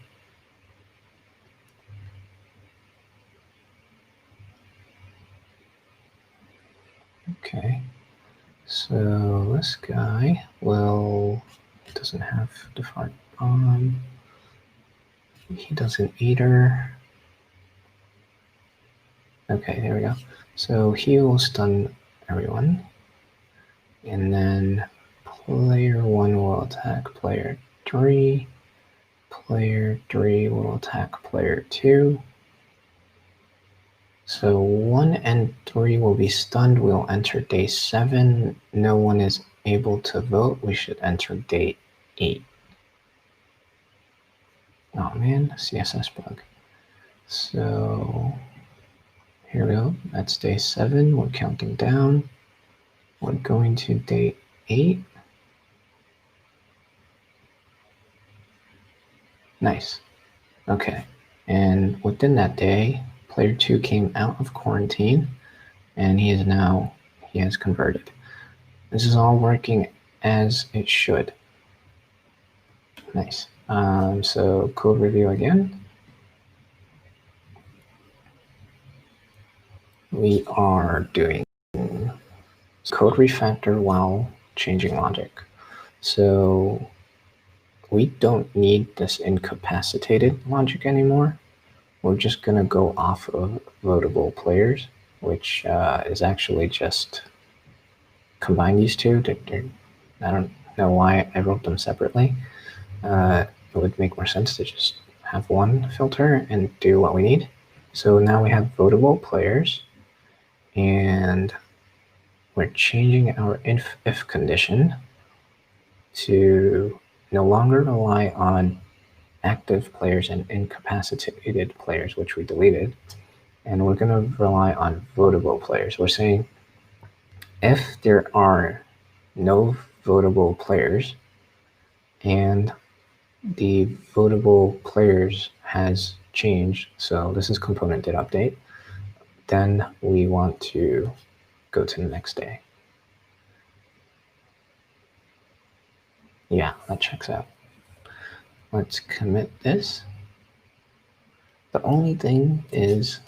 Okay, so this guy doesn't have defined he doesn't either. Okay, there we go. So he will stun everyone, and then player 1 will attack player 3. Player 3 will attack player 2. So 1 and 3 will be stunned. We'll enter day 7. No one is able to vote. We should enter day 8. Oh man, CSS bug. So here we go. That's day 7. We're counting down. We're going to day 8. Nice. Okay. And within that day, player 2 came out of quarantine, and he has converted. This is all working as it should. Nice. So code review again. We are doing code refactor while changing logic. So we don't need this incapacitated logic anymore. We're just going to go off of votable players, which is actually just combine these two. I don't know why I wrote them separately. It would make more sense to just have one filter and do what we need. So now we have votable players, and we're changing our if condition to no longer rely on active players and incapacitated players, which we deleted, and we're going to rely on votable players. We're saying if there are no votable players and the votable players has changed, so this is ComponentDidUpdate, then we want to go to the next day. Yeah, that checks out. Let's commit this. The only thing is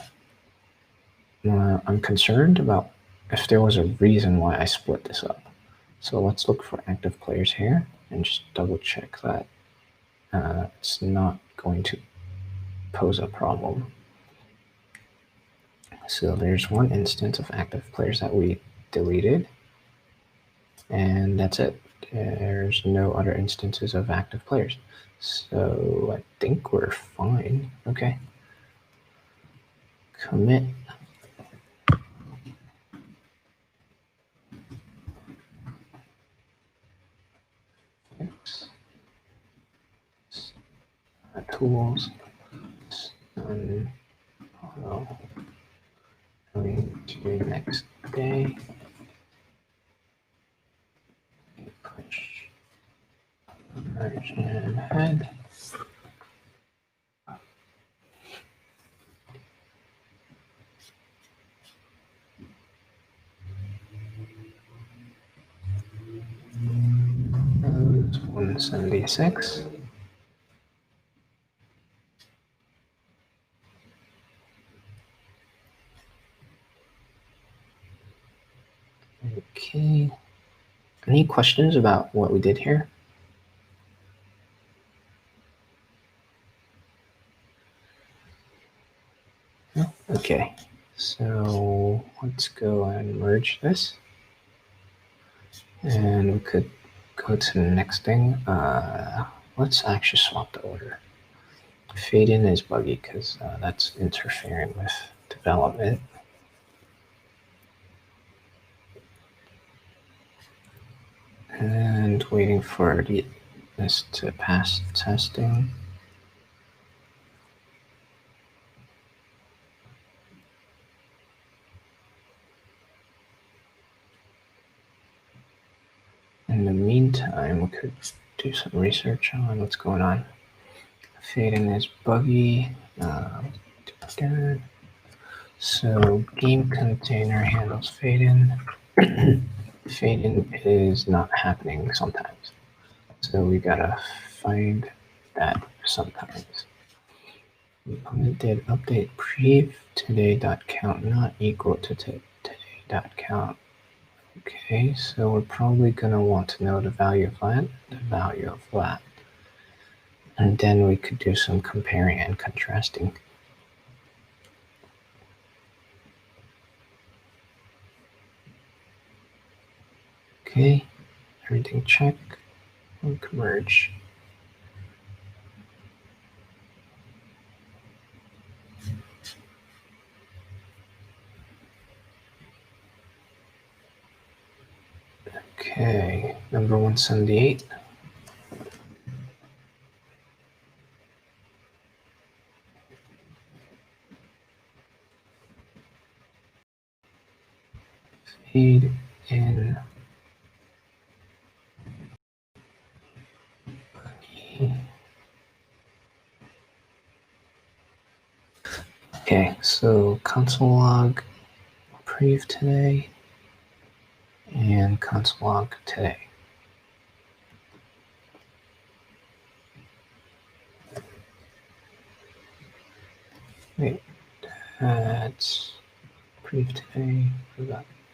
I'm concerned about if there was a reason why I split this up. So let's look for active players here and just double check that it's not going to pose a problem. So there's one instance of active players that we deleted, and that's it. There's no other instances of active players. So I think we're fine. Okay. Commit. Tools. Going to next day. Push version head. Nodes 176. Okay. Any questions about what we did here? No? Okay. So let's go and merge this. And we could go to the next thing. Let's actually swap the order. Fade in is buggy because that's interfering with development. And waiting for this to pass testing. in the meantime, we could do some research on what's going on. Fade in is buggy. So game container handles fade in. Fade in is not happening sometimes. So we gotta find that sometimes. ComponentDidUpdate prev today.count not equal to today.count. Okay, so we're probably gonna want to know the value of that, and then we could do some comparing and contrasting. Okay, everything check. We'll merge. Okay, number 178. Fade in. Okay, so console log prev today and console log today. Wait, that's prev today.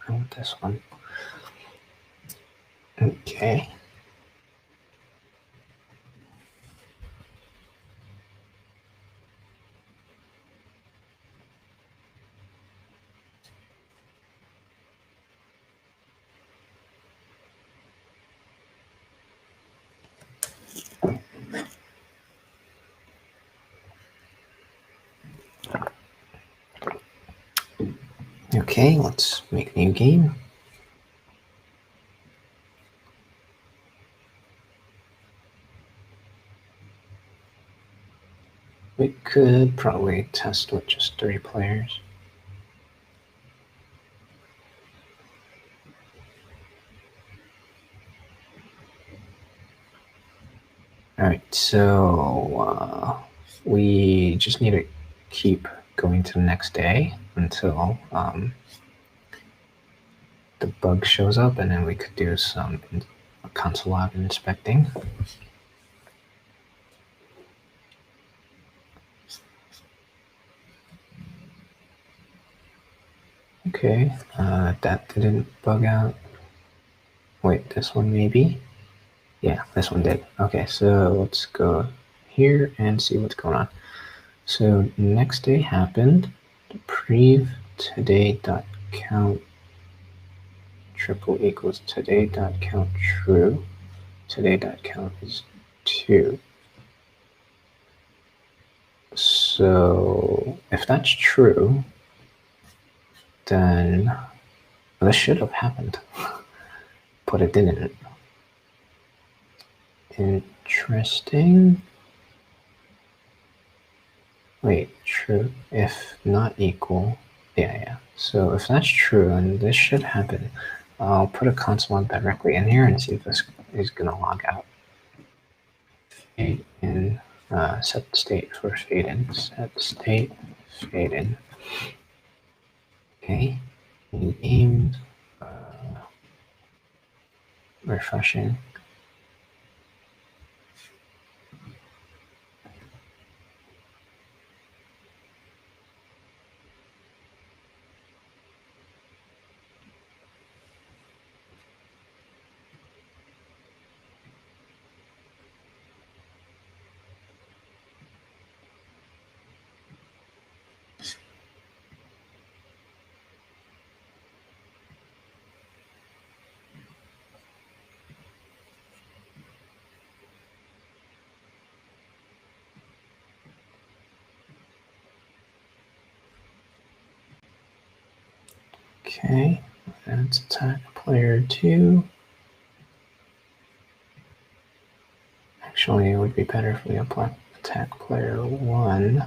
I want this one. Okay. Okay, let's make a new game. We could probably test with just 3 players. All right, so we just need to keep going to the next day until the bug shows up, and then we could do some console log inspecting. Okay, that didn't bug out. Wait, this one maybe? Yeah, this one did. Okay, so let's go here and see what's going on. So next day happened. Prev today.count triple equals today.count true. Today.count is 2. So if that's true, then this should have happened, but it didn't. Interesting. Wait, true. If not equal, yeah. So if that's true, and this should happen, I'll put a console log directly in here and see if this is going to log out. Fade in, set state for fade in. Set state, fade in. Okay, new game, refreshing. Okay, that's attack player 2. Actually, it would be better if we apply attack player 1,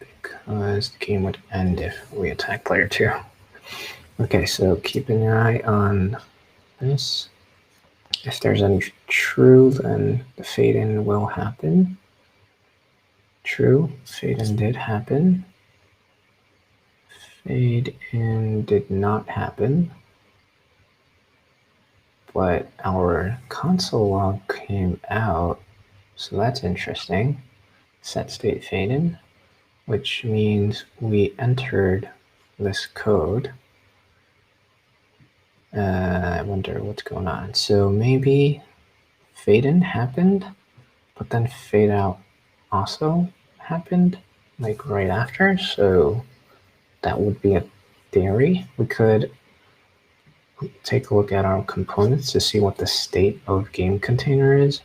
because the game would end if we attack player 2. Okay, so keeping an eye on this. if there's any true, then the fade in will happen. True, fade in did happen. Fade in did not happen. But our console log came out, so that's interesting. Set state fade in, which means we entered this code. I wonder what's going on. So maybe fade in happened, but then fade out also happened, like right after. So that would be a theory. We could take a look at our components to see what the state of game container is,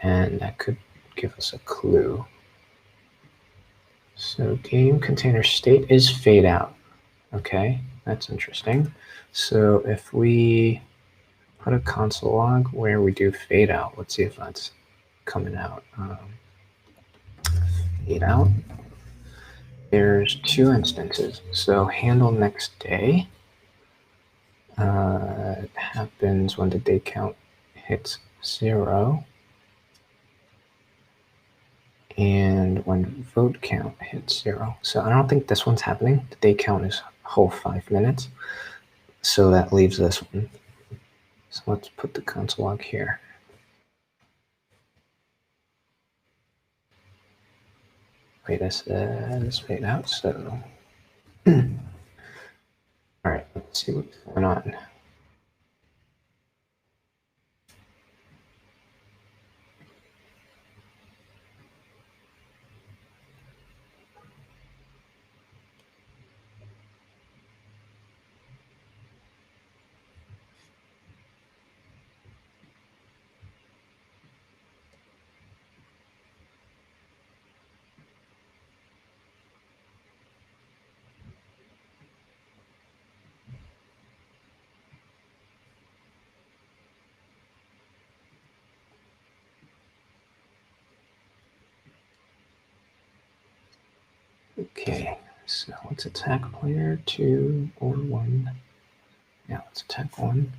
and that could give us a clue. So game container state is fade out. Okay, that's interesting. So if we put a console log where we do fade out, let's see if that's coming out. Fade out. There's two instances. So handle next day. It happens when the day count hits 0. And when vote count hits 0. So I don't think this one's happening. The day count is whole 5 minutes. So that leaves this one. So let's put the console log here. Wait, this is fade out. So, all right, let's see what's going on. Okay, so let's attack player 2 or 1. Yeah, let's attack 1.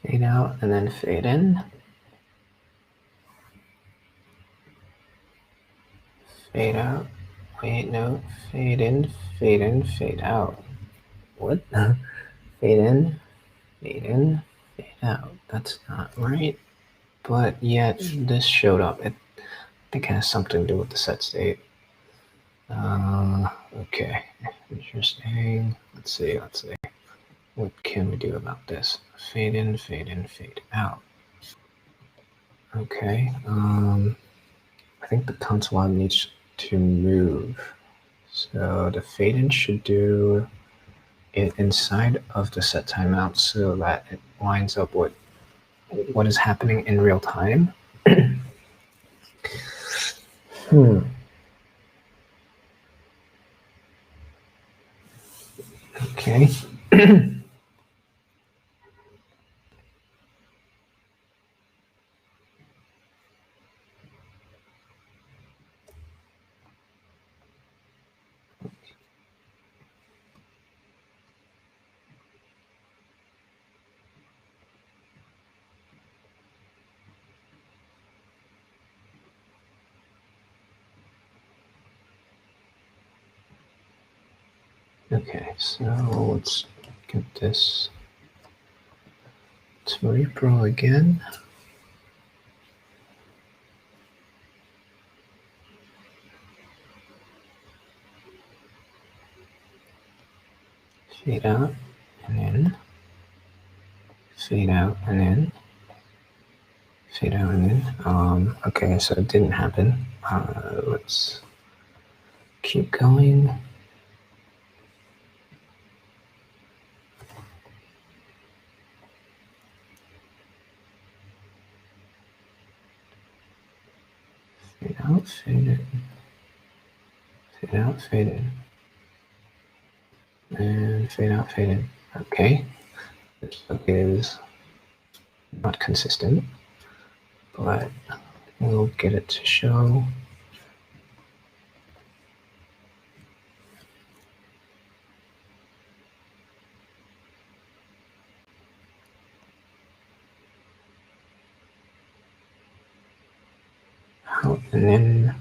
Fade out and then fade in. Fade out. Wait, no. Fade in, fade out. What? Fade in, fade out. That's not right. But yet this showed up. I think it has something to do with the set state. Okay, interesting. Let's see. What can we do about this? Fade in, fade out. Okay. I think the console log needs to move. So the fade in should do it inside of the set timeout so that it lines up with what is happening in real time. Okay. Okay, so let's get this to repro again. Fade out and in. Fade out and in. Fade out and in. Okay, so it didn't happen. Let's keep going. Fade out, fade in. Fade out, fade in. And fade out, fade in. Okay. This is not consistent, but we'll get it to show. Out and in,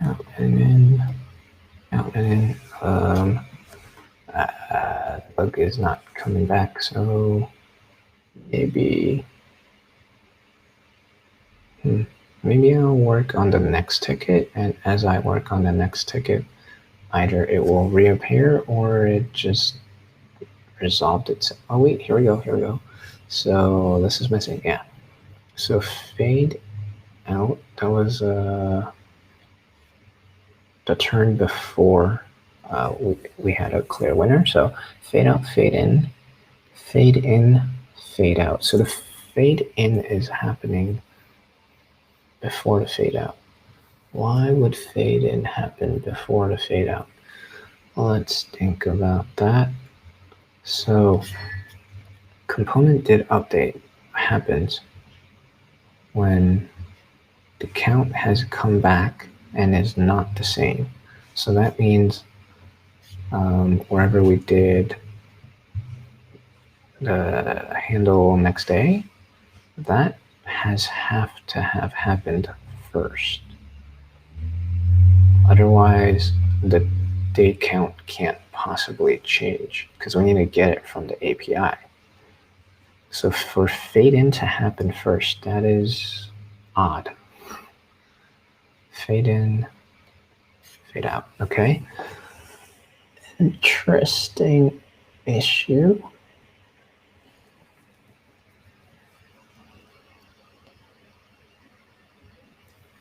out and in, out and in. Bug is not coming back, so maybe maybe I'll work on the next ticket, and as I work on the next ticket, either it will reappear or it just resolved itself. Oh wait, here we go. So this is missing, yeah. So fade out, that was the turn before we had a clear winner. So fade out, fade in, fade out. So the fade in is happening before the fade out. Why would fade in happen before the fade out? Let's think about that. So ComponentDidUpdate happens when the count has come back and is not the same. So that means wherever we did the handle next day, that have to have happened first. Otherwise, the day count can't possibly change because we need to get it from the API. So for fade in to happen first, that is odd. Fade in, fade out, okay? Interesting issue.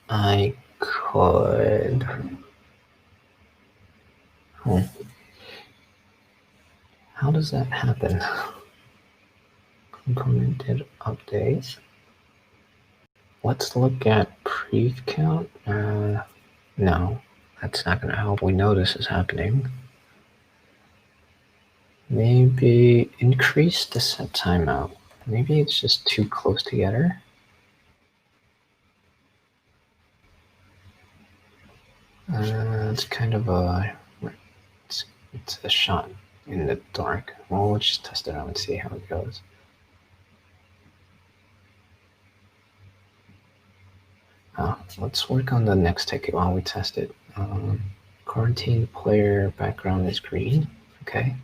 I could. How does that happen? ComponentDidUpdate. Let's look at pre-count. No, that's not going to help. We know this is happening. Maybe increase the set timeout. Maybe it's just too close together. It's kind of it's a shot in the dark. Well, let's just test it out and see how it goes. Let's work on the next ticket while we test it. Quarantine player background is green. Okay.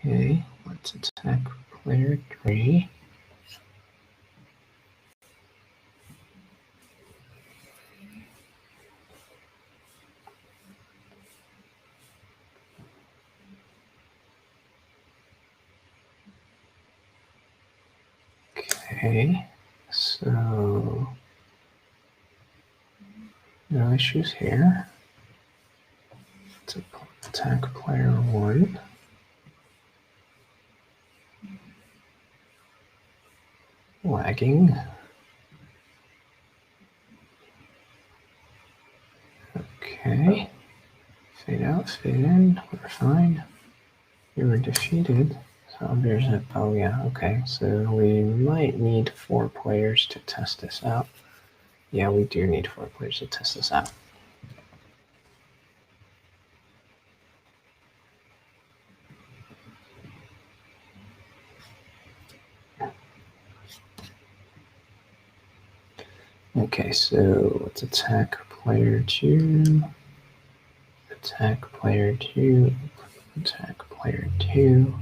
Okay, let's attack player 3. Okay, so no issues here. Let's attack player 1. Lagging. Okay. Fade out, fade in. We're fine. We were defeated. Zombears at, oh yeah, okay. So we might need 4 players to test this out. Yeah, we do need 4 players to test this out. Okay, so let's attack player 2. Attack player 2. Attack player 2.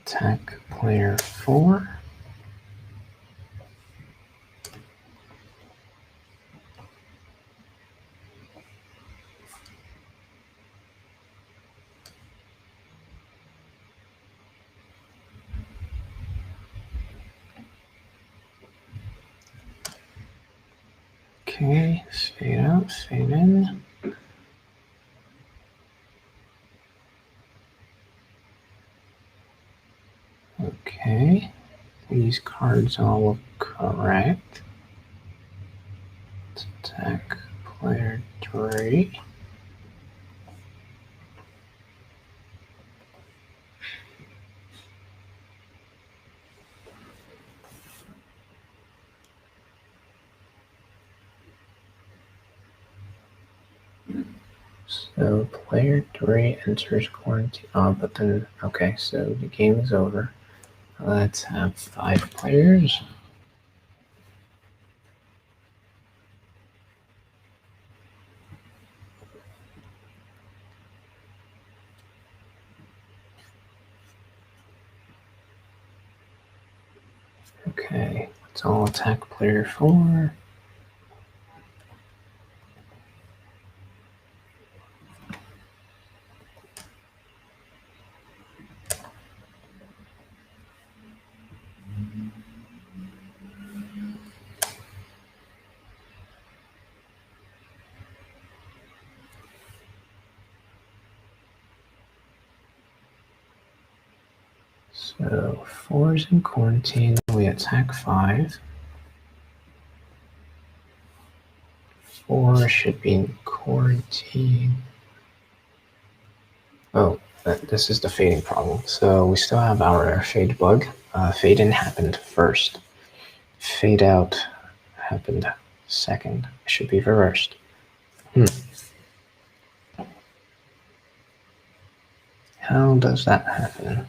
Attack player 4. Okay, fade out, fade in. Okay, these cards all look correct. Let's attack player 3. So player 3 enters quarantine. Oh, but then, okay, so the game is over. Let's have 5 players. Okay, let's all attack player 4. So 4 is in quarantine. We attack 5. 4 should be in quarantine. Oh, this is the fading problem. So we still have our fade bug. Fade in happened first. Fade out happened second. It should be reversed. How does that happen?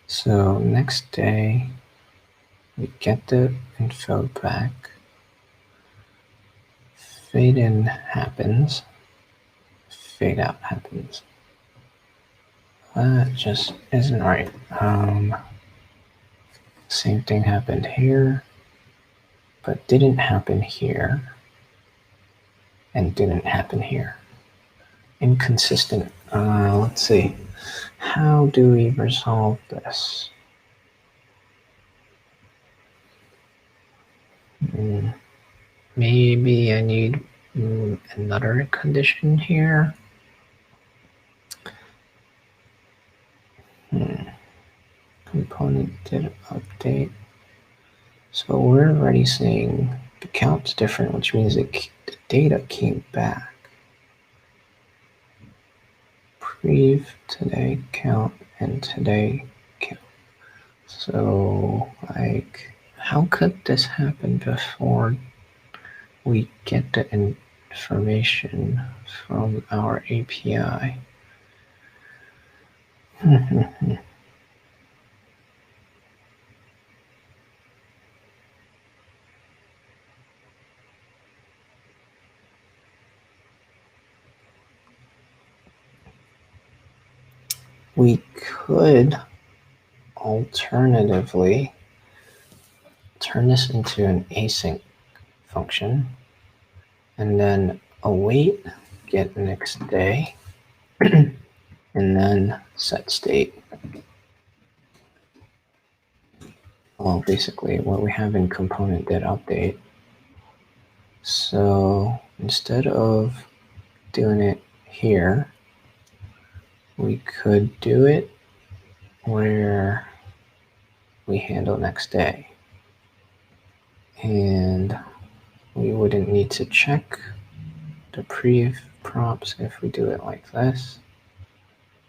So next day, we get the info back. Fade in happens. Fade out happens. That just isn't right. Same thing happened here, but didn't happen here, and didn't happen here. Inconsistent. Let's see. How do we resolve this? Maybe I need another condition here. Component did update. So we're already seeing the count's different, which means the data came back. Prev today count and today count. So like, how could this happen before we get the information from our API? We could alternatively turn this into an async function and then await get next day and then set state. Well, basically what we have in ComponentDidUpdate. So instead of doing it here, we could do it where we handle next day. And we wouldn't need to check the prev prompts if we do it like this.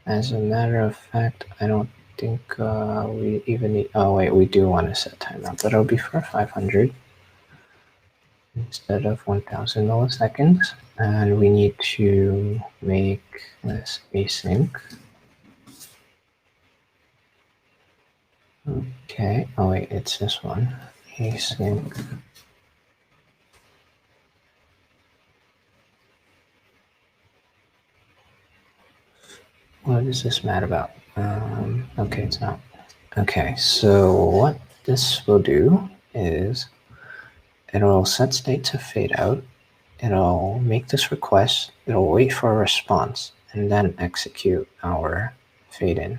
As a matter of fact, I don't think we even need, oh wait, we do want to set timeout, but it'll be for 500 instead of 1000 milliseconds. And we need to make this async. Okay, oh wait, it's this one, async. What is this mad about? Okay, it's not. Okay, so what this will do is it'll set state to fade out. It'll make this request. It'll wait for a response and then execute our fade in.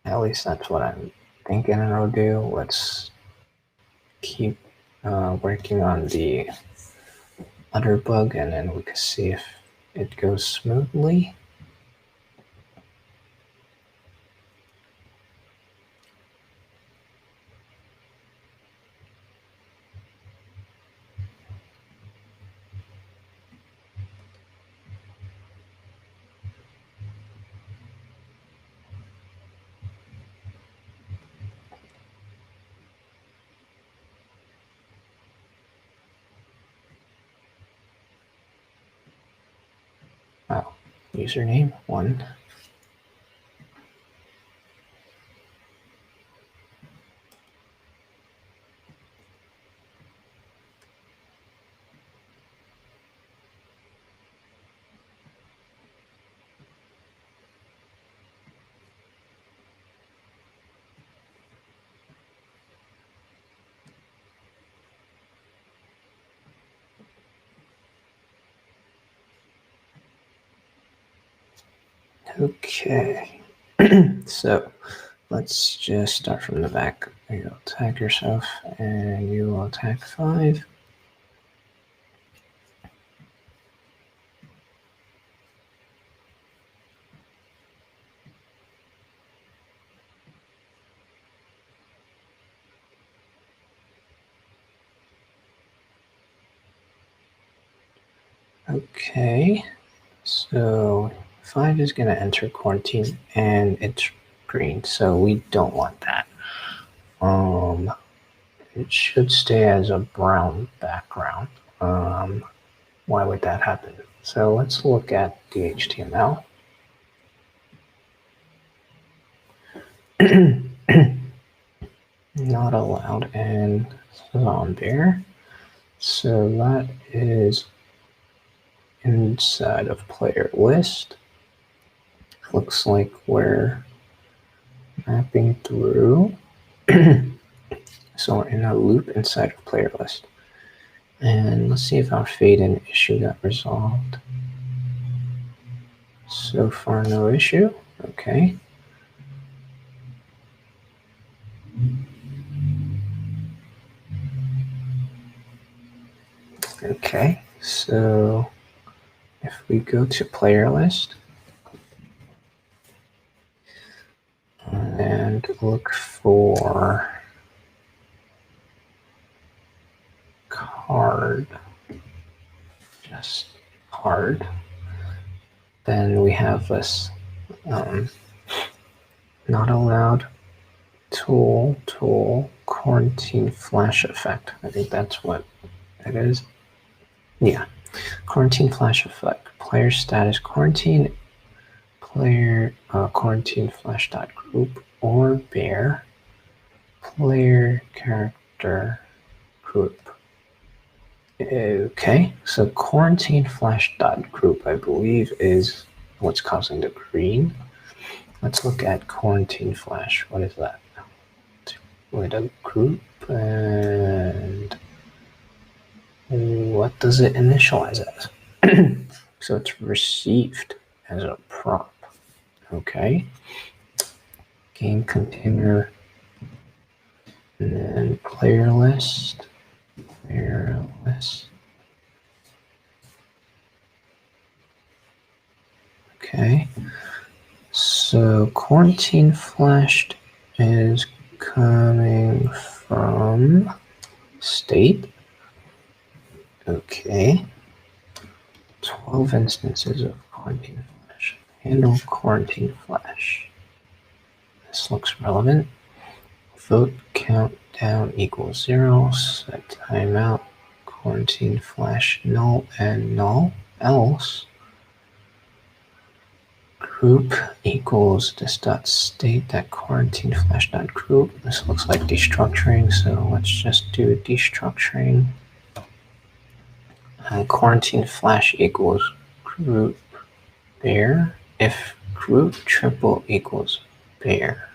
At least that's what I'm thinking it'll do. Let's keep working on the other bug, and then we can see if it goes smoothly. Oh, username 1. Okay, so let's just start from the back. You'll tag yourself and you will tag 5. Okay, so 5 is going to enter quarantine and it's green, so we don't want that. It should stay as a brown background. Why would that happen? So let's look at the HTML. Not allowed and Zombears. So that is inside of player list. Looks like we're mapping through. So we're in a loop inside of player list. And let's see if our fade-in issue got resolved. So far, no issue. Okay. Okay, so if we go to player list and look for card, just card, then we have this not allowed tool quarantine flash effect. I think that's what it is. Yeah, quarantine flash effect. Player status quarantine, player quarantine flash dot group or bear, player character group. Okay, so quarantine flash dot group, I believe, is what's causing the green. Let's look at quarantine flash. What is that? With a group, and what does it initialize as? So it's received as a prop. Okay. Game container, and then player list. Player list. Okay. So quarantine flashed is coming from state. Okay. 12 instances of quarantine flash. Handle quarantine flash. This looks relevant. Vote countdown equals 0. Set timeout. Quarantine flash null and null. Else group equals this dot state that quarantine flash dot group. This looks like destructuring, so let's just do destructuring. Quarantine flash equals group bear. If group triple equals bear,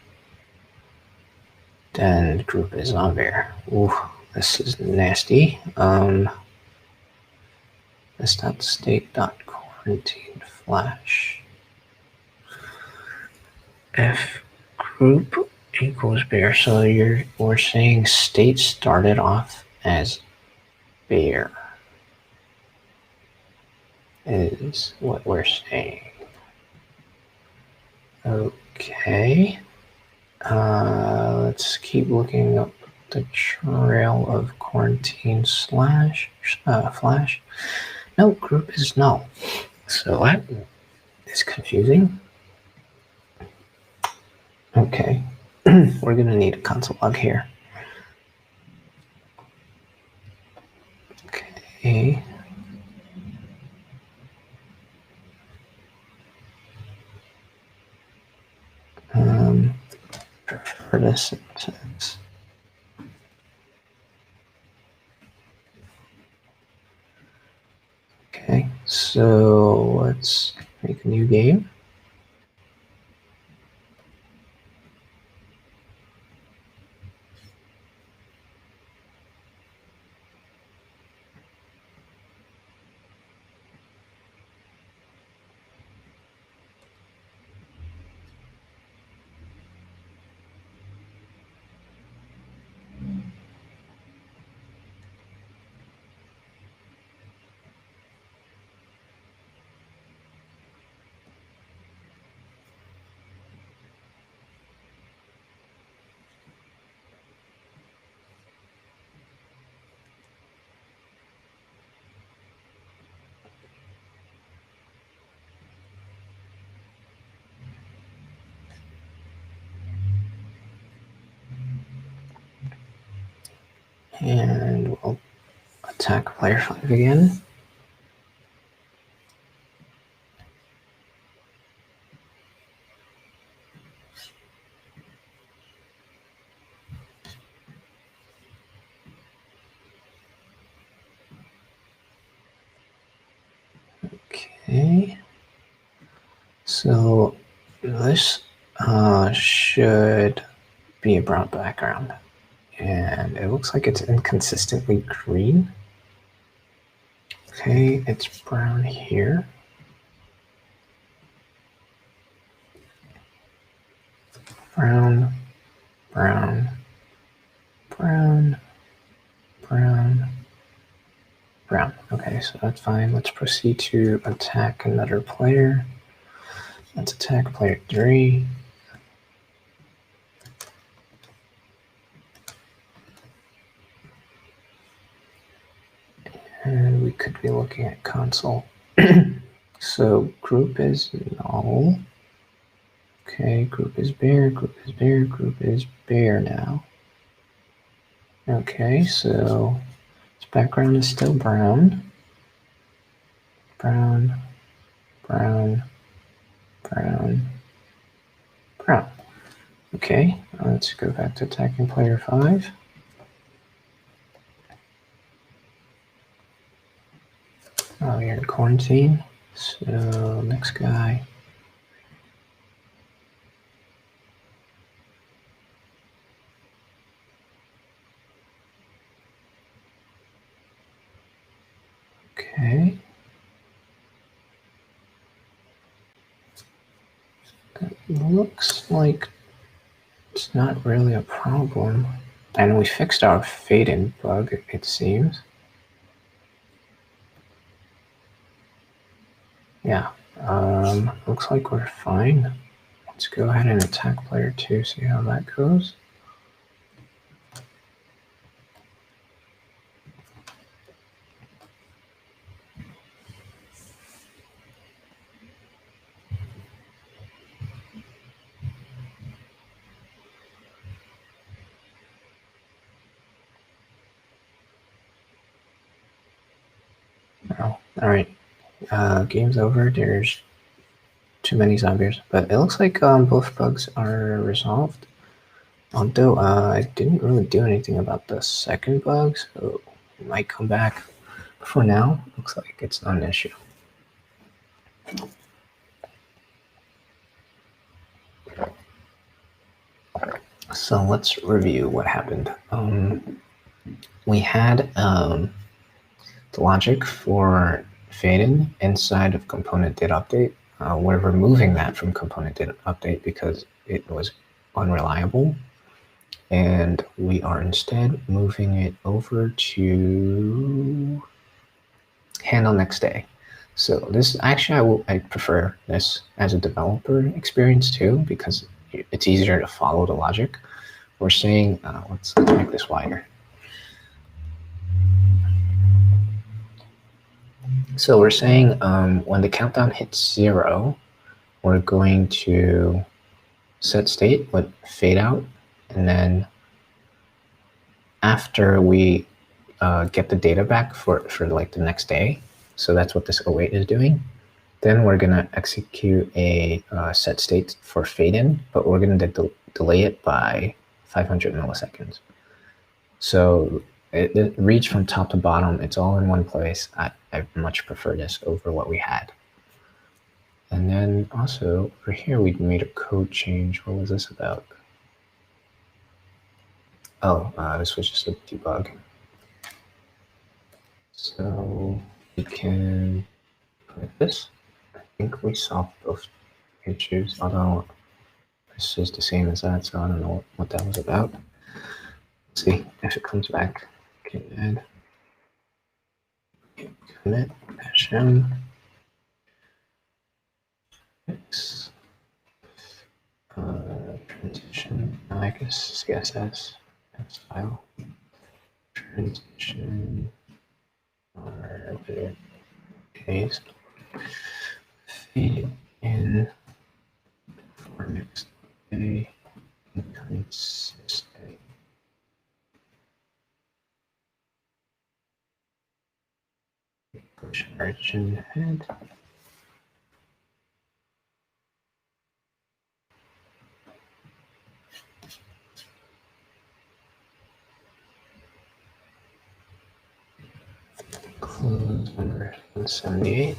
then group is on bear. Ooh, this is nasty. This dot state dot quarantine flash. If group equals bear. So we're saying state started off as bear is what we're saying. Okay. Let's keep looking up the trail of quarantine flash. No, group is null. So that is confusing. Okay. We're going to need a console log here. Okay. For this syntax. Okay, so let's make a new game. And we'll attack player 5 again. Okay. So this should be a brown background. And it looks like it's inconsistently green. Okay, it's brown here. Brown, brown, brown, brown, brown. Okay, so that's fine. Let's proceed to attack another player. Let's attack player 3. And we could be looking at console. So group is null. Okay, group is bear, group is bear, group is bear now. Okay, so its background is still brown. Brown, brown, brown, brown. Okay, let's go back to attacking player 5. Oh, you're in quarantine. So next guy. Okay. It looks like it's not really a problem. And we fixed our fade-in bug, it seems. Yeah, looks like we're fine. Let's go ahead and attack player 2, see how that goes. Oh, all right. Game's over. There's too many zombies, but it looks like both bugs are resolved. Although I didn't really do anything about the second bug, so it might come back. For now, looks like it's not an issue. So let's review what happened. We had the logic for fade-in inside of ComponentDidUpdate. We're removing that from ComponentDidUpdate because it was unreliable, and we are instead moving it over to handle next day. So this actually, I prefer this as a developer experience too, because it's easier to follow the logic. We're saying, let's make this wider. So we're saying when the countdown hits 0, we're going to set state with fade out, and then after we get the data back for like the next day, so that's what this await is doing, then we're going to execute a set state for fade in, but we're going to delay it by 500 milliseconds. So it reads from top to bottom. It's all in one place. I much prefer this over what we had. And then also over here, we made a code change. What was this about? Oh, this was just a debug. So we can put this. I think we solved both issues, although this is the same as that, so I don't know what that was about. Let's see if it comes back. Okay, add commit -m x transition. I guess CSS file transition or case feed in for next day consistent. Push origin head. Close number 178.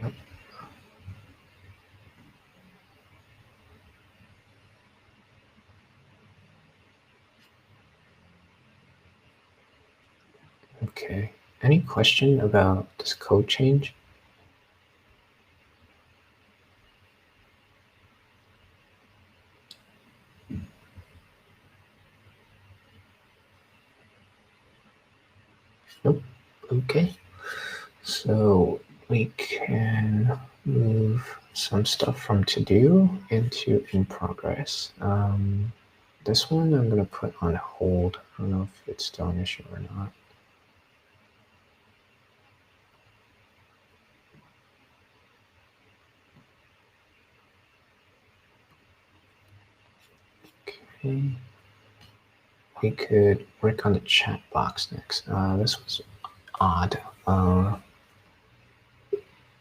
Yep. Okay. Any question about this code change? Nope. Okay. So we can move some stuff from to do into in progress. This one I'm going to put on hold. I don't know if it's still an issue or not. Okay. We could work on the chat box next. This was odd.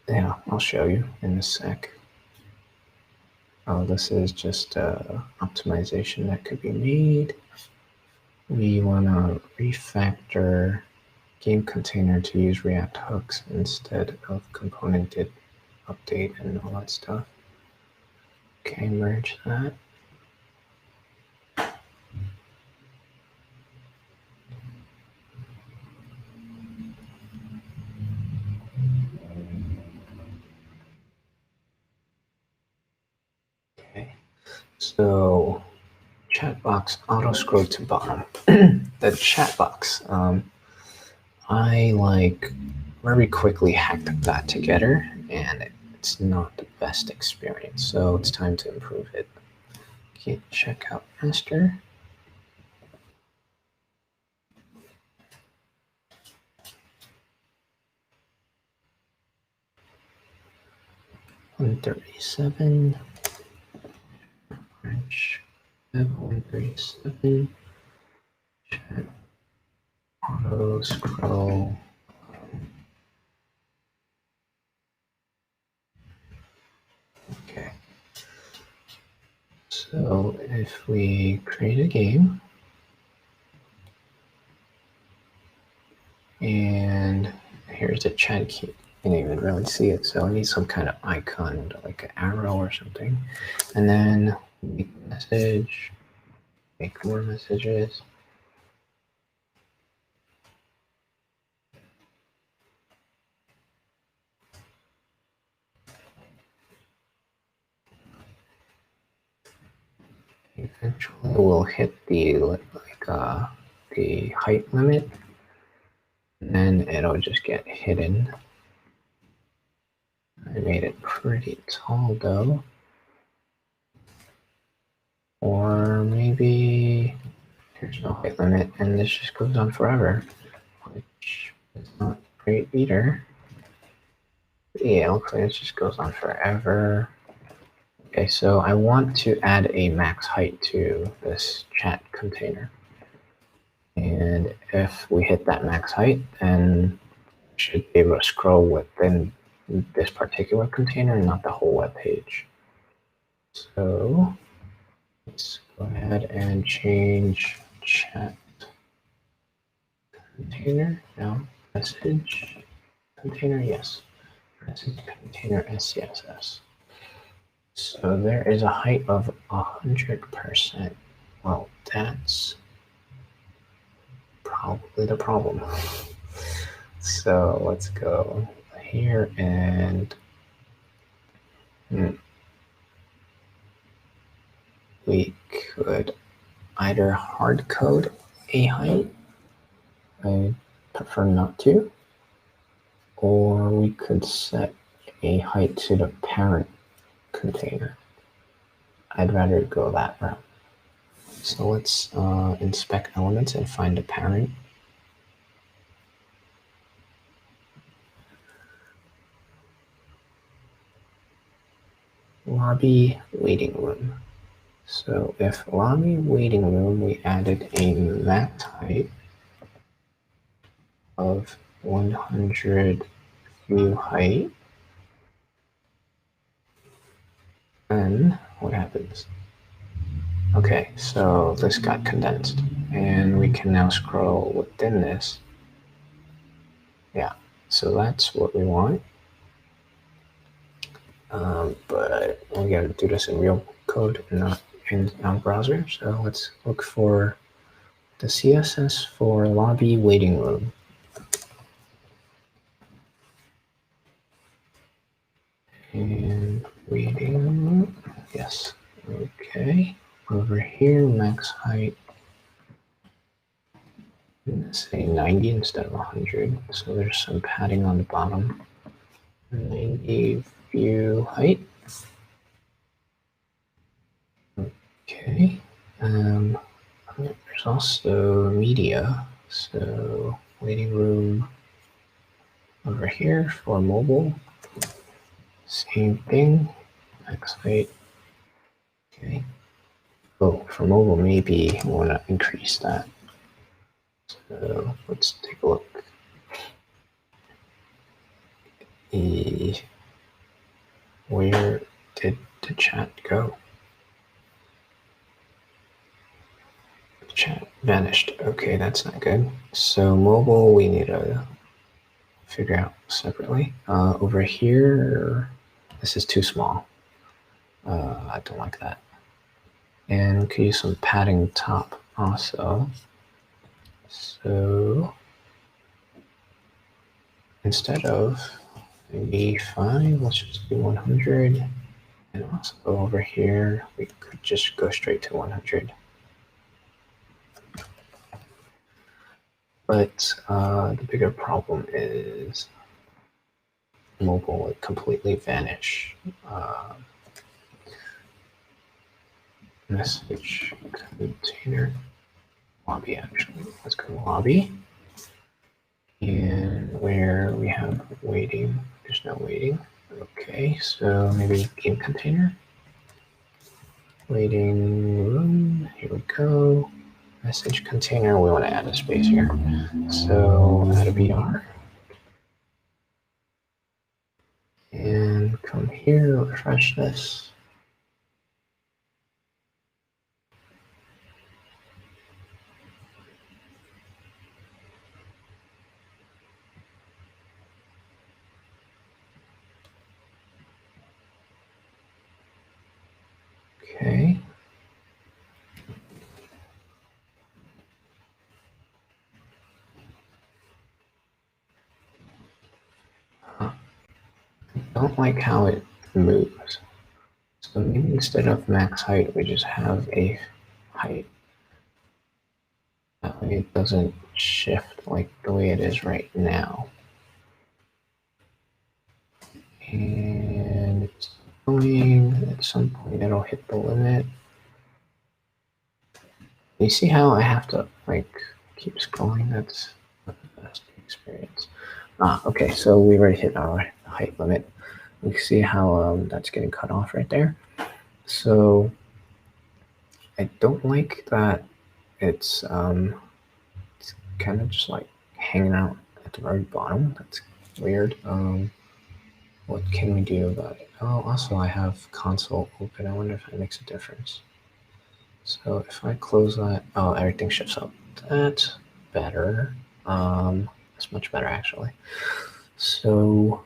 Yeah, I'll show you in a sec. This is just optimization that could be made. We want to refactor game container to use React hooks instead of ComponentDidUpdate and all that stuff. Okay, merge that. Okay, so chat box auto scroll to bottom. The chat box, I like very quickly hacked that together, and it's not the best experience. So it's time to improve it. Okay, check out master. $137. French. 137. Chat. Auto scroll. Okay. So if we create a game and here's the chat key, you can't even really see it. So I need some kind of icon, like an arrow or something. And then make a message, make more messages. Eventually we'll hit the height limit, and then it'll just get hidden. I made it pretty tall though. Or maybe there's no height limit and this just goes on forever, which is not great either. Yeah, it looks like it just goes on forever. Okay, so I want to add a max height to this chat container. And if we hit that max height, then we should be able to scroll within this particular container, not the whole web page. So let's go ahead and change chat container. Now message container, yes. Message container SCSS. So there is a height of 100%. Well, that's probably the problem. So let's go here and we could either hard code a height, I prefer not to, or we could set a height to the parent container. I'd rather go that route. So let's inspect elements and find the parent. Lobby waiting room. So if lobby waiting room, we added a max height of 100 view height, then what happens? Okay, so this got condensed and we can now scroll within this. Yeah, so that's what we want. But we gotta do this in real code, not in our browser. So let's look for the CSS for lobby waiting room. And waiting room, yes, okay. Over here, max height, let's say 90 instead of 100. So there's some padding on the bottom. 90 view height. Okay. There's also media. So waiting room over here for mobile. Same thing. Max height. Okay. Oh, for mobile, maybe we want to increase that. So let's take a look. Where did the chat go? The chat vanished. Okay, that's not good. So mobile, we need to figure out separately. Over here, this is too small. I don't like that. And we could use some padding top also. So instead of 85, let's just do 100. And also over here, we could just go straight to 100. But the bigger problem is mobile would completely vanish. Message container lobby, actually. Let's go to lobby. And where we have waiting, there's no waiting. Okay, so maybe game container. Waiting room, here we go. Message container, we want to add a space here. So add a BR. And come here, refresh this. Okay. I don't like how it moves. So maybe instead of max height, we just have a height. That way it doesn't shift like the way it is right now. And it's going, at some point it'll hit the limit. You see how I have to like keep scrolling? That's not the best experience. Okay, so we already hit our height limit. You can see how that's getting cut off right there. So I don't like that it's kind of just like hanging out at the very bottom. That's weird. What can we do about it? Oh, also I have console open. I wonder if that makes a difference. So if I close that, oh, everything shifts up. That's better. That's much better actually. So,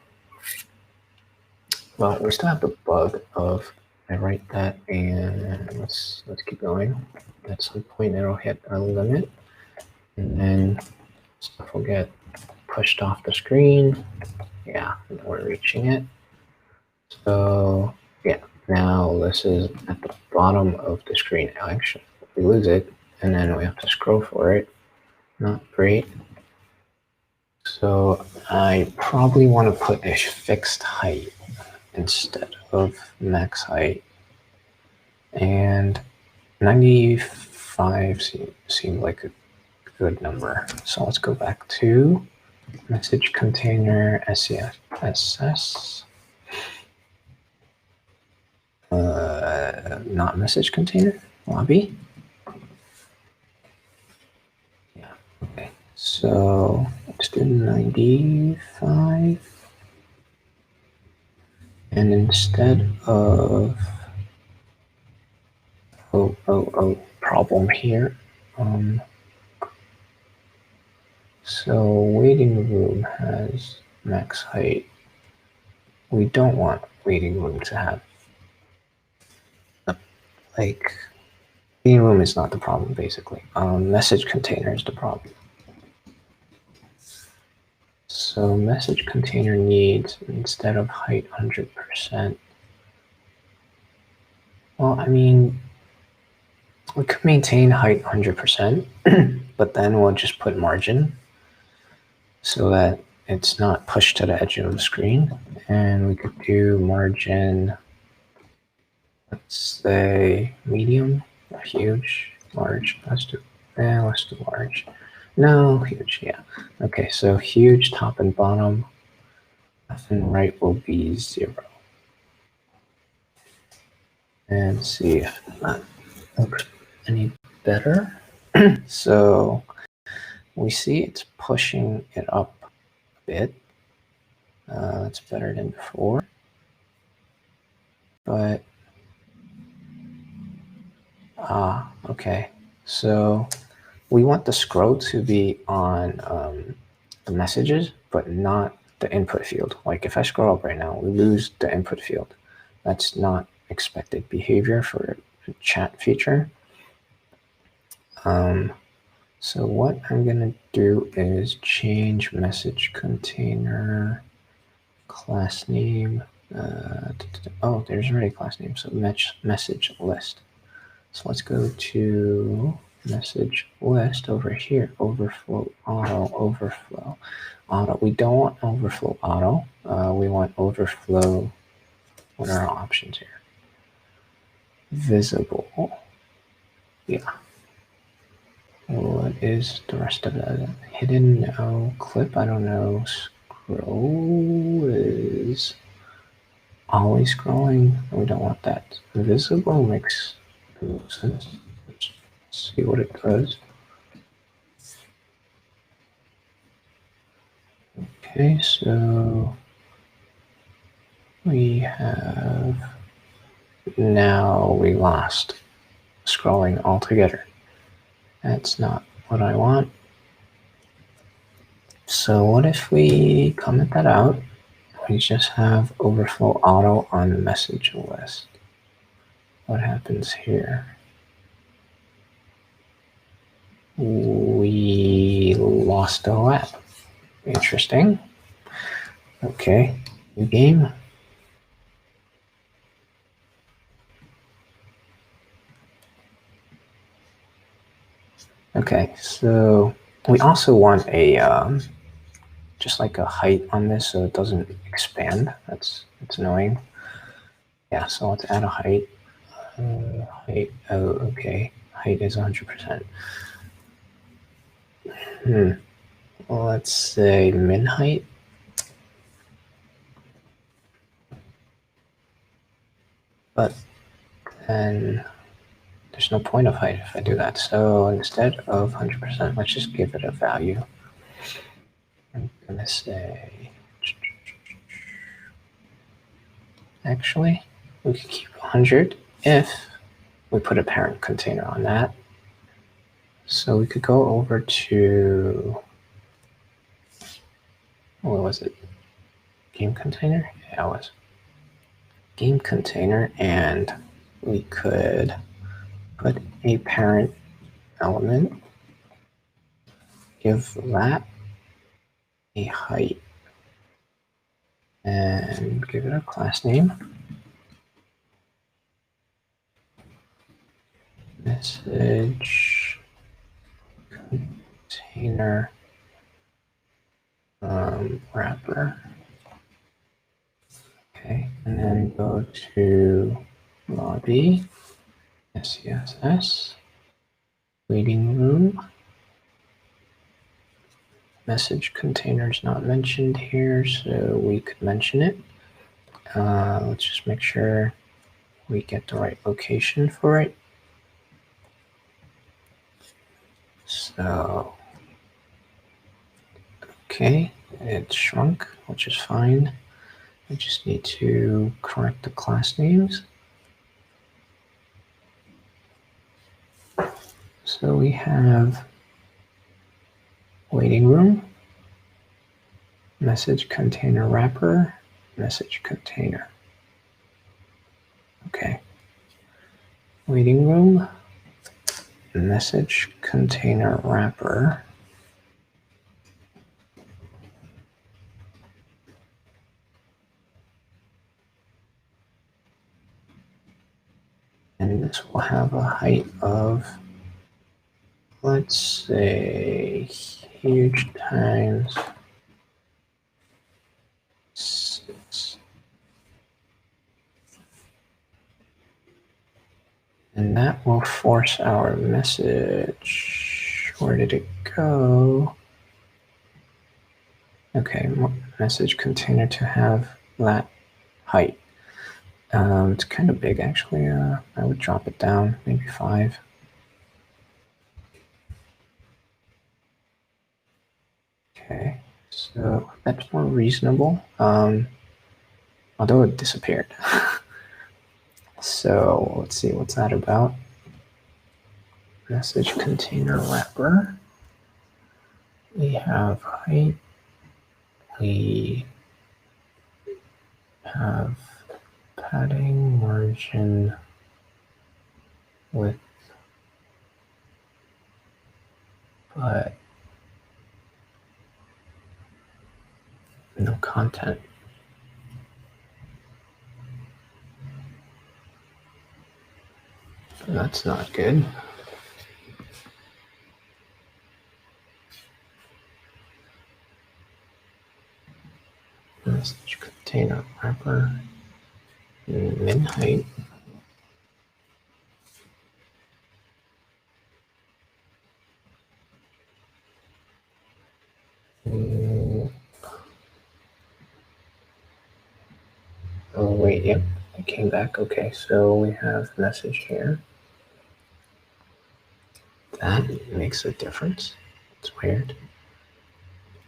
well, we still have the bug of I write that and let's keep going. At some point it'll hit our limit and then stuff will get pushed off the screen. Yeah, we're reaching it. So yeah, now this is at the bottom of the screen. Actually, we lose it and then we have to scroll for it. Not great. So I probably want to put a fixed height instead of max height. And 95 seemed like a good number. So let's go back to message container SCSS. Not message container, lobby. Yeah, okay. So let's do 95. And instead of problem here. So waiting room has max height. We don't want waiting room to have like waiting room is not the problem basically. Message container is the problem. So message container needs instead of height 100%. Well, I mean, we could maintain height 100%, but then we'll just put margin so that it's not pushed to the edge of the screen. And we could do margin, let's say medium, or huge, large. Let's do large. No, huge, yeah. Okay, so huge top and bottom, left and right will be 0. And see if that looks any better. So we see it's pushing it up a bit. That's better than before. But, okay. So we want the scroll to be on the messages, but not the input field. Like if I scroll up right now, we lose the input field. That's not expected behavior for a chat feature. So what I'm going to do is change message container class name. Oh, there's already a class name. So message list. So let's go to message list over here. Overflow auto, overflow auto. We don't want overflow auto. We want overflow. What are our options here? Visible. Yeah. What is the rest of that? Hidden, no. Clip, I don't know. Scroll is always scrolling. We don't want that. Visible makes no sense. Let's see what it does. Okay, so we have, now we lost scrolling altogether. That's not what I want. So what if we comment that out? We just have overflow auto on the message list. What happens here? We lost the lap. Interesting. Okay, new game. Okay, so we also want a just like a height on this so it doesn't expand. That's annoying. Yeah, so let's add a height. Height. Oh, okay. Height is 100%. Well, let's say min height. But then there's no point of height if I do that. So instead of 100%, let's just give it a value. I'm gonna say, actually, we could keep 100 if we put a parent container on that. So we could go over to, what was it? Game container? Yeah, it was. Game container, and we could put a parent element, give that a height, and give it a class name. Message container wrapper. Okay, and then go to lobby, SCSS, waiting room. Message container is not mentioned here, so we could mention it. Let's just make sure we get the right location for it. So, okay, it shrunk, which is fine. I just need to correct the class names. So we have waiting room, message container wrapper, message container. Okay. Waiting room, message container wrapper. And this will have a height of, let's say, huge times 6. And that will force our message. Where did it go? Okay, message container to have that height. It's kind of big, actually. I would drop it down, maybe 5. Okay, so that's more reasonable. Although it disappeared. So let's see, what's that about? Message container wrapper. We have height. We have padding, margin, width, but no content. That's not good. Message container wrapper, min height. Oh wait, yep, it came back. Okay, so we have message here. That makes a difference. It's weird.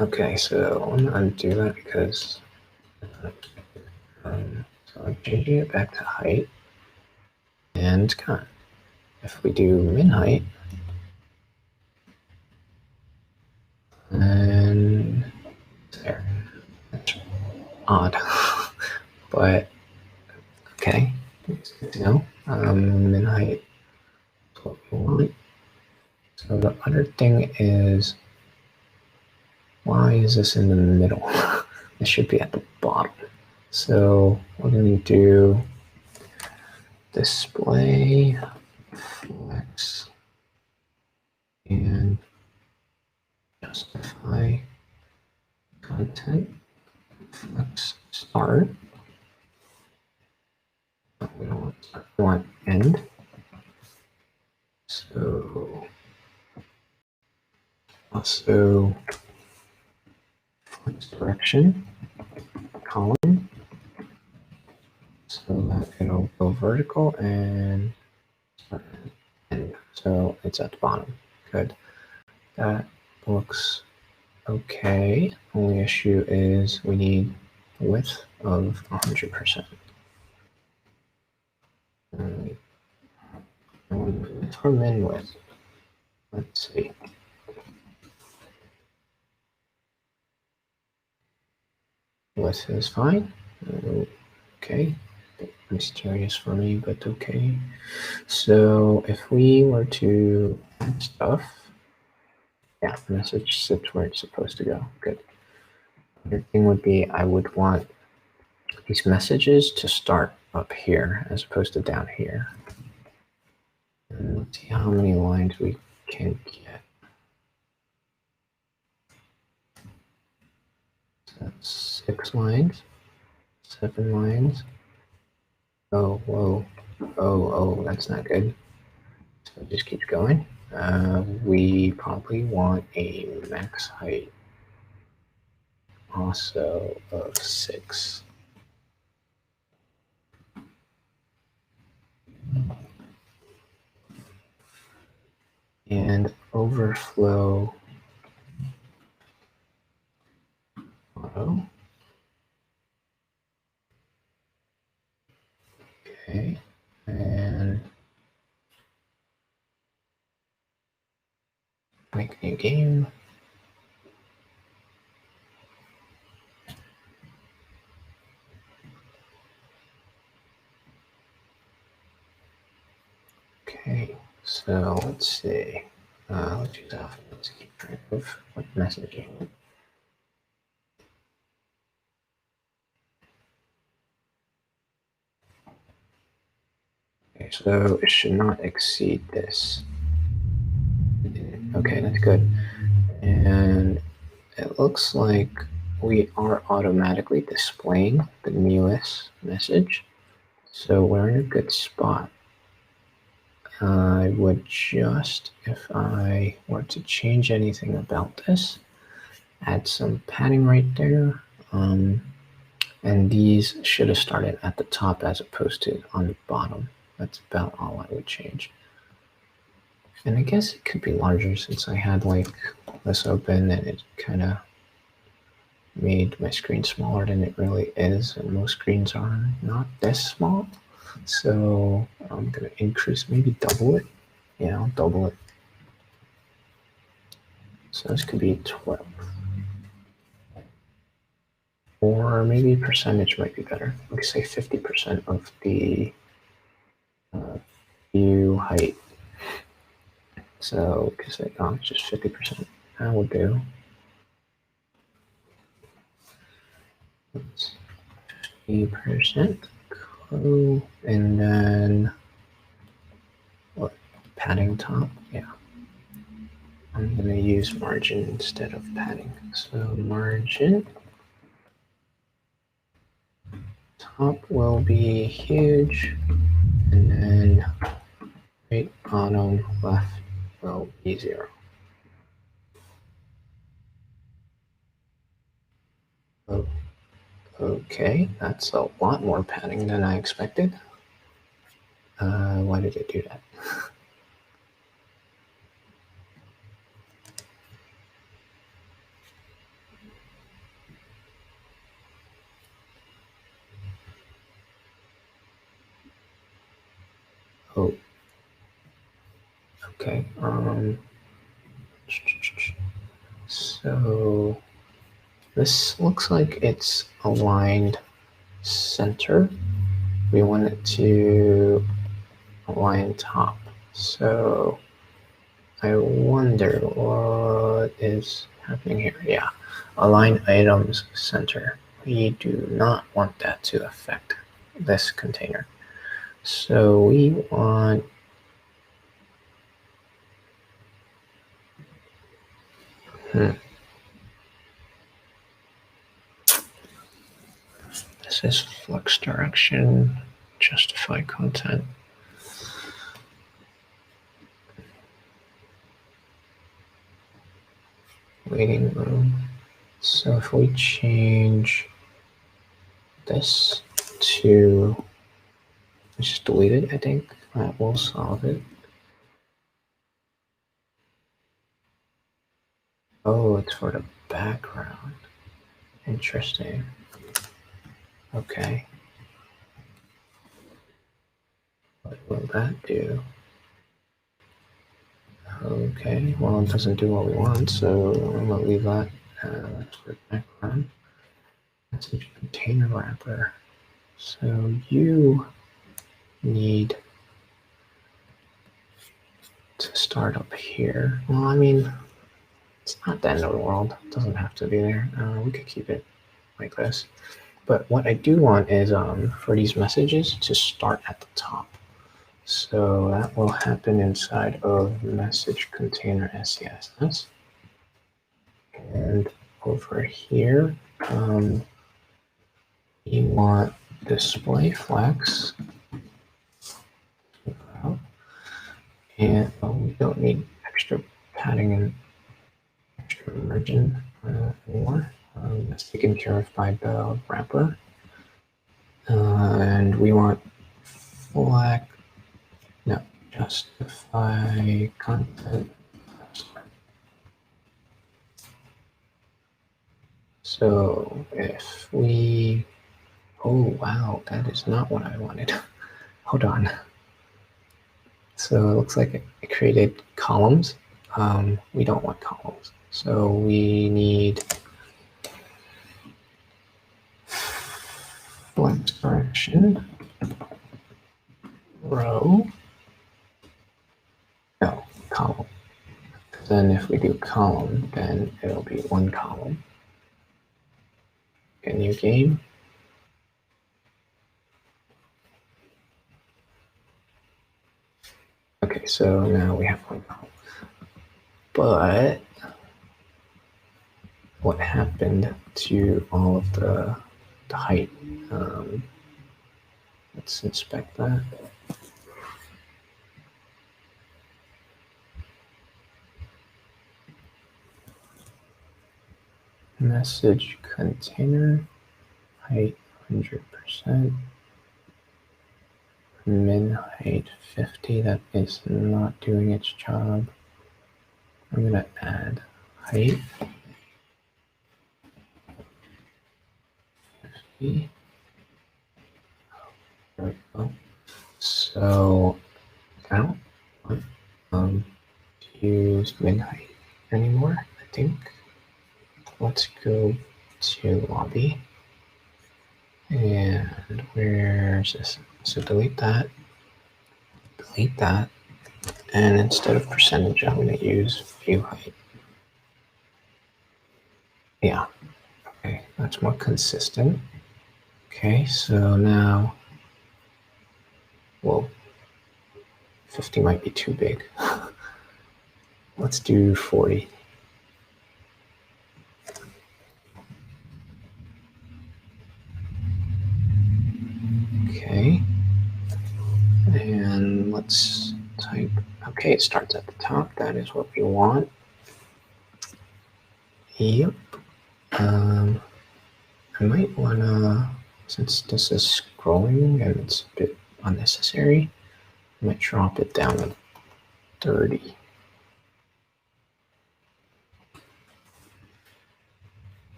Okay, so I'm gonna undo that because so I'm changing it back to height. And if we do min height, and there, that's odd, but okay, it's good to know. Min height is what we want. So the other thing is, why is this in the middle? It should be at the bottom. So we're going to do display flex and justify content flex start. We don't want start, we want end. So also flex direction column, so that it'll go vertical and start end. So it's at the bottom. Good. That looks okay. Only issue is we need width of 100%. And for min width, let's see. Width is fine. Okay. Mysterious for me, but okay. So if we were to add stuff, yeah, message sits where it's supposed to go. Good. Another thing would be I would want these messages to start up here as opposed to down here. And let's see how many lines we can get. So that's 6 lines, 7 lines. Oh, whoa. Oh, that's not good. So it just keeps going. We probably want a max height also of 6. And overflow auto. Okay. And make a new game. Okay, so let's see. Let's use alpha. Let's keep track of what messaging. Okay, so it should not exceed this. Okay, that's good. And it looks like we are automatically displaying the newest message. So we're in a good spot. I would just, if I were to change anything about this, add some padding right there. And these should have started at the top as opposed to on the bottom. That's about all I would change. And I guess it could be larger since I had like this open and it kind of made my screen smaller than it really is. And most screens are not this small. So I'm going to increase, maybe double it. Yeah, I'll double it. So this could be 12. Or maybe percentage might be better. Like say 50% of the view height. So because it's just 50%. That would do. It's 50%. Cool. And then what? Padding top? Yeah. I'm going to use margin instead of padding. So margin top will be huge, and then right bottom left will be 0. Oh, okay, that's a lot more padding than I expected. Why did it do that? Oh, okay. So this looks like it's aligned center. We want it to align top. So I wonder what is happening here. Yeah, align items center. We do not want that to affect this container. So we want This is flux direction, justify content. Waiting room. So if we change this to, let's just delete it, I think that will solve it. Oh, it's for the background. Interesting. Okay. What will that do? Okay, well, it doesn't do what we want, so I'm going to leave that as for background. Message container wrapper. So you need to start up here. Well, I mean, it's not the end of the world. It doesn't have to be there. We could keep it like this. But what I do want is for these messages to start at the top. So that will happen inside of message container SCSS. And over here, you want display flex. And we don't need extra padding and extra margin anymore. That's taken care of by the wrapper. And we want flag, no, justify content. So if we, oh wow, that is not what I wanted. Hold on. So it looks like it created columns. We don't want columns. So we need flex direction, row, no, column. Then if we do column, then it'll be one column. A new game. Okay, so now we have one column. But what happened to all of the height? Let's inspect that. Message container, height 100%, min height 50. That is not doing its job. I'm going to add height 50. There we go. So I don't want to use min height anymore, I think. Let's go to lobby. And where's this? So delete that. And instead of percentage, I'm going to use view height. Yeah. Okay, that's more consistent. Okay, so now, whoa, 50 might be too big. Let's do 40. Okay. And let's type, okay, it starts at the top. That is what we want. Yep. I might want to, since this is scrolling and it's a bit unnecessary, I might drop it down to 30.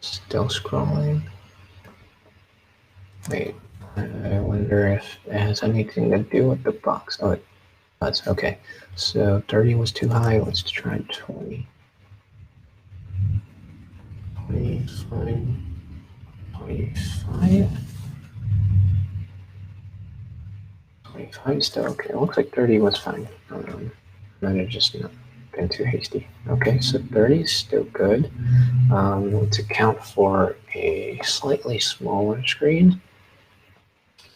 Still scrolling. Wait, I wonder if it has anything to do with the box. Oh, it does. Okay, so 30 was too high. Let's try 20. 25. 25. 25 is still okay. It looks like 30 was fine. Might have just not been too hasty. Okay, so 30 is still good. Let's account for a slightly smaller screen.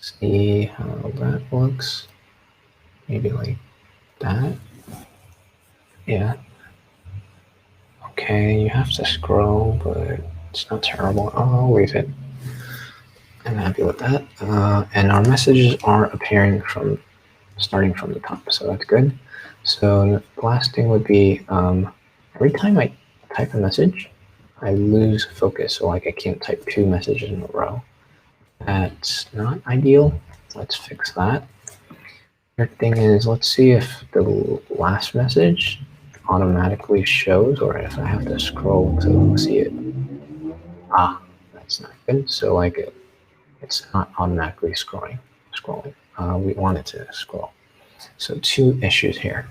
See how that looks. Maybe like that. Yeah. okay. You have to scroll, but it's not terrible. I'll leave it. I'm happy with that. And our messages are appearing from starting from the top, so that's good. So the last thing would be every time I type a message, I lose focus. So like I can't type 2 messages in a row. That's not ideal. Let's fix that. Third thing is, let's see if the last message automatically shows or if I have to scroll to see it. Ah, that's not good. So like it's not automatically scrolling. We want it to scroll. So 2 issues here.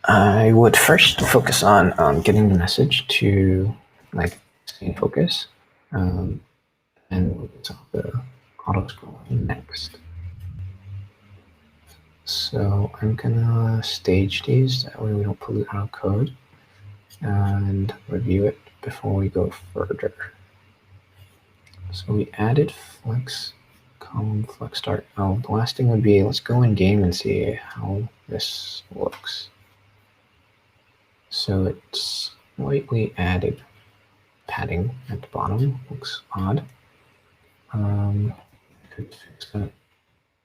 I would first focus on getting the message to like stay in focus, and we'll get the auto scrolling next. So I'm gonna stage these, that way we don't pollute our code, and review it before we go further. So we added flex column flex start. Oh, the last thing would be, let's go in game and see how this looks. So it's slightly added padding at the bottom, looks odd. Could fix that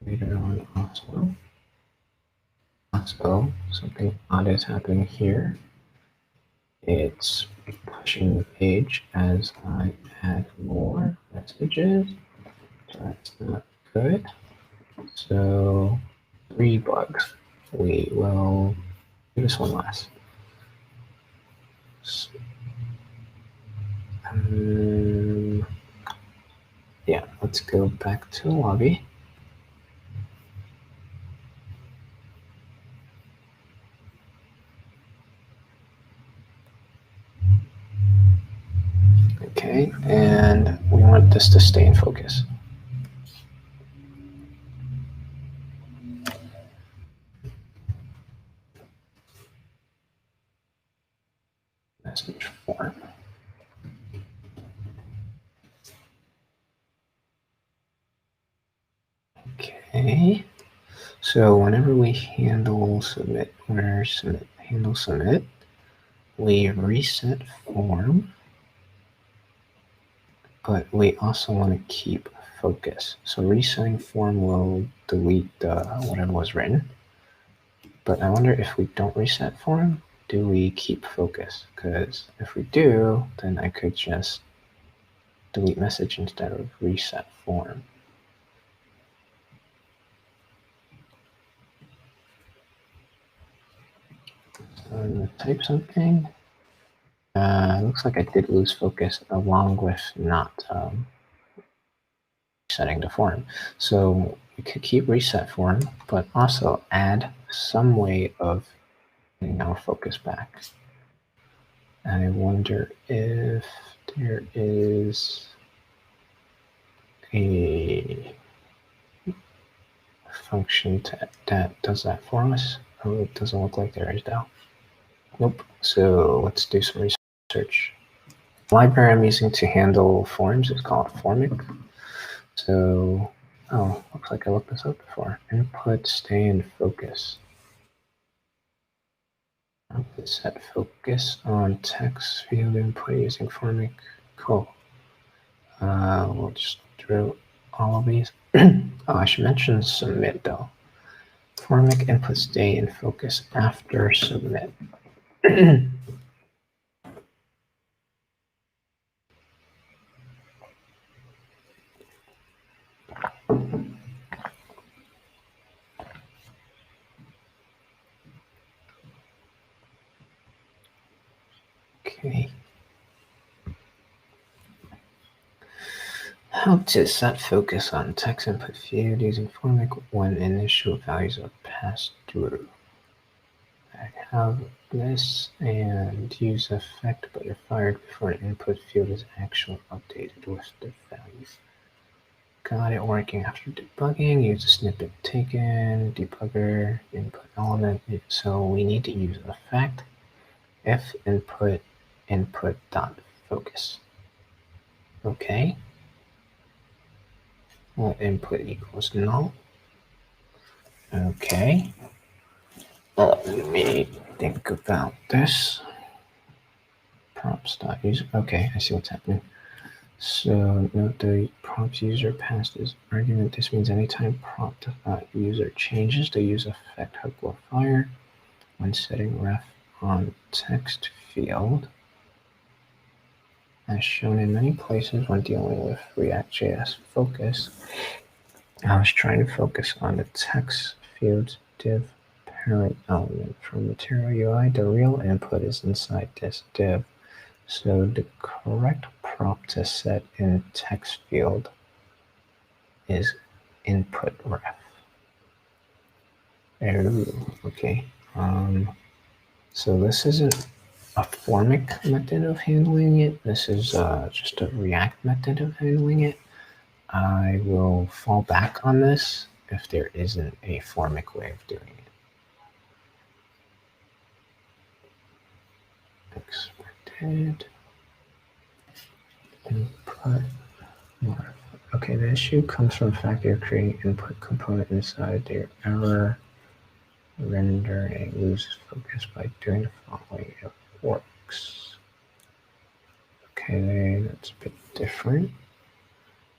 later on also. Also, something odd is happening here. It's pushing the page as I add more messages. So that's not good. So 3 bugs. We will do this one last. So, yeah, let's go back to the lobby. Okay, and we want this to stay in focus. Message form. Okay, so whenever we handle submit, handle submit, we reset form, but we also want to keep focus. So resetting form will delete whatever was written. But I wonder if we don't reset form, do we keep focus? Because if we do, then I could just delete message instead of reset form. So I'm going to type something. Looks like I did lose focus along with not resetting the form. So we could keep reset form, but also add some way of getting our focus back. I wonder if there is a function that does that for us. Oh, it doesn't look like there is though. Nope. So let's do some research. The library I'm using to handle forms is called Formic. So, oh, looks like I looked this up before. Input, stay in focus. Set focus on text field input using Formic. Cool. We'll just do all of these. Oh, I should mention submit though. Formic input stay in focus after submit. Okay. How to set focus on text input field using Formic when initial values are passed through. I have this and use effect, but you're fired before an input field is actually updated with the values. Got it working after debugging. Use a snippet taken, debugger, input element. So we need to use effect if input dot focus. Okay. Well, input equals null. Okay. Let me think about this. Props.user. Okay, I see what's happening. So note the prompts user passed as argument. This means anytime prompt.user changes, the use effect hook will fire. When setting ref on text field, as shown in many places when dealing with React.js focus, I was trying to focus on the text field's div parent element. From Material UI, the real input is inside this div. So the correct prompt to set in text field is input ref. Okay. So this isn't a Formic method of handling it. This is just a React method of handling it. I will fall back on this if there isn't a Formic way of doing it. Expected input. Okay, the issue comes from the fact you're creating input component inside their error rendering loses focus by doing the following. It works. Okay, that's a bit different.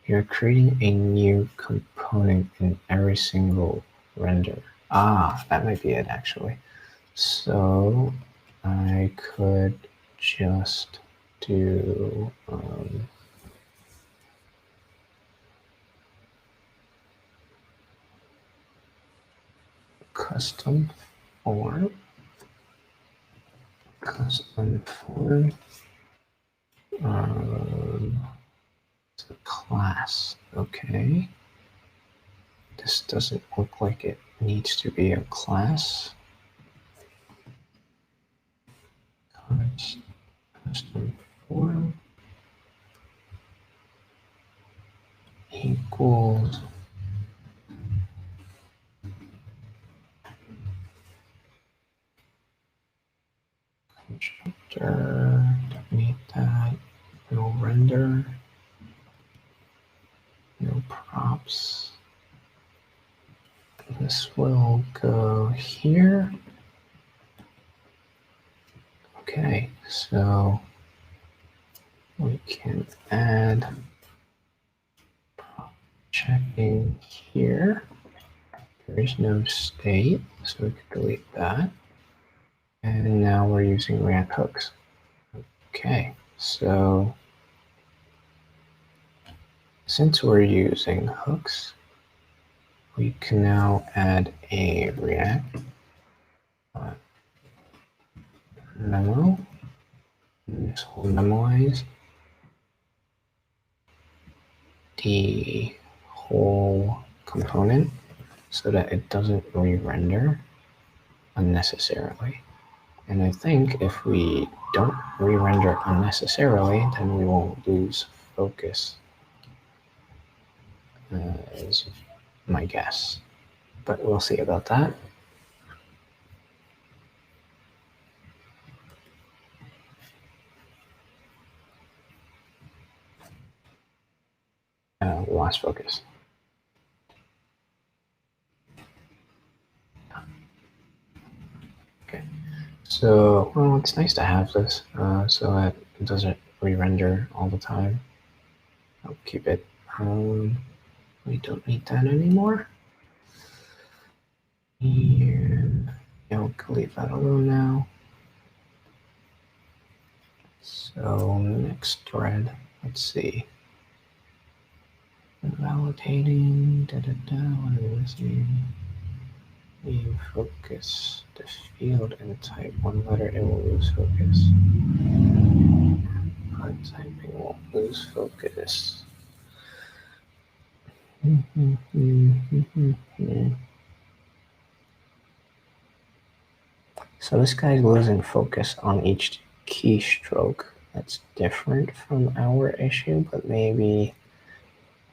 You're creating a new component in every single render. That might be it actually. So I could just do custom form. It's a class. Okay. This doesn't look like it needs to be a class. Custom form equals constructor. Don't need that. No render. No props. This will go here. Okay, so we can add checking here. There is no state, so we can delete that. And now we're using React hooks. Okay, so since we're using hooks, we can now add a React memo. This will memorize the whole component so that it doesn't re-render unnecessarily. And I think if we don't re-render unnecessarily, then we won't lose focus, is my guess. But we'll see about that. Lost focus. Okay. So, well, it's nice to have this so that it doesn't re-render all the time. I'll keep it. We don't need that anymore. And I'll leave that alone now. So next thread, let's see. Validating, what are we missing? Leave focus the field and type one letter, it will lose focus. But typing won't lose focus. So this guy's losing focus on each keystroke. That's different from our issue, but maybe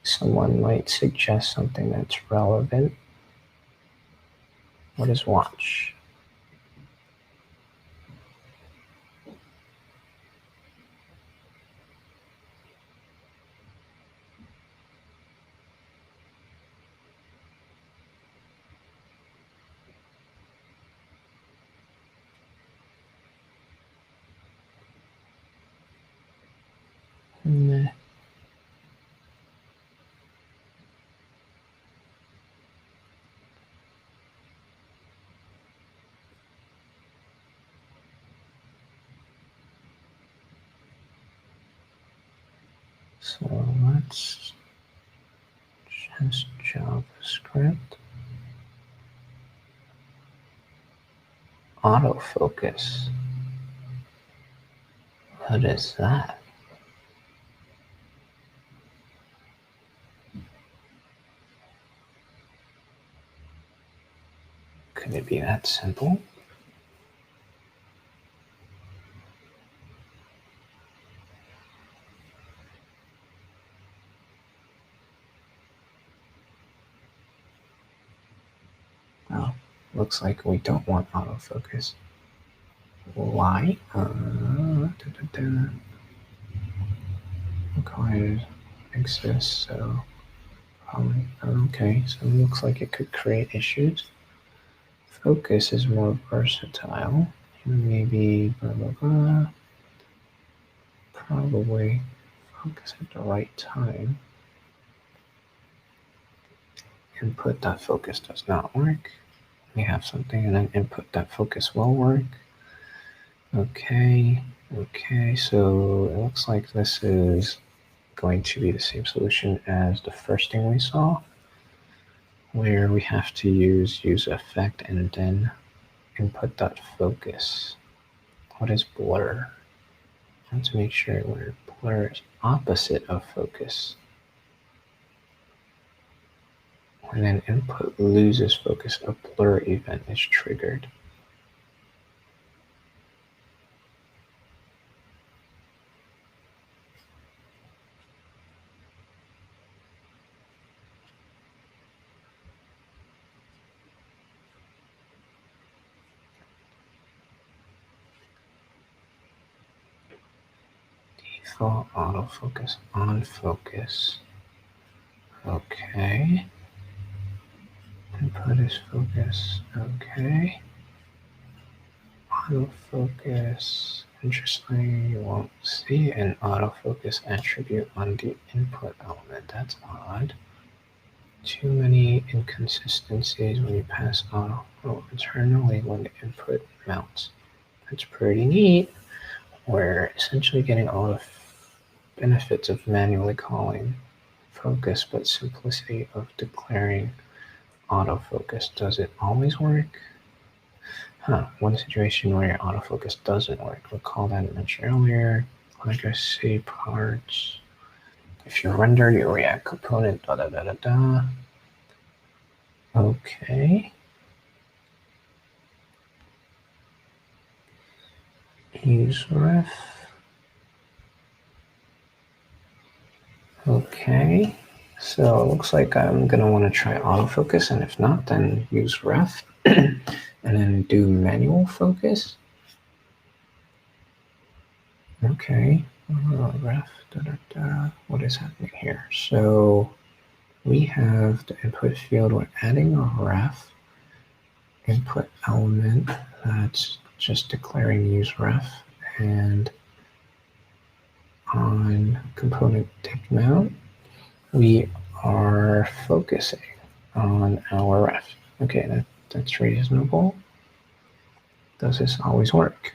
someone might suggest something that's relevant. What is watch? Meh. So let's just JavaScript. Autofocus. What is that? Could it be that simple? Oh, looks like we don't want autofocus. Why? Required exists, so probably okay. So it looks like it could create issues. Focus is more versatile. Maybe blah blah blah. Probably focus at the right time. Input.focus does not work. We have something, and then input.focus will work. Okay, so it looks like this is going to be the same solution as the first thing we saw, where we have to use effect and then input.focus. What is blur? Let's make sure where blur is opposite of focus. When an input loses focus, a blur event is triggered. Default autofocus on focus. Okay. Input is focus. Okay. Autofocus. Interesting. You won't see an autofocus attribute on the input element. That's odd. Too many inconsistencies when you pass auto internally when the input mounts. That's pretty neat. We're essentially getting all the benefits of manually calling focus, but simplicity of declaring autofocus. Does it always work? One situation where your autofocus doesn't work. Recall that I mentioned earlier. Legacy parts. If you render your React component, Okay. Use ref. Okay. So it looks like I'm going to want to try autofocus, and if not, then use ref and then do manual focus. Okay. Ref. What is happening here? So we have the input field. We're adding a ref input element that's just declaring use ref, and on component mount, we are focusing on our ref. Okay, that's reasonable. Does this always work?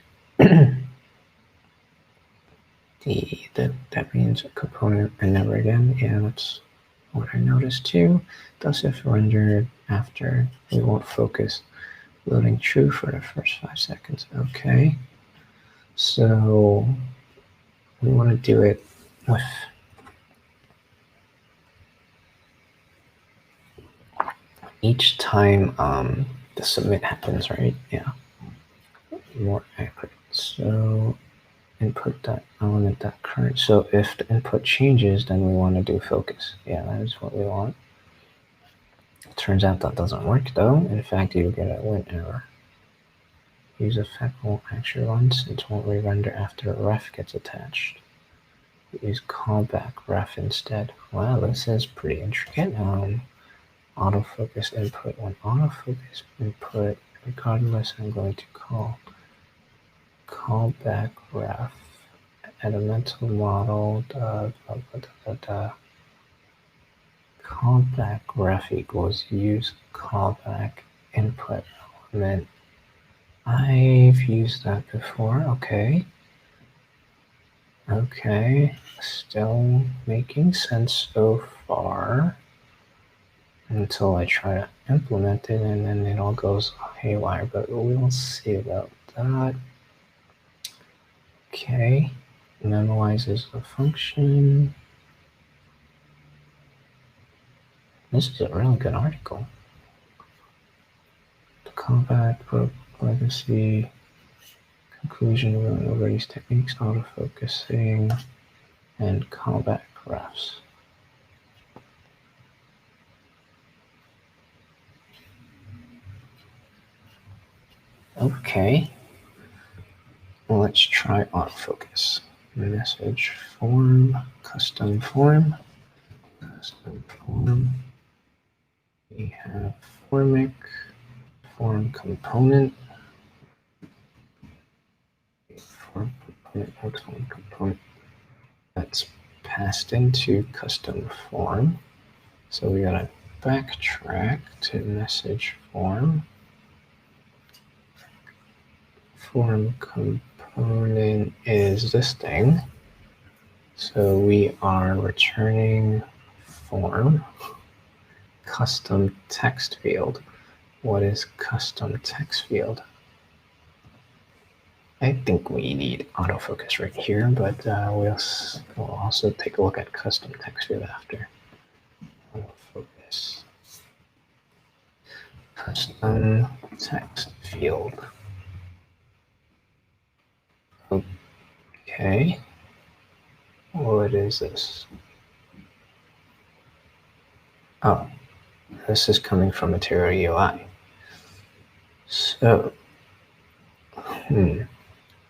That means a component and never again. Yeah, that's what I noticed too. Thus, if rendered after, we won't focus. Loading true for the first 5 seconds. Okay. So we want to do it with each time the submit happens, right? Yeah. More accurate. So input that element that current. So if the input changes, then we want to do focus. Yeah, that is what we want. It turns out that doesn't work though. In fact, you get a win error. Use effect won't actually run since it won't re-render after a ref gets attached. Use callback ref instead. Wow, this is pretty intricate. Autofocus input. When autofocus input, regardless, I'm going to call callback ref elemental model, callback ref equals use callback input element. I've used that before. Okay. Okay. Still making sense so far until I try to implement it and then it all goes haywire, but we'll see about that. Okay. Memoizes the function. This is a really good article. The callback, legacy, conclusion, we went over these techniques, autofocusing, and callback refs. Okay. Well, let's try autofocus. Message form, custom form, custom form. We have formic, form component, form component that's passed into custom form. So we gotta backtrack to message form. Form component is this thing. So we are returning form custom text field. What is custom text field? I think we need autofocus right here, but we'll also take a look at custom text field after. Autofocus. Custom text field. Okay. What is this? Oh, this is coming from Material UI. So,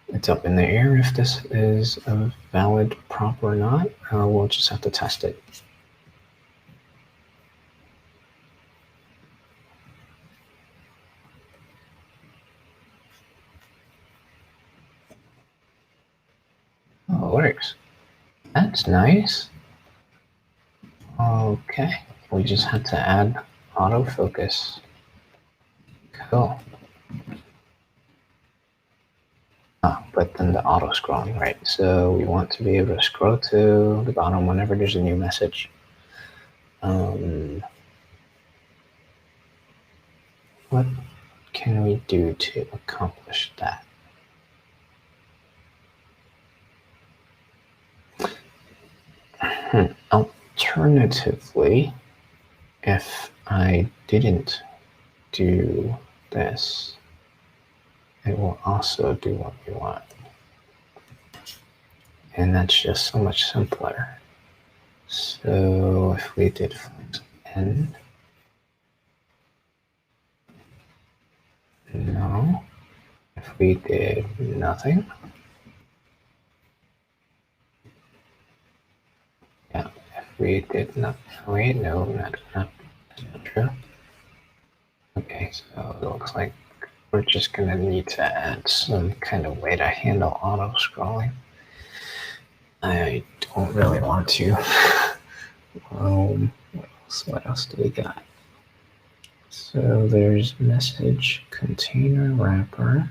it's up in the air if this is a valid prop or not. We'll just have to test it. Oh, it works. That's nice. Okay, we just had to add autofocus. Cool. But then the auto scrolling, right? So we want to be able to scroll to the bottom whenever there's a new message. What can we do to accomplish that? Alternatively, if I didn't do this, it will also do what we want. And that's just so much simpler. So if we did n, no. If we did nothing, yeah. If we did not, wait, no, not true. Okay, so it looks like we're just gonna need to add some kind of way to handle auto scrolling. I don't really want to. What else do we got? So there's message container wrapper,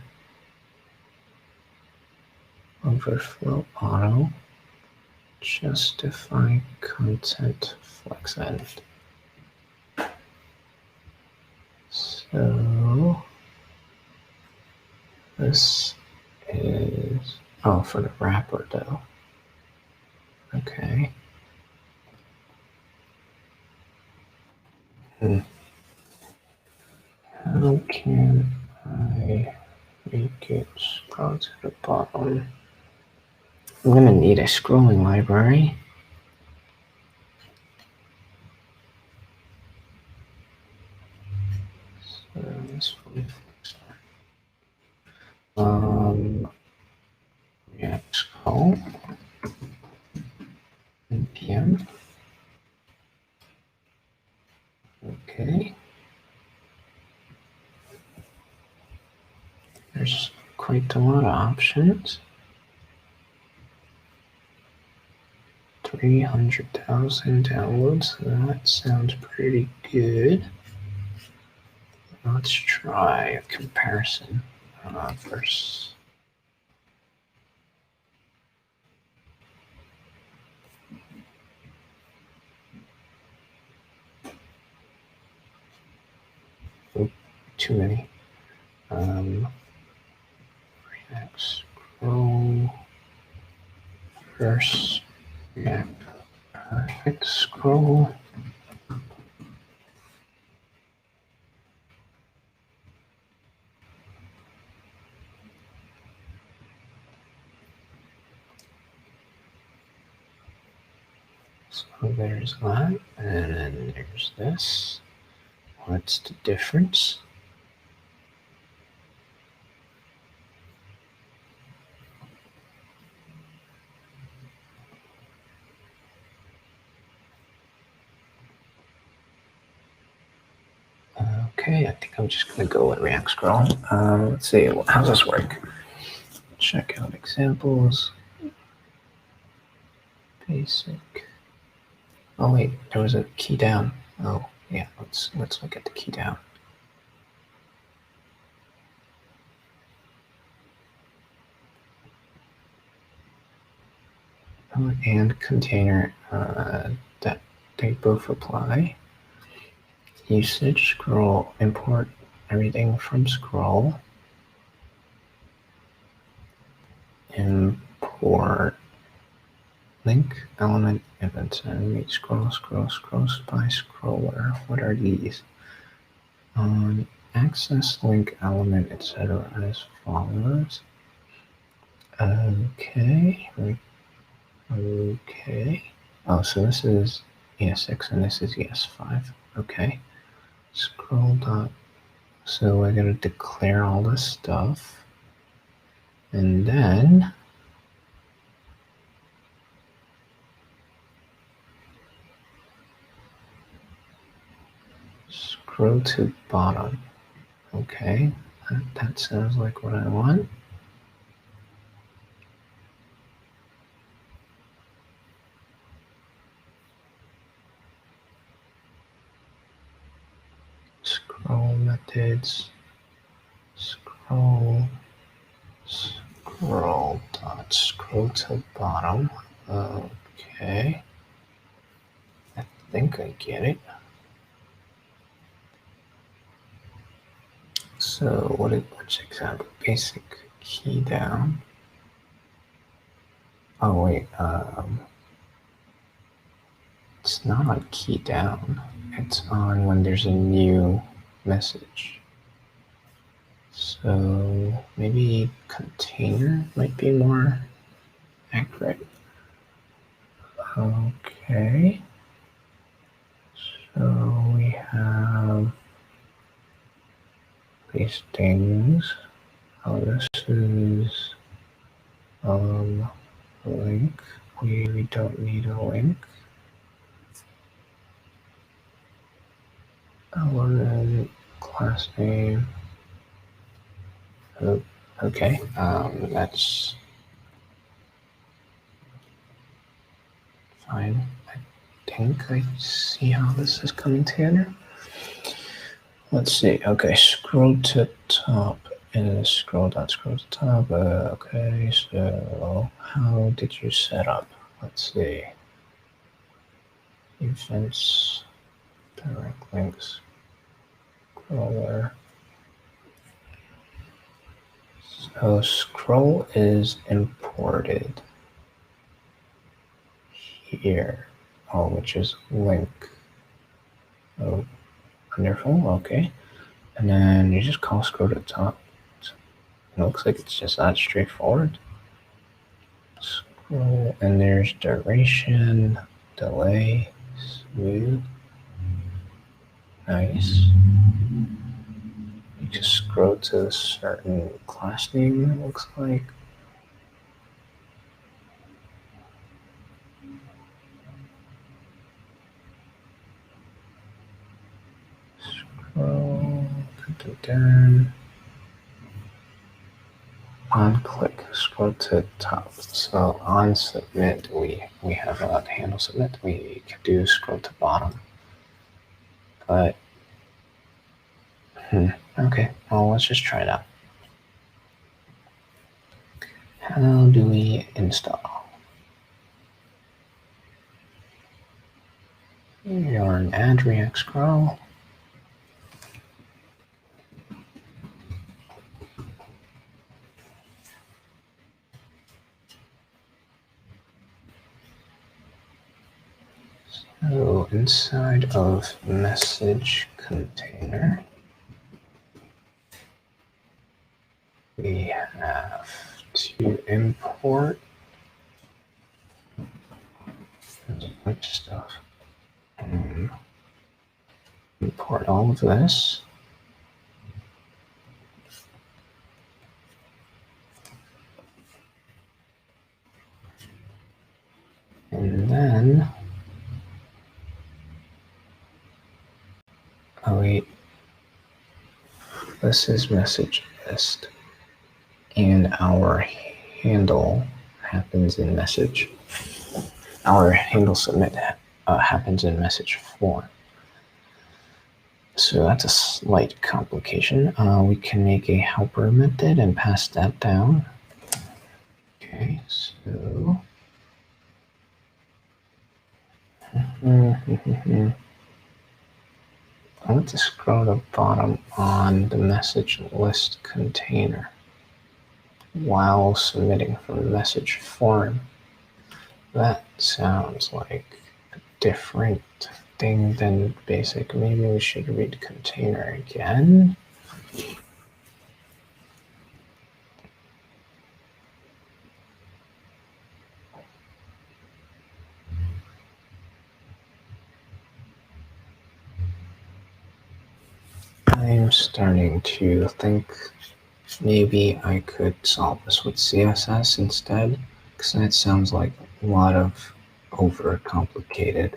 overflow auto, justify content flex end. So this is, oh, for the wrapper though. Okay. How can I make it scroll to the bottom? I'm gonna need a scrolling library. So this one, React scroll, npm. Okay. There's quite a lot of options. 300,000 downloads. That sounds pretty good. Let's try a comparison first. Oop, too many. React scroll first map. Perfect scroll. So there's that, and then there's this. What's the difference? Okay, I think I'm just going to go with React Scroll. Let's see, how does this work? Check out examples. Basic. Oh wait, there was a key down. Oh yeah, let's look at the key down. And container, that they both apply. Usage, scroll, import everything from scroll. Import link, element, events, animate, scroll by scroller. What are these? Access link element, etc. as follows. Okay. Oh, so this is ES6 and this is ES5. Okay. Scroll dot. So we're going to declare all this stuff. And then scroll to bottom. Okay. That sounds like what I want. Scroll methods. Scroll dot scroll to bottom. Okay. I think I get it. So which example? Basic key down. Oh wait, it's not on key down. It's on when there's a new message. So maybe container might be more accurate. Okay. So we have these things. Oh, this is a link. We don't need a link. Element, class name. Oh, okay, that's fine. I think I see how this is coming together. Let's see. Okay, scroll to top and scroll to top. Okay, so how did you set up? Let's see. Events, direct links, scroller. So scroll is imported here. Oh, which is link. Oh, wonderful. Okay. And then you just call scroll to top. It looks like it's just that straightforward. Scroll, and there's duration, delay, smooth. Nice. You just scroll to a certain class name, it looks like. Scroll, on click. scroll to the top. So on submit, we have a handle submit. We can do scroll to bottom. But, okay, well, let's just try it out. How do we install? Yarn add React scroll. So inside of message container, we have to import a bunch of stuff. Import all of this. And then, oh wait, this is message list, and our handle happens in message. Our handle submit happens in message form. So that's a slight complication. We can make a helper method and pass that down. Okay, so I want to scroll to the bottom on the message list container while submitting from the message form. That sounds like a different thing than basic. Maybe we should read container again. I'm starting to think maybe I could solve this with CSS instead, because that sounds like a lot of overcomplicated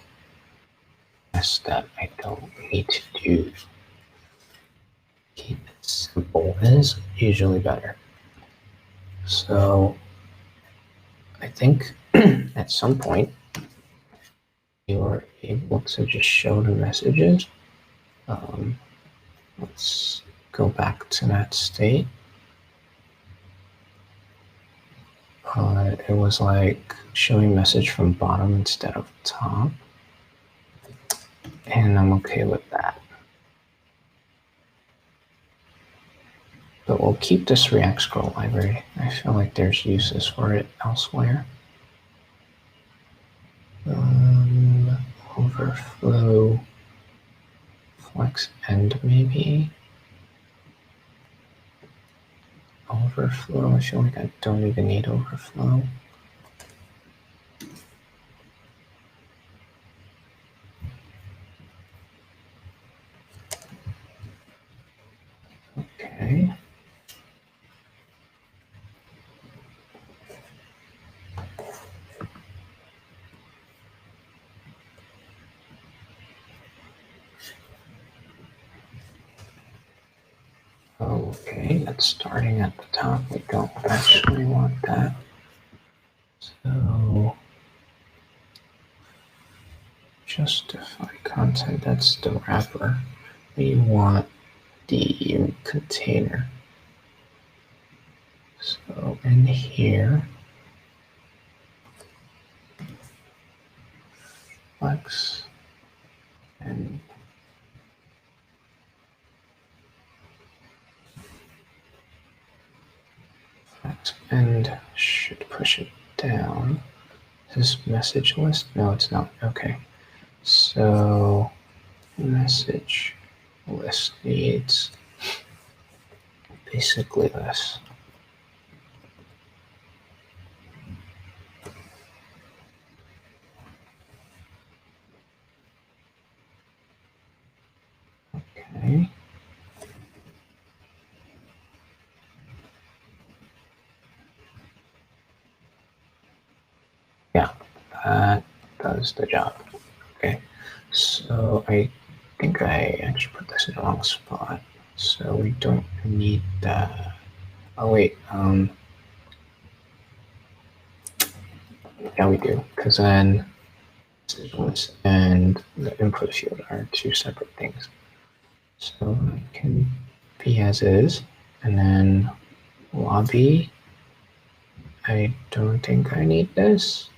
that I don't need to do. Keep it simple is usually better. So I think at some point you're able to just show the messages. Let's go back to that state. It was like showing message from bottom instead of top. And I'm okay with that. But we'll keep this React scroll library. I feel like there's uses for it elsewhere. Overflow, flex end maybe. Overflow, I feel like I don't even need overflow. Okay. Okay, that's starting at the top. We don't actually want that. So justify content, that's the wrapper. We want the container. So in here, flex and flex end should push it down. Is this message list? No, it's not. Okay. So message list needs basically this. Okay. Yeah, that does the job. Okay, so I think I actually put this in the wrong spot. So we don't need that. Oh wait, Yeah, we do, because then messages and the input field are two separate things. So it can be as is, and then lobby. I don't think I need this.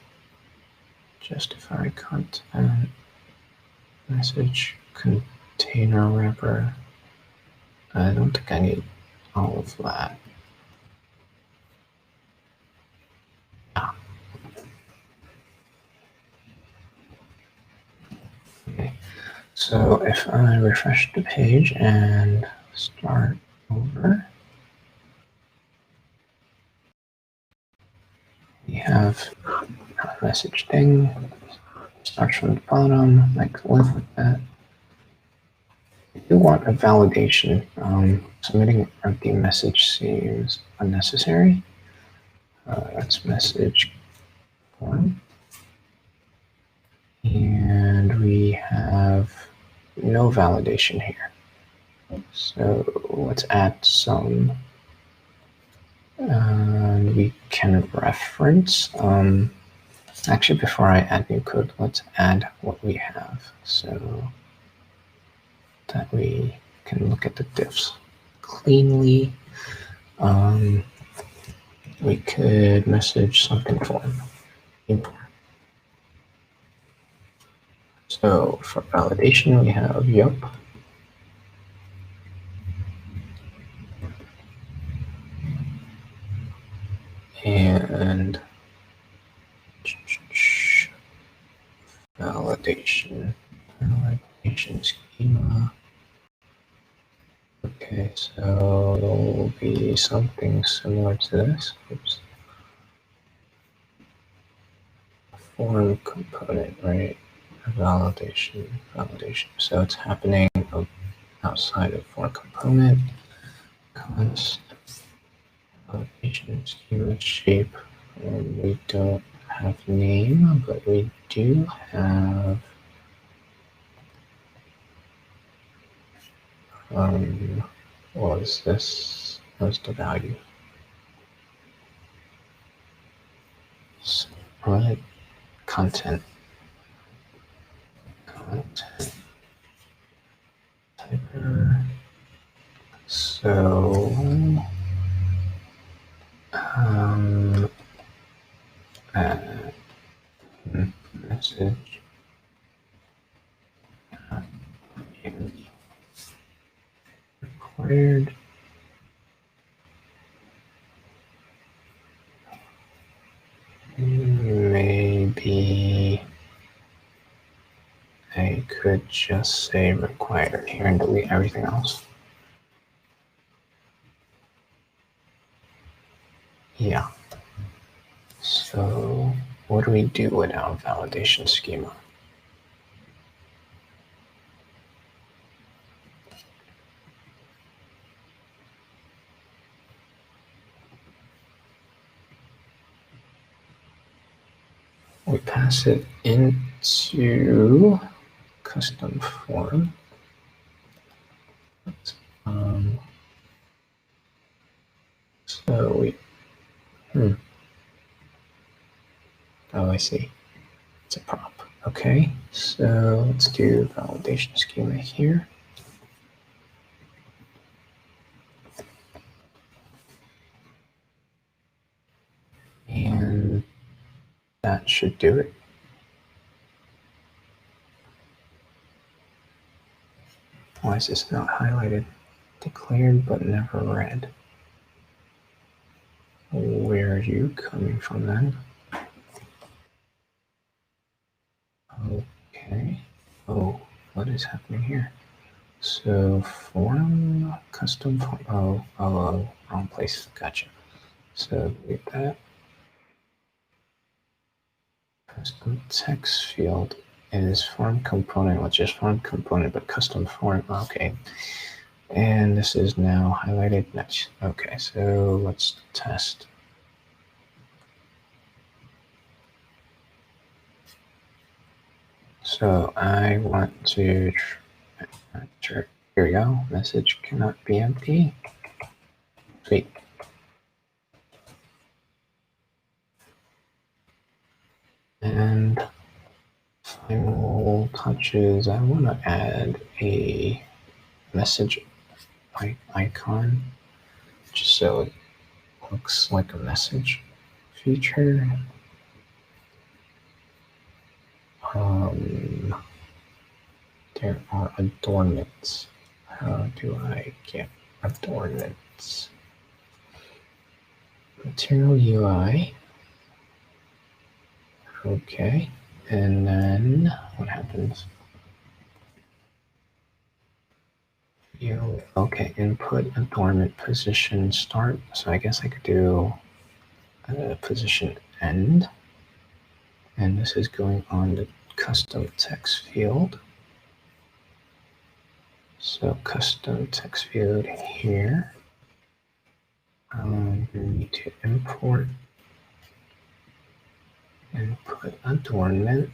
Justify content, message container wrapper. I don't think I need all of that. Okay. So if I refresh the page and start over, we have a message thing, starts from the bottom, like live with that. I do want a validation. Submitting an empty message seems unnecessary. That's message one. And we have no validation here. So let's add some. We can reference. Actually, before I add new code, let's add what we have so that we can look at the diffs cleanly. We could message something form import. So for validation, we have yup. And validation schema. Okay, so it will be something similar to this. Oops. Form component, right? Validation. So it's happening outside of form component. Const validation schema shape. And we don't have name, but we do have what is this? What's the value? What? Content. Typer. So message required. Maybe I could just say required here and delete everything else. Yeah. So what do we do with our validation schema? We pass it into custom form. So we, oh, I see. It's a prop. Okay, so let's do validation schema here. And that should do it. Why is this not highlighted? Declared but never read. Where are you coming from then? Okay. Oh, what is happening here? So form, custom form, wrong place. Gotcha. So delete that. Custom text field is form component, which is form component, but custom form. Okay. And this is now highlighted. Nice. Okay, so let's test. So I want to, here we go. Message cannot be empty. Sweet. And final touches, I want to add a message icon just so it looks like a message feature. There are adornments. How do I get adornments? Material UI. Okay. And then what happens? Okay, input adornment position start. So I guess I could do position end. And this is going on the custom text field. So custom text field here. We need to import input adornment.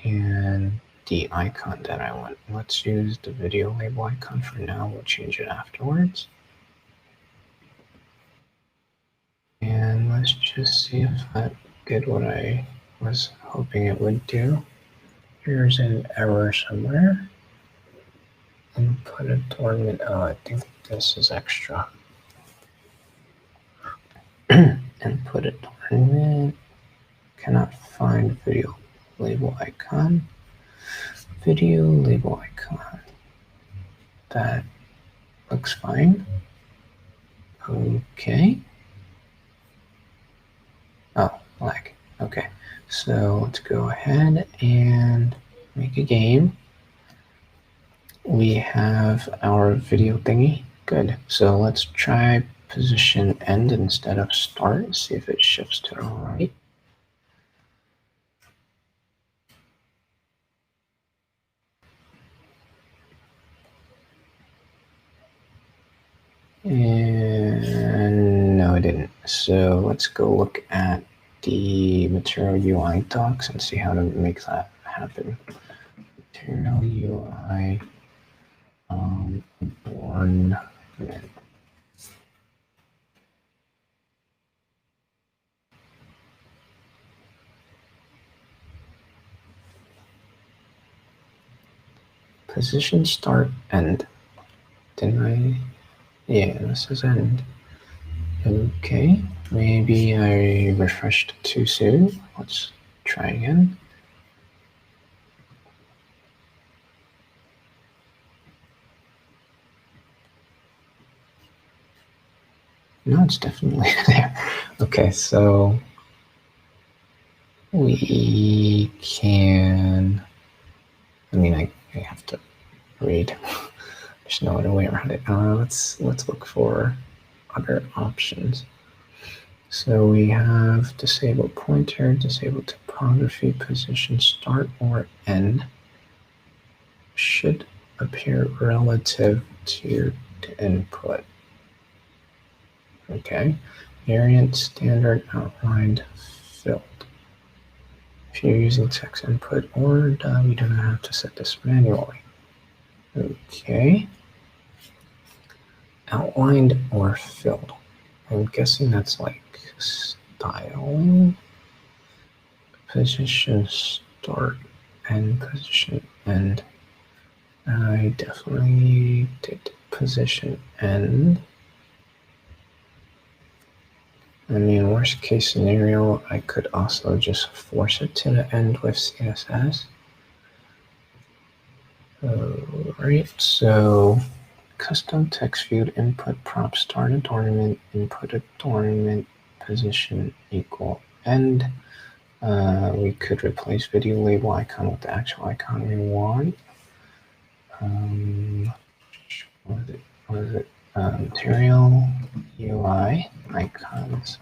And the icon that I want. Let's use the video label icon for now. We'll change it afterwards. And let's just see if that did what I was hoping it would do. Here's an error somewhere. Input adornment. Oh, I think this is extra. Input adornment. Cannot find video label icon. Video label icon. That looks fine. Okay. Oh, lag. Okay. So let's go ahead and make a game. We have our video thingy. Good. So let's try position end instead of start. See if it shifts to the right. And no, it didn't. So let's go look at the material UI docs and see how to make that happen. Material UI adornment. Position start end. Didn't I? Yeah, this is end. Okay, maybe I refreshed too soon. Let's try again. No, it's definitely there. Okay, so we can, I mean, I have to read. There's no other way around it. Let's look for other options. So we have disable pointer, disable typography, position start or end should appear relative to the input. Okay, variant standard outlined filled. If you're using text input or we do not have to set this manually. Okay, outlined or filled. I'm guessing that's like styling. Position start and position end. I definitely did position end. I mean, worst case scenario, I could also just force it to the end with CSS. Alright, so custom text field input prop start adornment, input adornment, position equal end. We could replace video label icon with the actual icon we want. What was it? Material UI icons.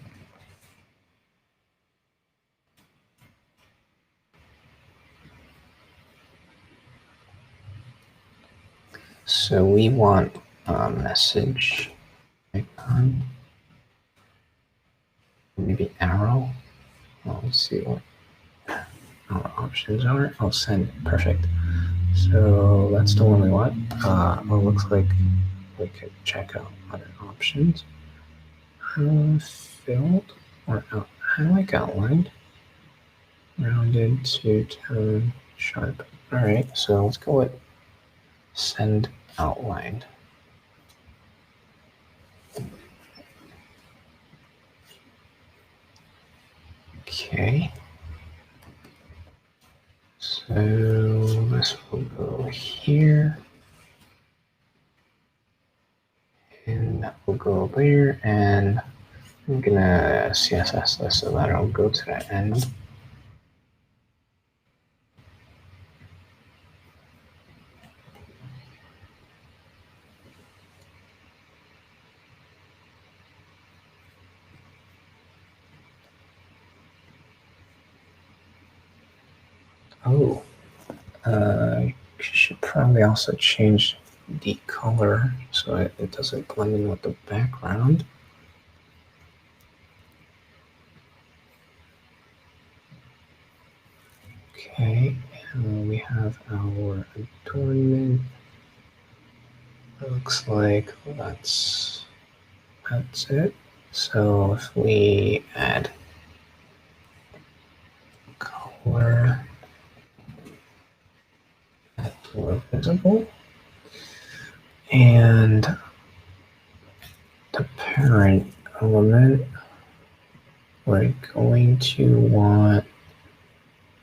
So we want a message icon, maybe arrow. Well, let's see what our options are. I'll send. Perfect. So that's the one we want. Well, looks like we could check out other options. Filled or highlight outlined, rounded to tone sharp. All right, so let's go with send outlined. Okay. So this will go here. And that will go there, and I'm gonna CSS this so that it'll go to the end. Oh, should probably also change the color so it doesn't blend in with the background. Okay, and we have our adornment. It looks like that's it. So if we add color that's more visible, and the parent element, we're going to want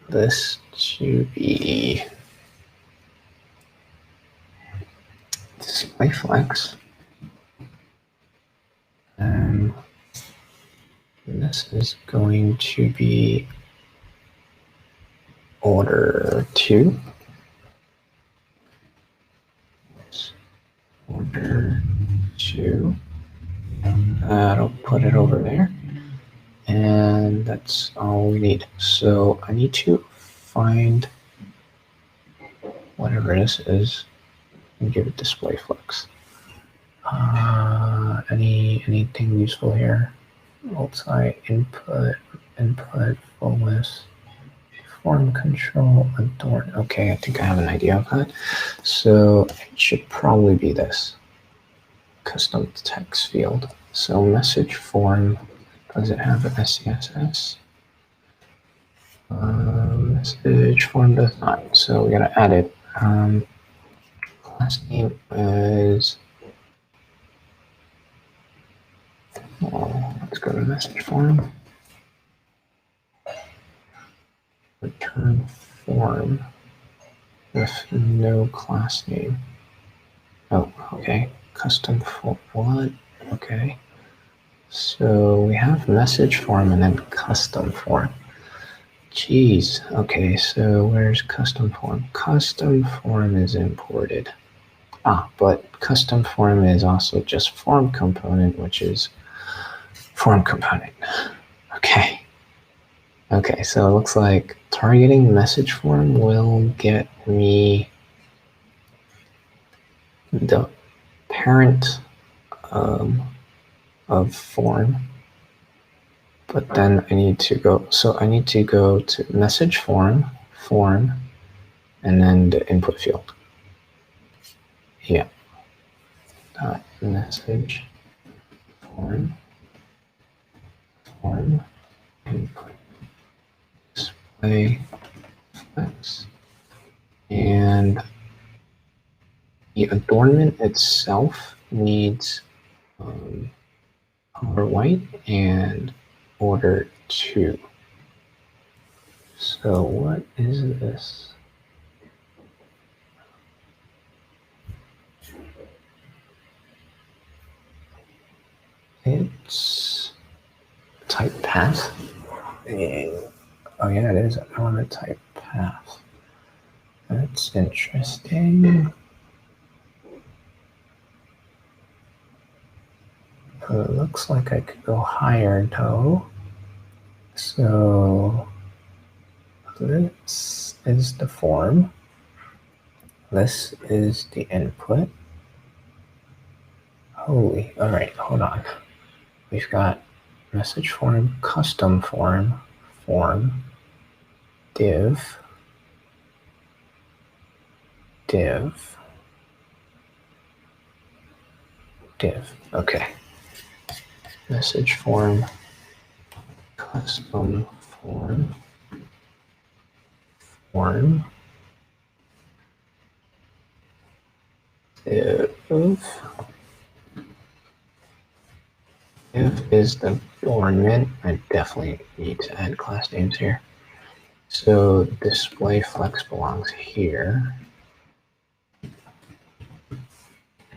this to be display flex, and this is going to be order 2. Order 2. I'll put it over there, and that's all we need. So I need to find whatever this is and give it display flex. Anything useful here? Multi input, fullness, form control, adorn. Okay, I think I have an idea of that. So it should probably be this custom text field. So message form, does it have an SCSS? Message form does not. So we gotta add it. Class name is. Let's go to message form. Return form with no class name. Oh, okay. Custom form. What? Okay. So we have message form and then custom form. Jeez. Okay, so where's custom form? Custom form is imported. But custom form is also just form component, which is form component. Okay. Okay, so it looks like targeting message form will get me the parent of form, but then I need to go to message form, and then the input field. Yeah. Message form, input, display flex, and the adornment itself needs color white and order 2. So what is this? It's type path. Oh yeah, it is an element type path. That's interesting. It looks like I could go higher though. So this is the form. This is the input. Holy, all right, hold on. We've got message form, custom form, div, div. Okay. Message form, custom form, if is the ornament. I definitely need to add class names here. So display flex belongs here.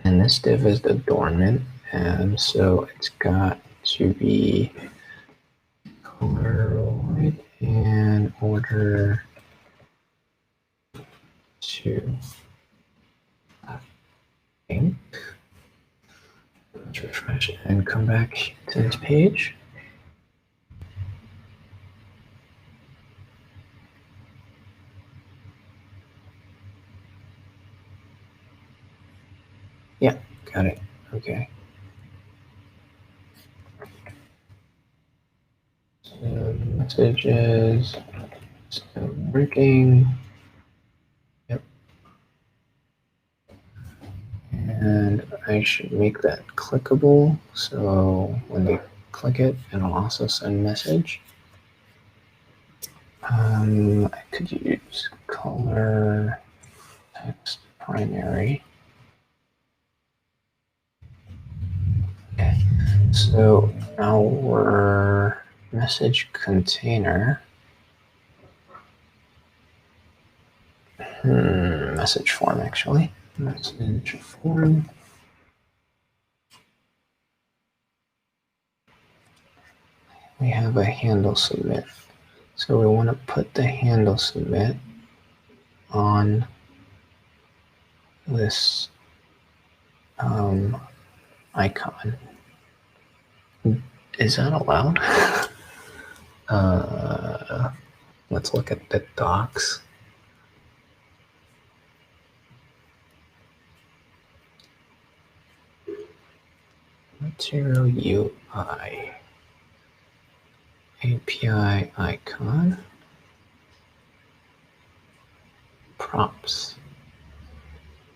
And this div is the adornment. And so it's got to be color white and order to pink. Let's refresh and come back to this page. Yeah, got it. Okay. So messages still working. Yep. And I should make that clickable. So when they click it, it'll also send a message. I could use color text primary. Okay. So our message container. Message form, actually. Message form. We have a handle submit. So we want to put the handle submit on this icon. Is that allowed? Let's look at the docs. Material UI. API icon. Props.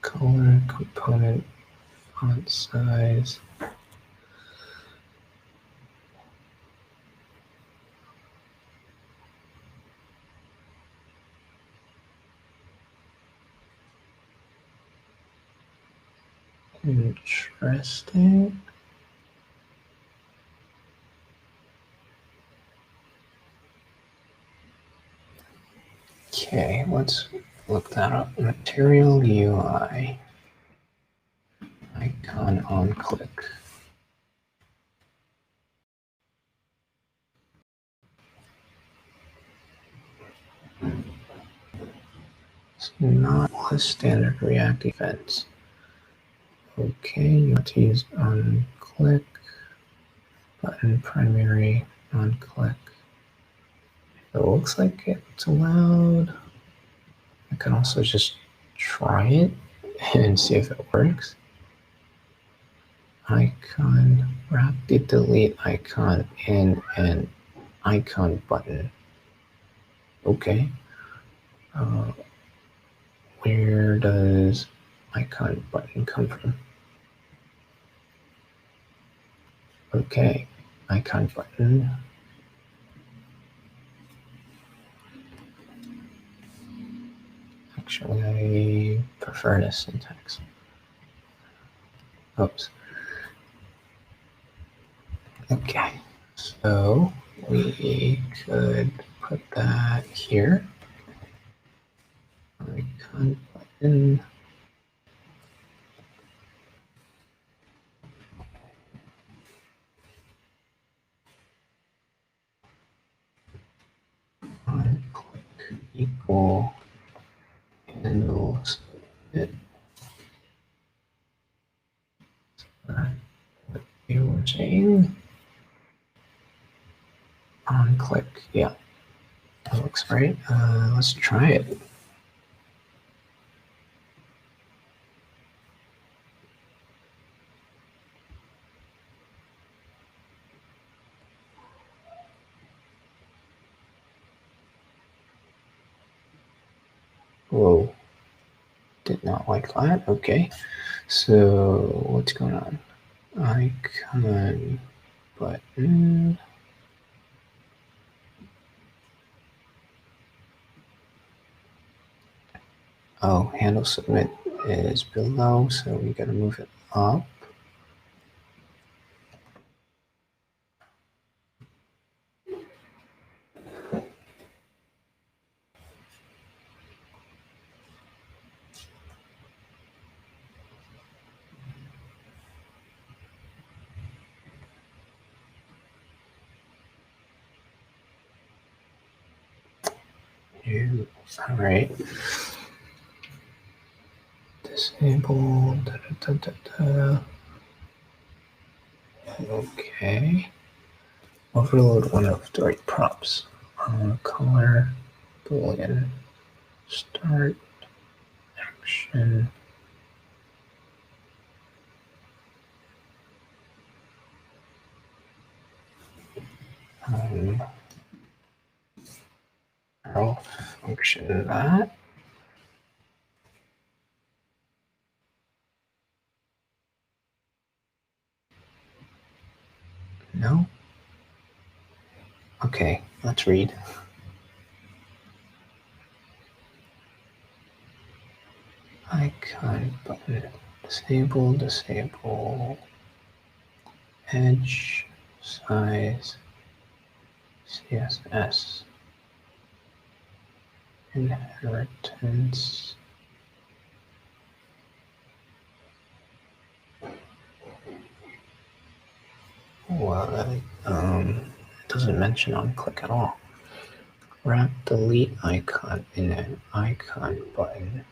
Color, component, font size. Interesting. Okay, let's look that up. Material UI. Icon on click. It's not a standard React event. Okay, you want to use on click, button primary, on click. It looks like it's allowed. I can also just try it and see if it works. Icon, wrap the delete icon in an icon button. Okay. Where does icon button come from? Okay, icon button. Actually, I prefer this syntax. Oops. Okay, so we could put that here. Icon button. On click equal handles it. What you were saying? On click, yeah, that looks right. Let's try it. Whoa, did not like that. Okay, so what's going on? icon button. Oh, handle submit is below, so we gotta move it up. All right. Disable. Okay. Overload one of the right prompts. Color, boolean, start, action. I'll function that. No? Okay, let's read. Icon button. Disable. Edge, size, CSS. Inheritance. Well, it doesn't mention on click at all. Wrap delete icon in an icon button.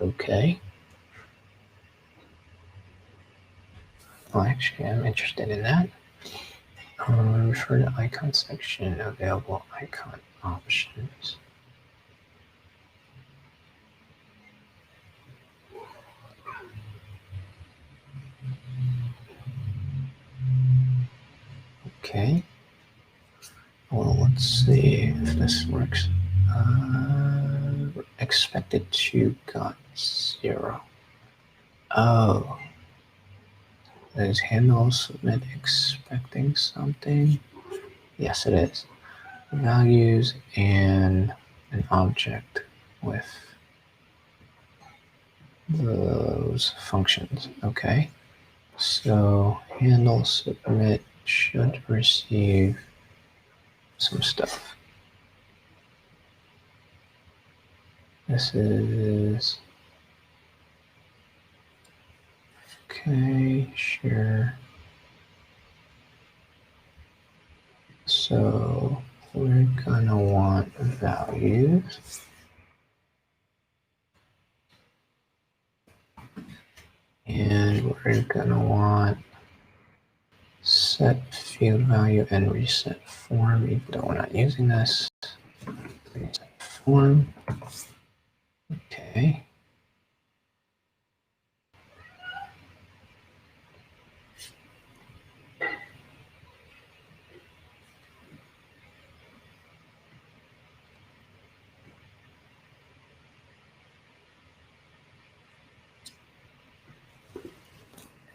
Okay. Well, actually, I'm interested in that. Refer to icon section, available icon options. Okay. Well, let's see if this works. Expected to got 0. Oh. Is handle submit expecting something? Yes, it is. Values and an object with those functions. Okay. So handle submit should receive some stuff. This is okay, sure. So we're gonna want values. And we're gonna want set field value and reset form, even though we're not using this. Reset form. Okay.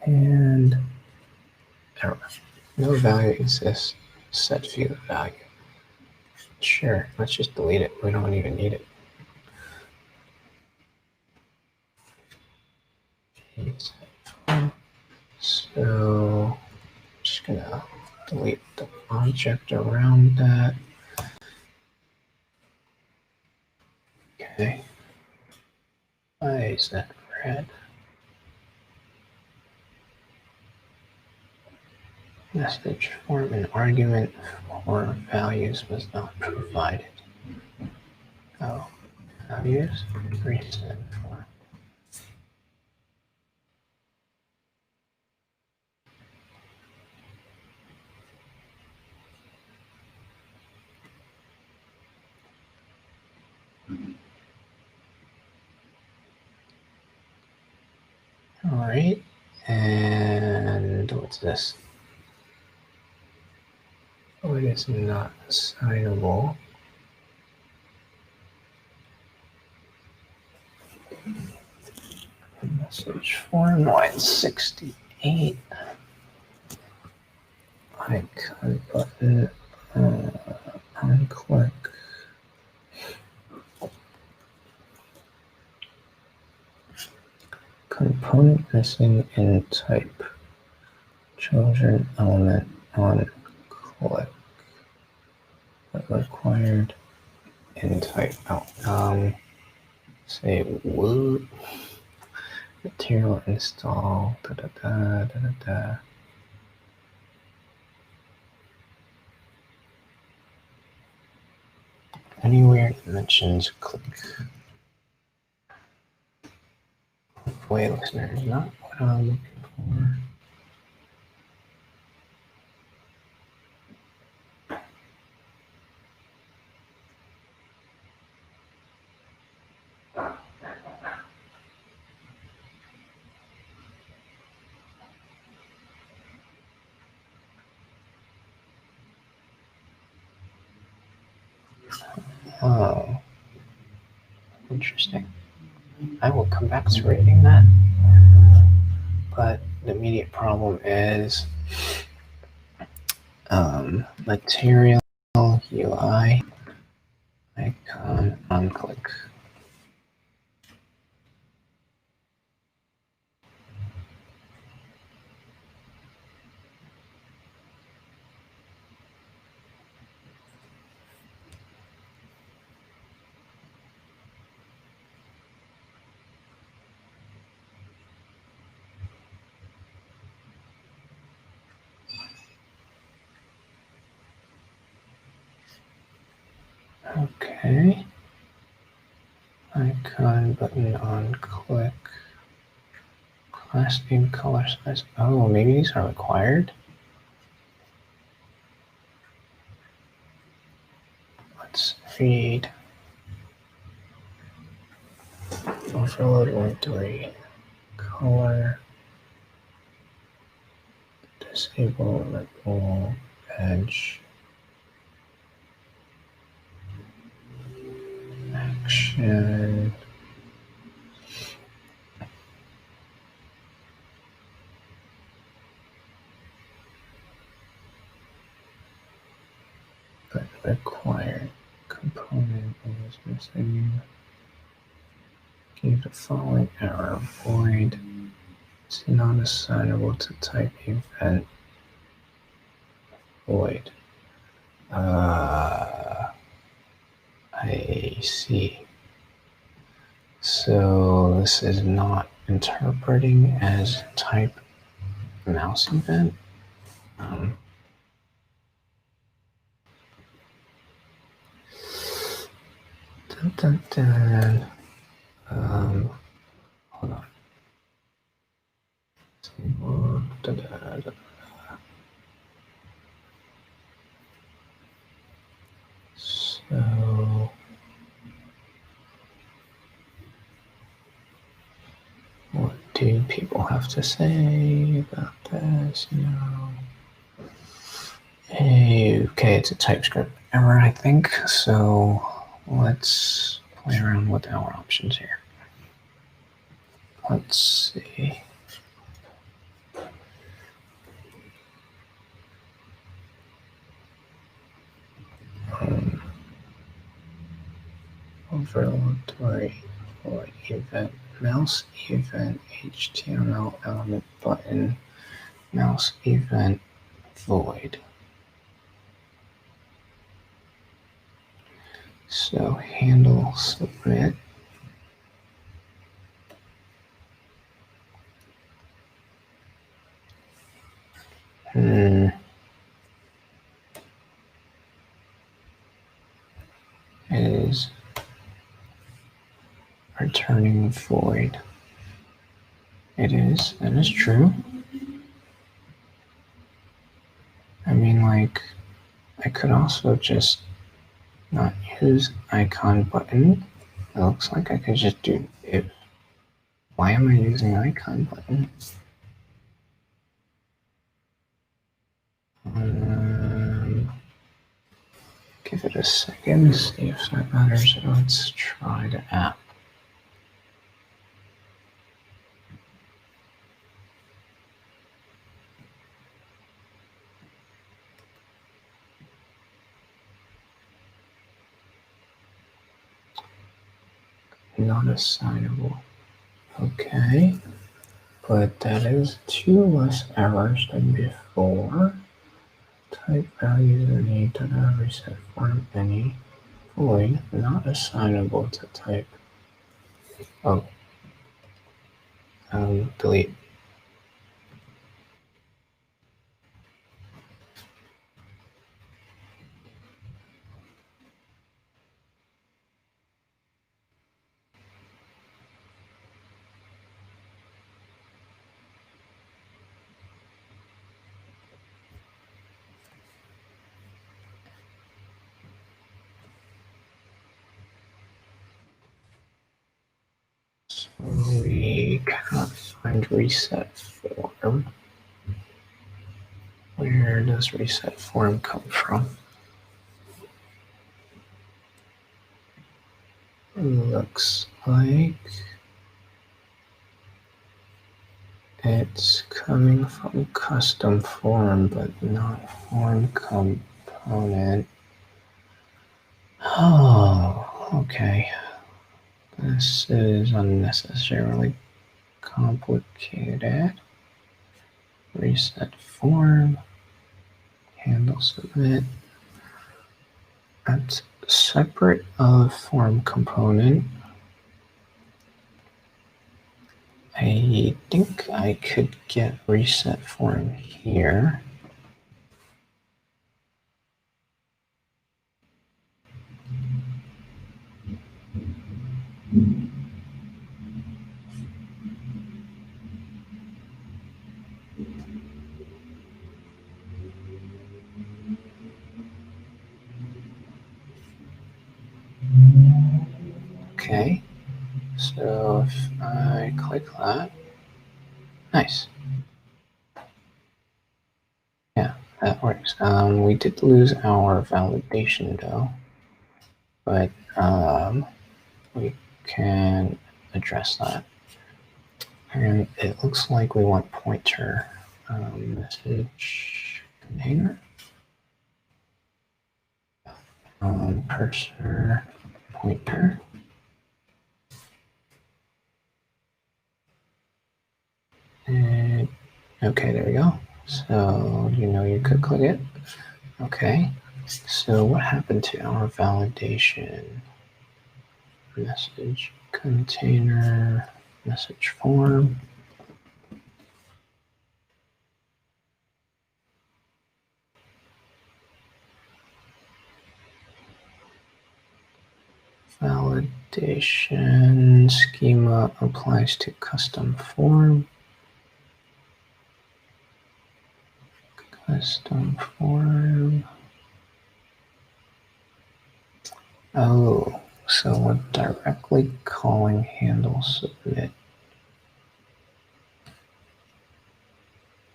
And error. No value exists. Set field value. Sure, let's just delete it. We don't even need it. So just gonna delete the object around that. Okay. Why is that red? Message form and argument for values was not provided. Oh, values reset form. All right, and what's this? Oh, it is not assignable. Message form line 68. Icon button on click. Component missing in type. Chosen element on click. But required in type. Say what? Material install. Da da da da da da. Anywhere it mentions click. Wait, listener is not what I'm looking for. Oh, interesting. I will come back to reading that. But the immediate problem is material UI icon on click. Okay. Icon button on click. Class name, color size. Oh, maybe these are required. Let's read. Overload 1.3. Color. Disable ripple edge. Action. But required component is missing. Give the following error. Void is not assignable to type event. Void. I see. So this is not interpreting as type mouse event. Hold on. So what do people have to say about this? No. Okay, it's a TypeScript error, I think. So let's play around with our options here. Let's see. Overload for event, mouse event, HTML element button, mouse event, void. So handle submit. Is returning void. It is. That is true. I mean, like, I could also just not use icon button. It looks like I could just do if. Why am I using icon button? Give it a second, see if that matters. Let's try the app. not assignable. Okay, but that is 2 less errors than before. Type values are need to reset form any void not assignable to type. Oh, delete. So we cannot find reset form. Where does reset form come from? Looks like it's coming from custom form, but not form component. Oh, okay. This is unnecessarily complicated. Reset form, handle submit. That's separate of form component. I think I could get reset form here. Okay, so if I click that, nice. Yeah, that works. We did lose our validation though, but we can address that. And it looks like we want pointer message container. Cursor pointer. And okay, there we go. So you could click it. Okay. So what happened to our validation message container message form? Validation schema applies to custom form. Custom form. Oh, so we're directly calling handle submit.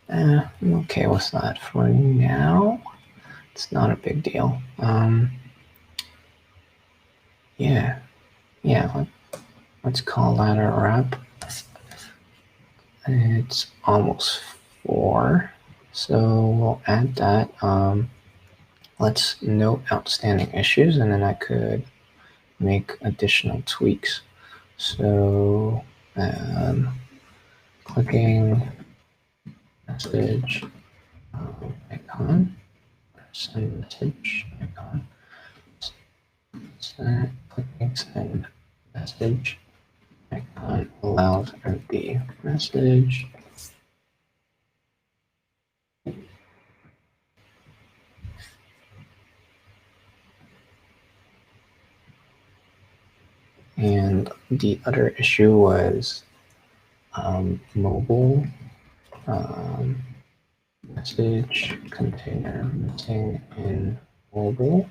I'm okay with that for now. It's not a big deal. Yeah, let's call that a wrap. It's almost 4, so we'll add that. Let's note outstanding issues, and then I could make additional tweaks. So clicking message icon, send message icon, clicking send message icon allows empty message. And the other issue was mobile message container missing in mobile.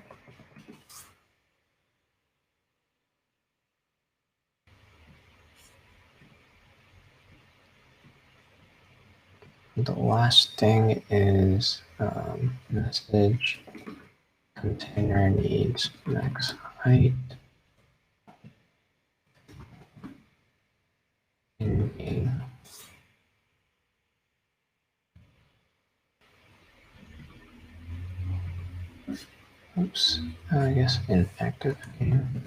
The last thing is message container needs max height in game. Oops, I guess in active game.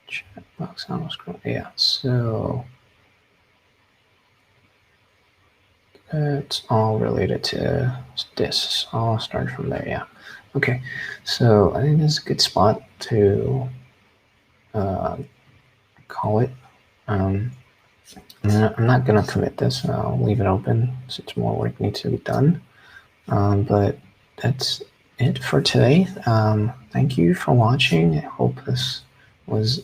Checkbox on scroll. Yeah, so it's all related to this. I'll start from there. Yeah. Okay. So I think this is a good spot to call it. I'm not gonna commit this. I'll leave it open since more work needs to be done. But that's it for today. Thank you for watching. I hope this was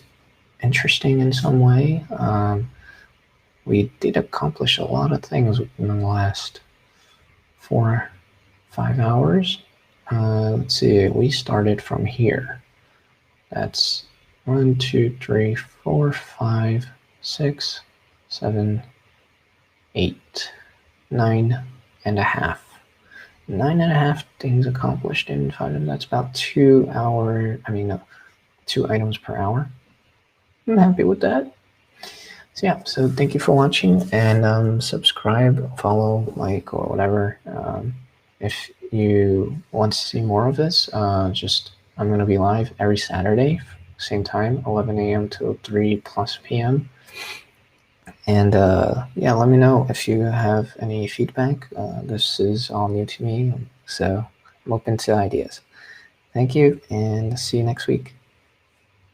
interesting in some way. We did accomplish a lot of things in the last 4-5 hours. Let's see, we started from here. That's 1, 2, 3, 4, 5, 6, 7, 8, 9.5. 9.5 things accomplished in 5. That's about 2 hour. I mean, no, 2 items per hour. I'm happy with that. So yeah, so thank you for watching, and subscribe, follow, like, or whatever. If you want to see more of this, I'm going to be live every Saturday, same time, 11 a.m. to 3 plus p.m. And yeah, let me know if you have any feedback. This is all new to me, so I'm open to ideas. Thank you, and see you next week.